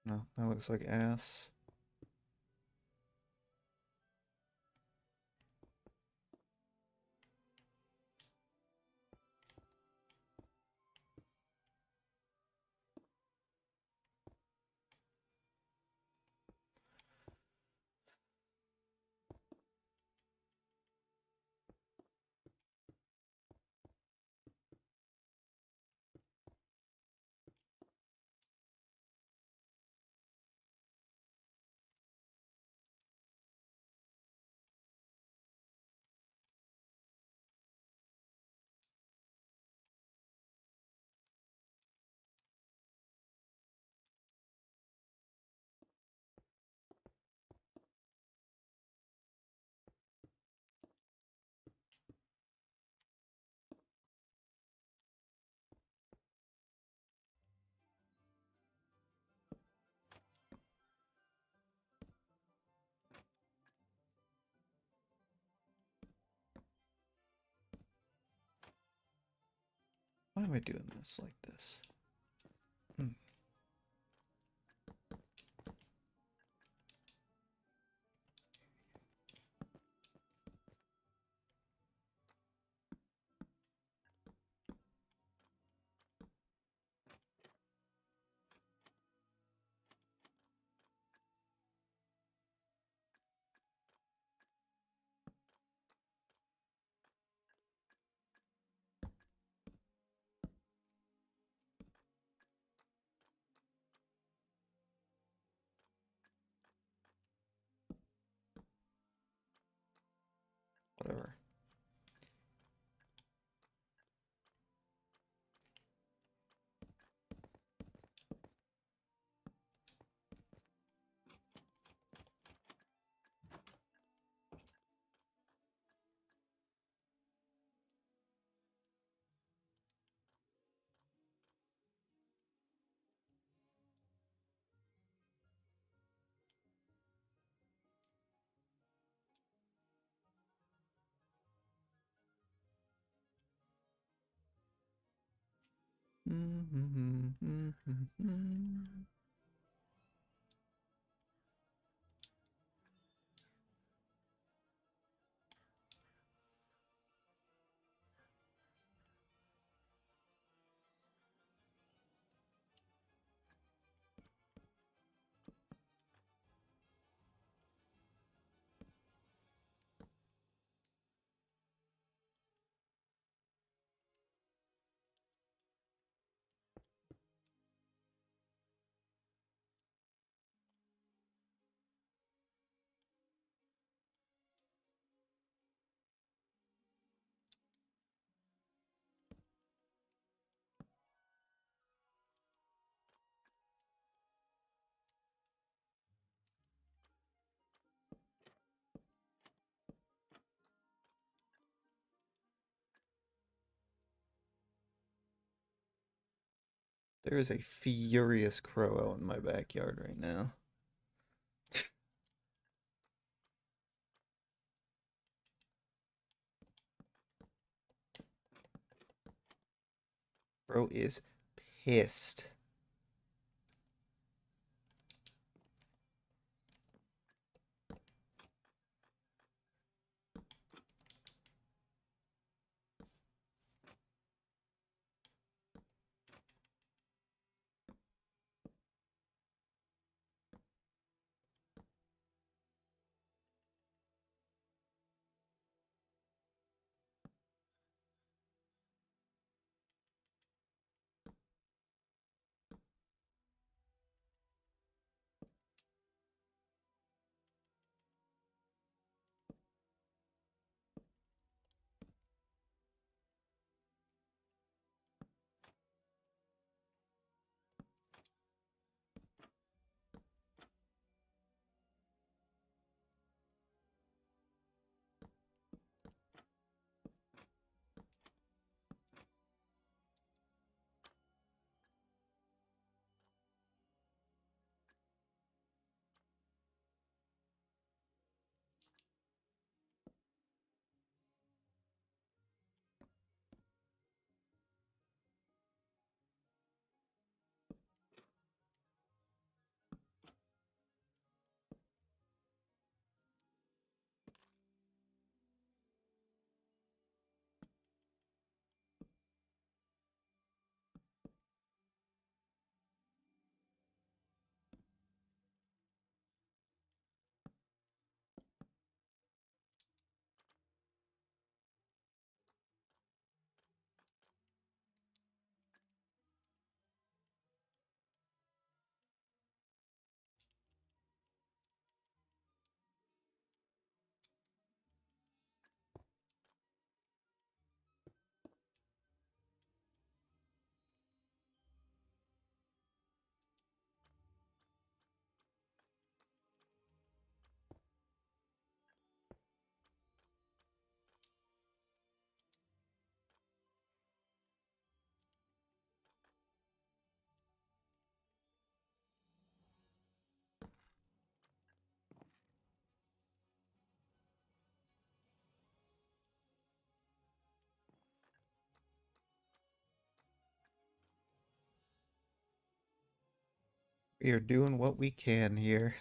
No, that looks like ass. Why am I doing this like this? Whatever. There is a furious crow out in my backyard right now. Bro is pissed. We are doing what we can here.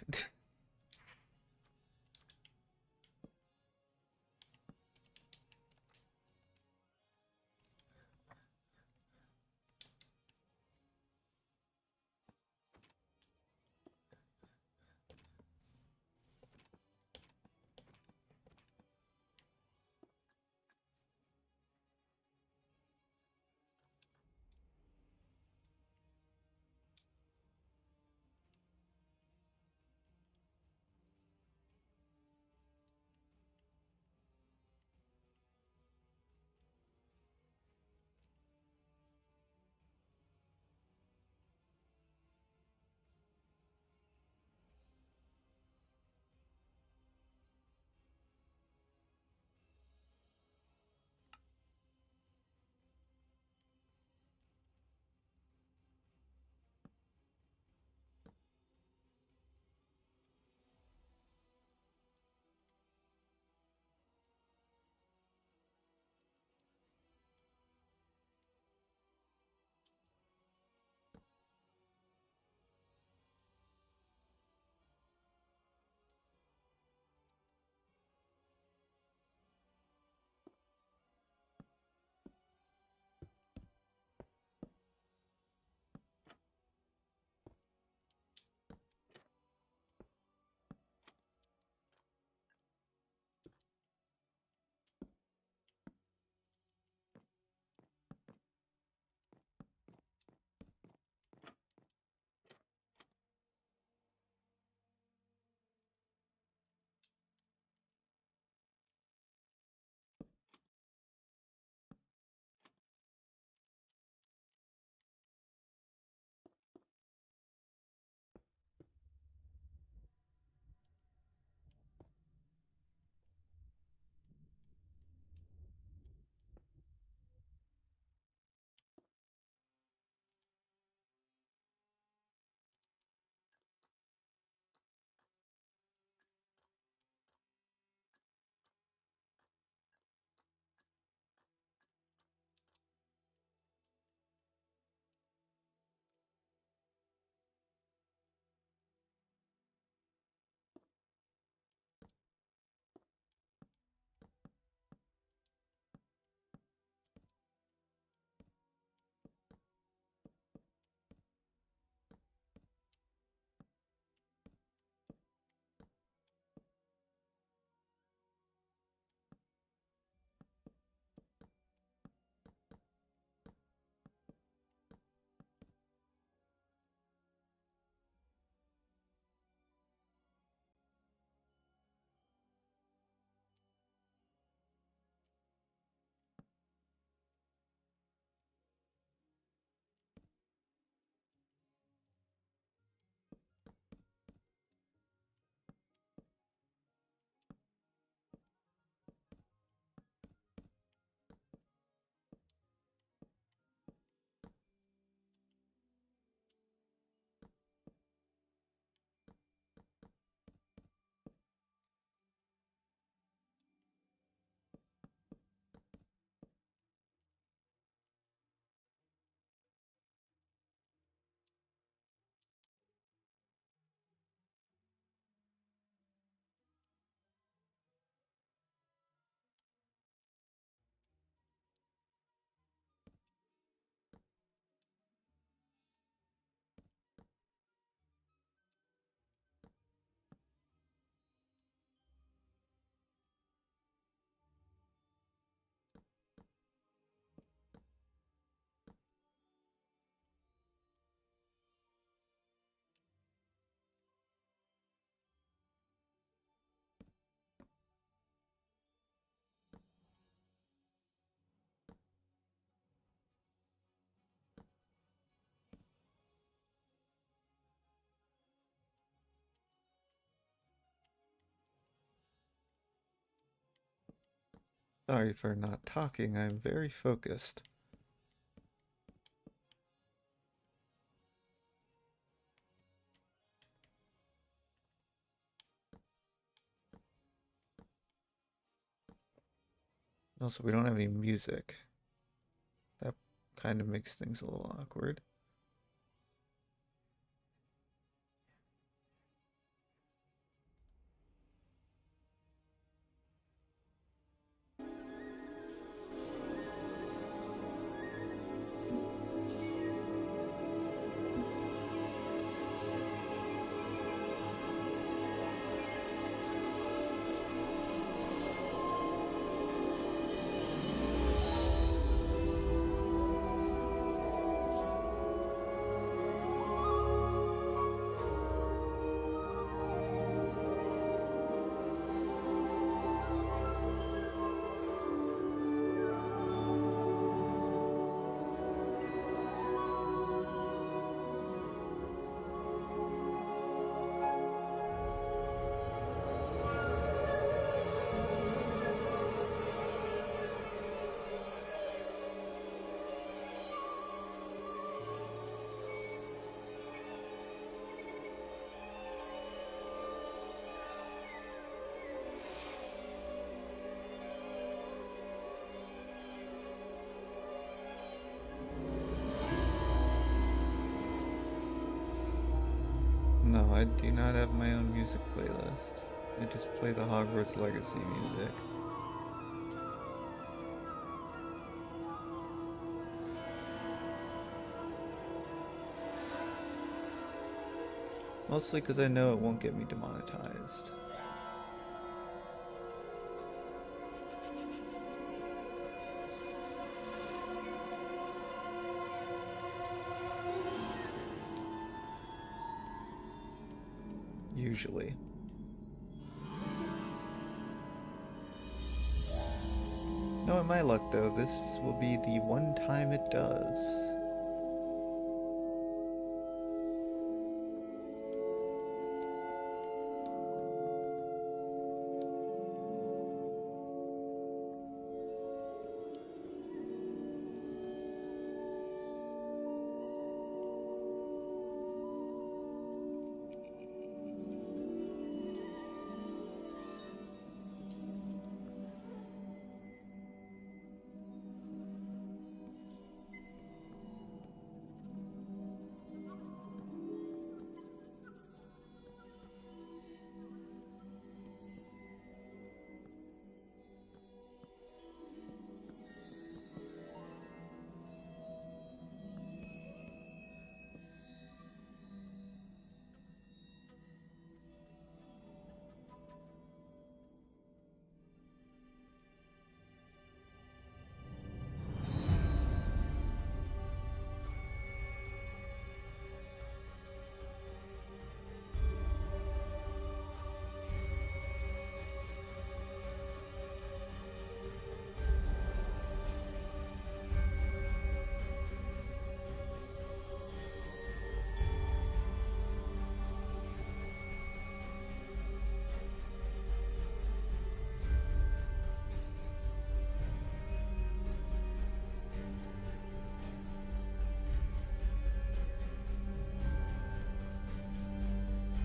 Sorry for not talking, I'm very focused. Also, we don't have any music. That kind of makes things a little awkward. No, I do not have my own music playlist. I just play the Hogwarts Legacy music. Mostly because I know it won't get me demonetized. Usually. Knowing my luck though, this will be the one time it does.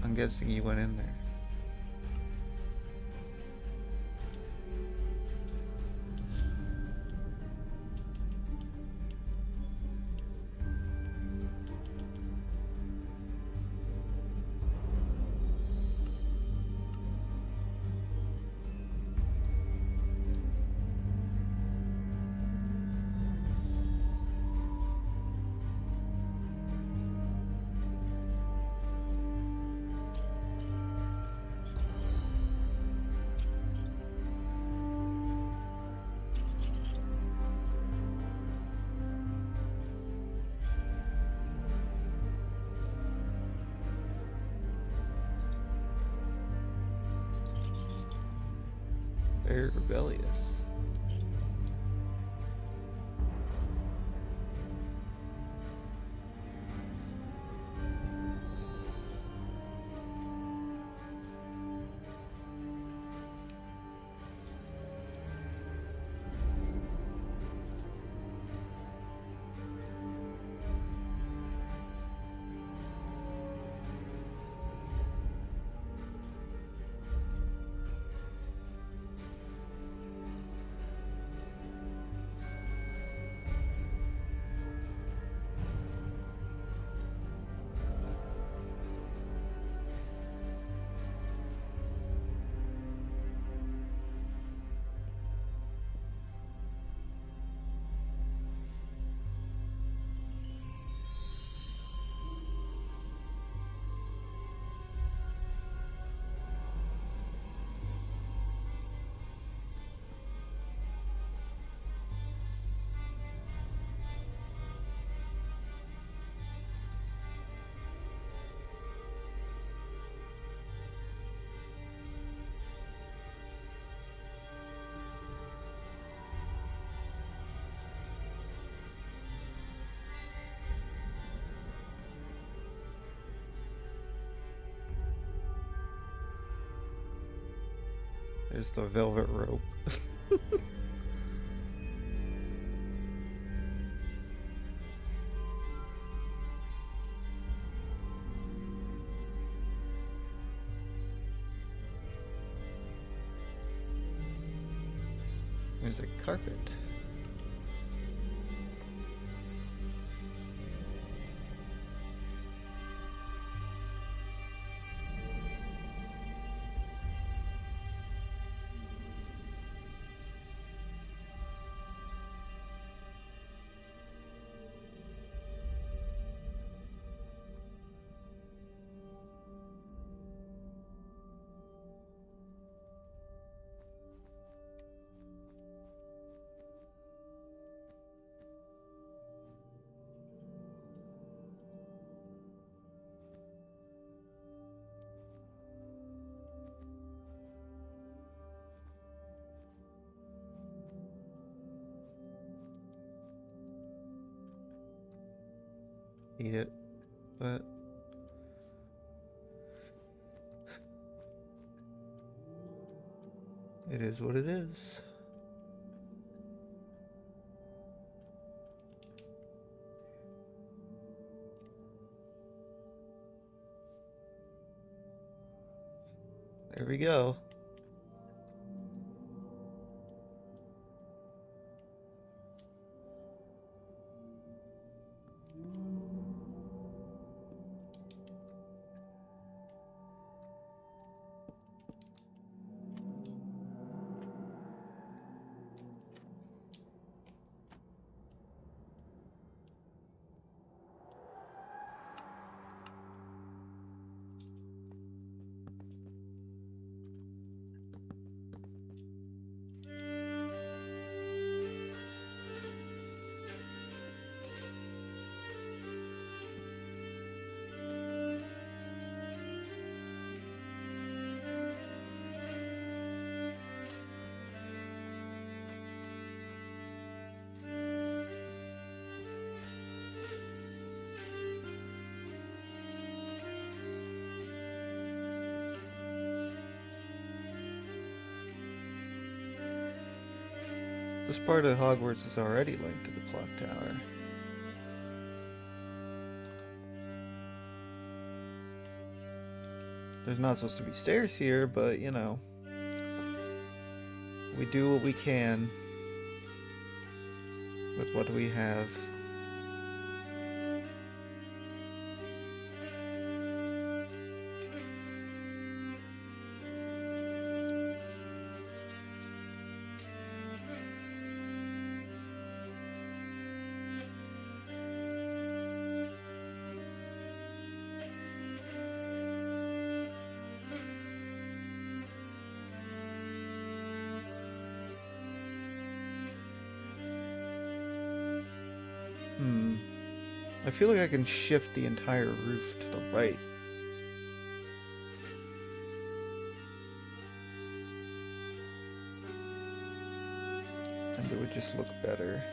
I'm guessing you went in there. Very rebellious. There's the velvet rope. There's a carpet. hate it, but it is what it is. There we go. This part of Hogwarts is already linked to the clock tower. There's not supposed to be stairs here, but you know, we do what we can with what we have. I feel like I can shift the entire roof to the right. And it would just look better.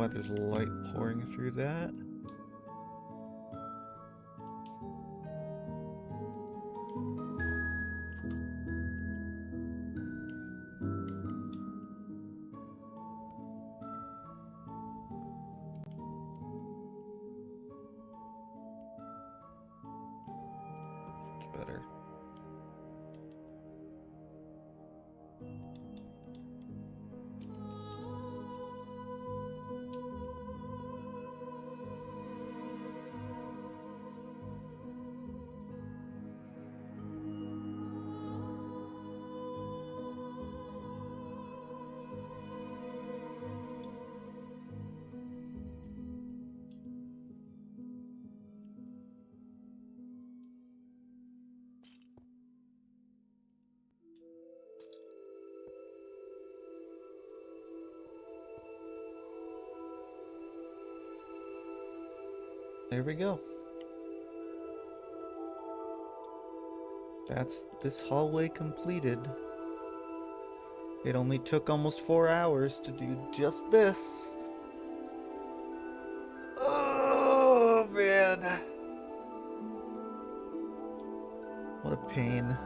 why there's light pouring through that. It's better. There we go. That's this hallway completed. It only took almost 4 hours to do just this. Oh, man. What a pain.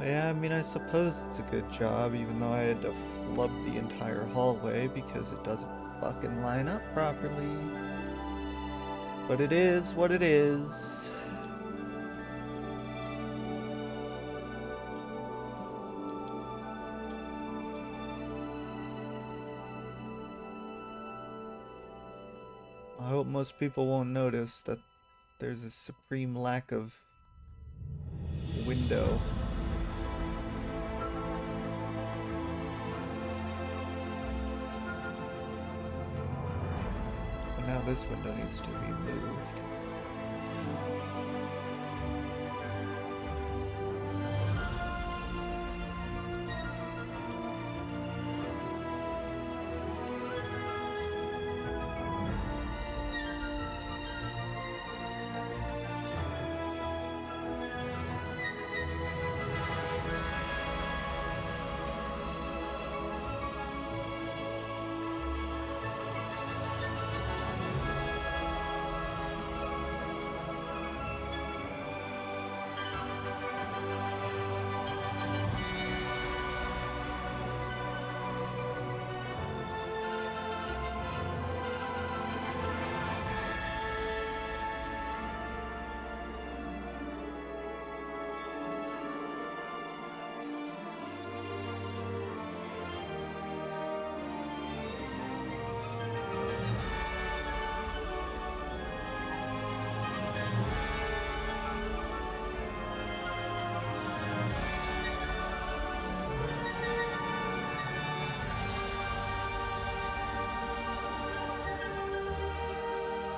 Yeah, I mean, I suppose it's a good job, even though I had to flub the entire hallway because it doesn't fucking line up properly. But it is what it is. I hope most people won't notice that there's a supreme lack of window. But now this window needs to be moved.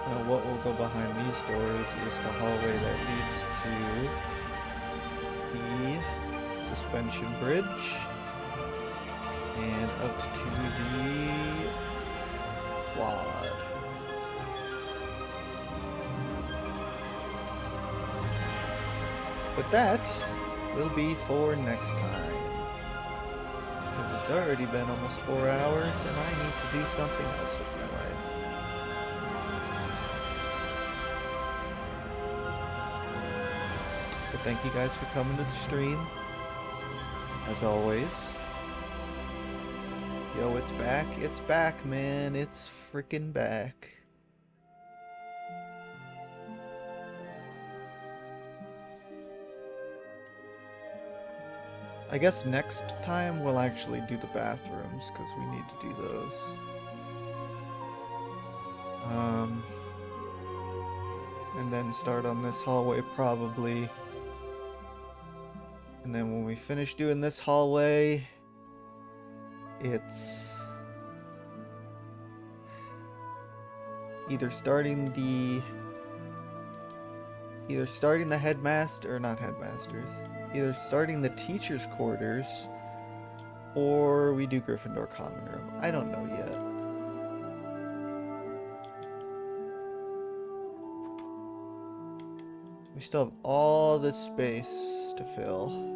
Now what will go behind these doors is the hallway that leads to the suspension bridge and up to the quad. But that will be for next time. Because it's already been almost 4 hours and I need to do something else with my life. But thank you guys for coming to the stream. As always. Yo, it's back. It's back, man. It's freaking back. I guess next time we'll actually do the bathrooms, because we need to do those. And then start on this hallway probably. And then when we finish doing this hallway, it's either starting the headmaster, or not headmasters, either starting the teacher's quarters, or we do Gryffindor common room. I don't know yet. We still have all this space to fill.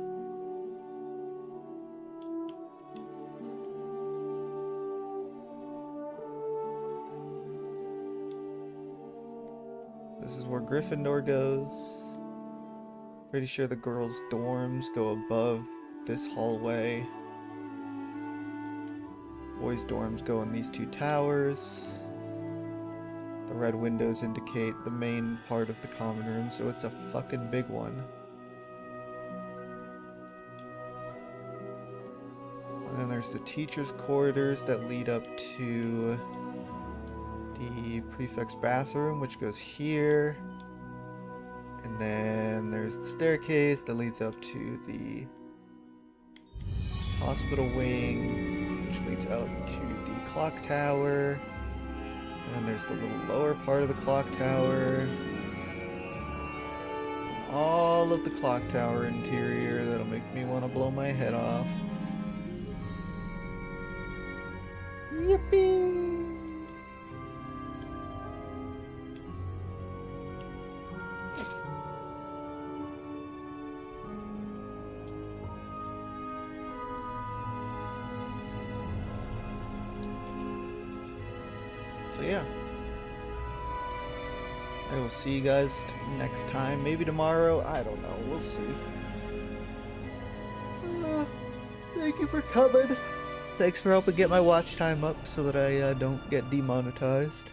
This is where Gryffindor goes. Pretty sure the girls' dorms go above this hallway. Boys' dorms go in these two towers. The red windows indicate the main part of the common room, so it's a fucking big one. And then there's the teacher's quarters that lead up to the prefect's bathroom, which goes here. And then there's the staircase that leads up to the hospital wing, which leads out to the clock tower. And then there's the little lower part of the clock tower. All of the clock tower interior that'll make me want to blow my head off. Yippee! So yeah, I will see you guys next time. Maybe tomorrow. I don't know. We'll see. Thank you for coming. Thanks for helping get my watch time up so that I don't get demonetized.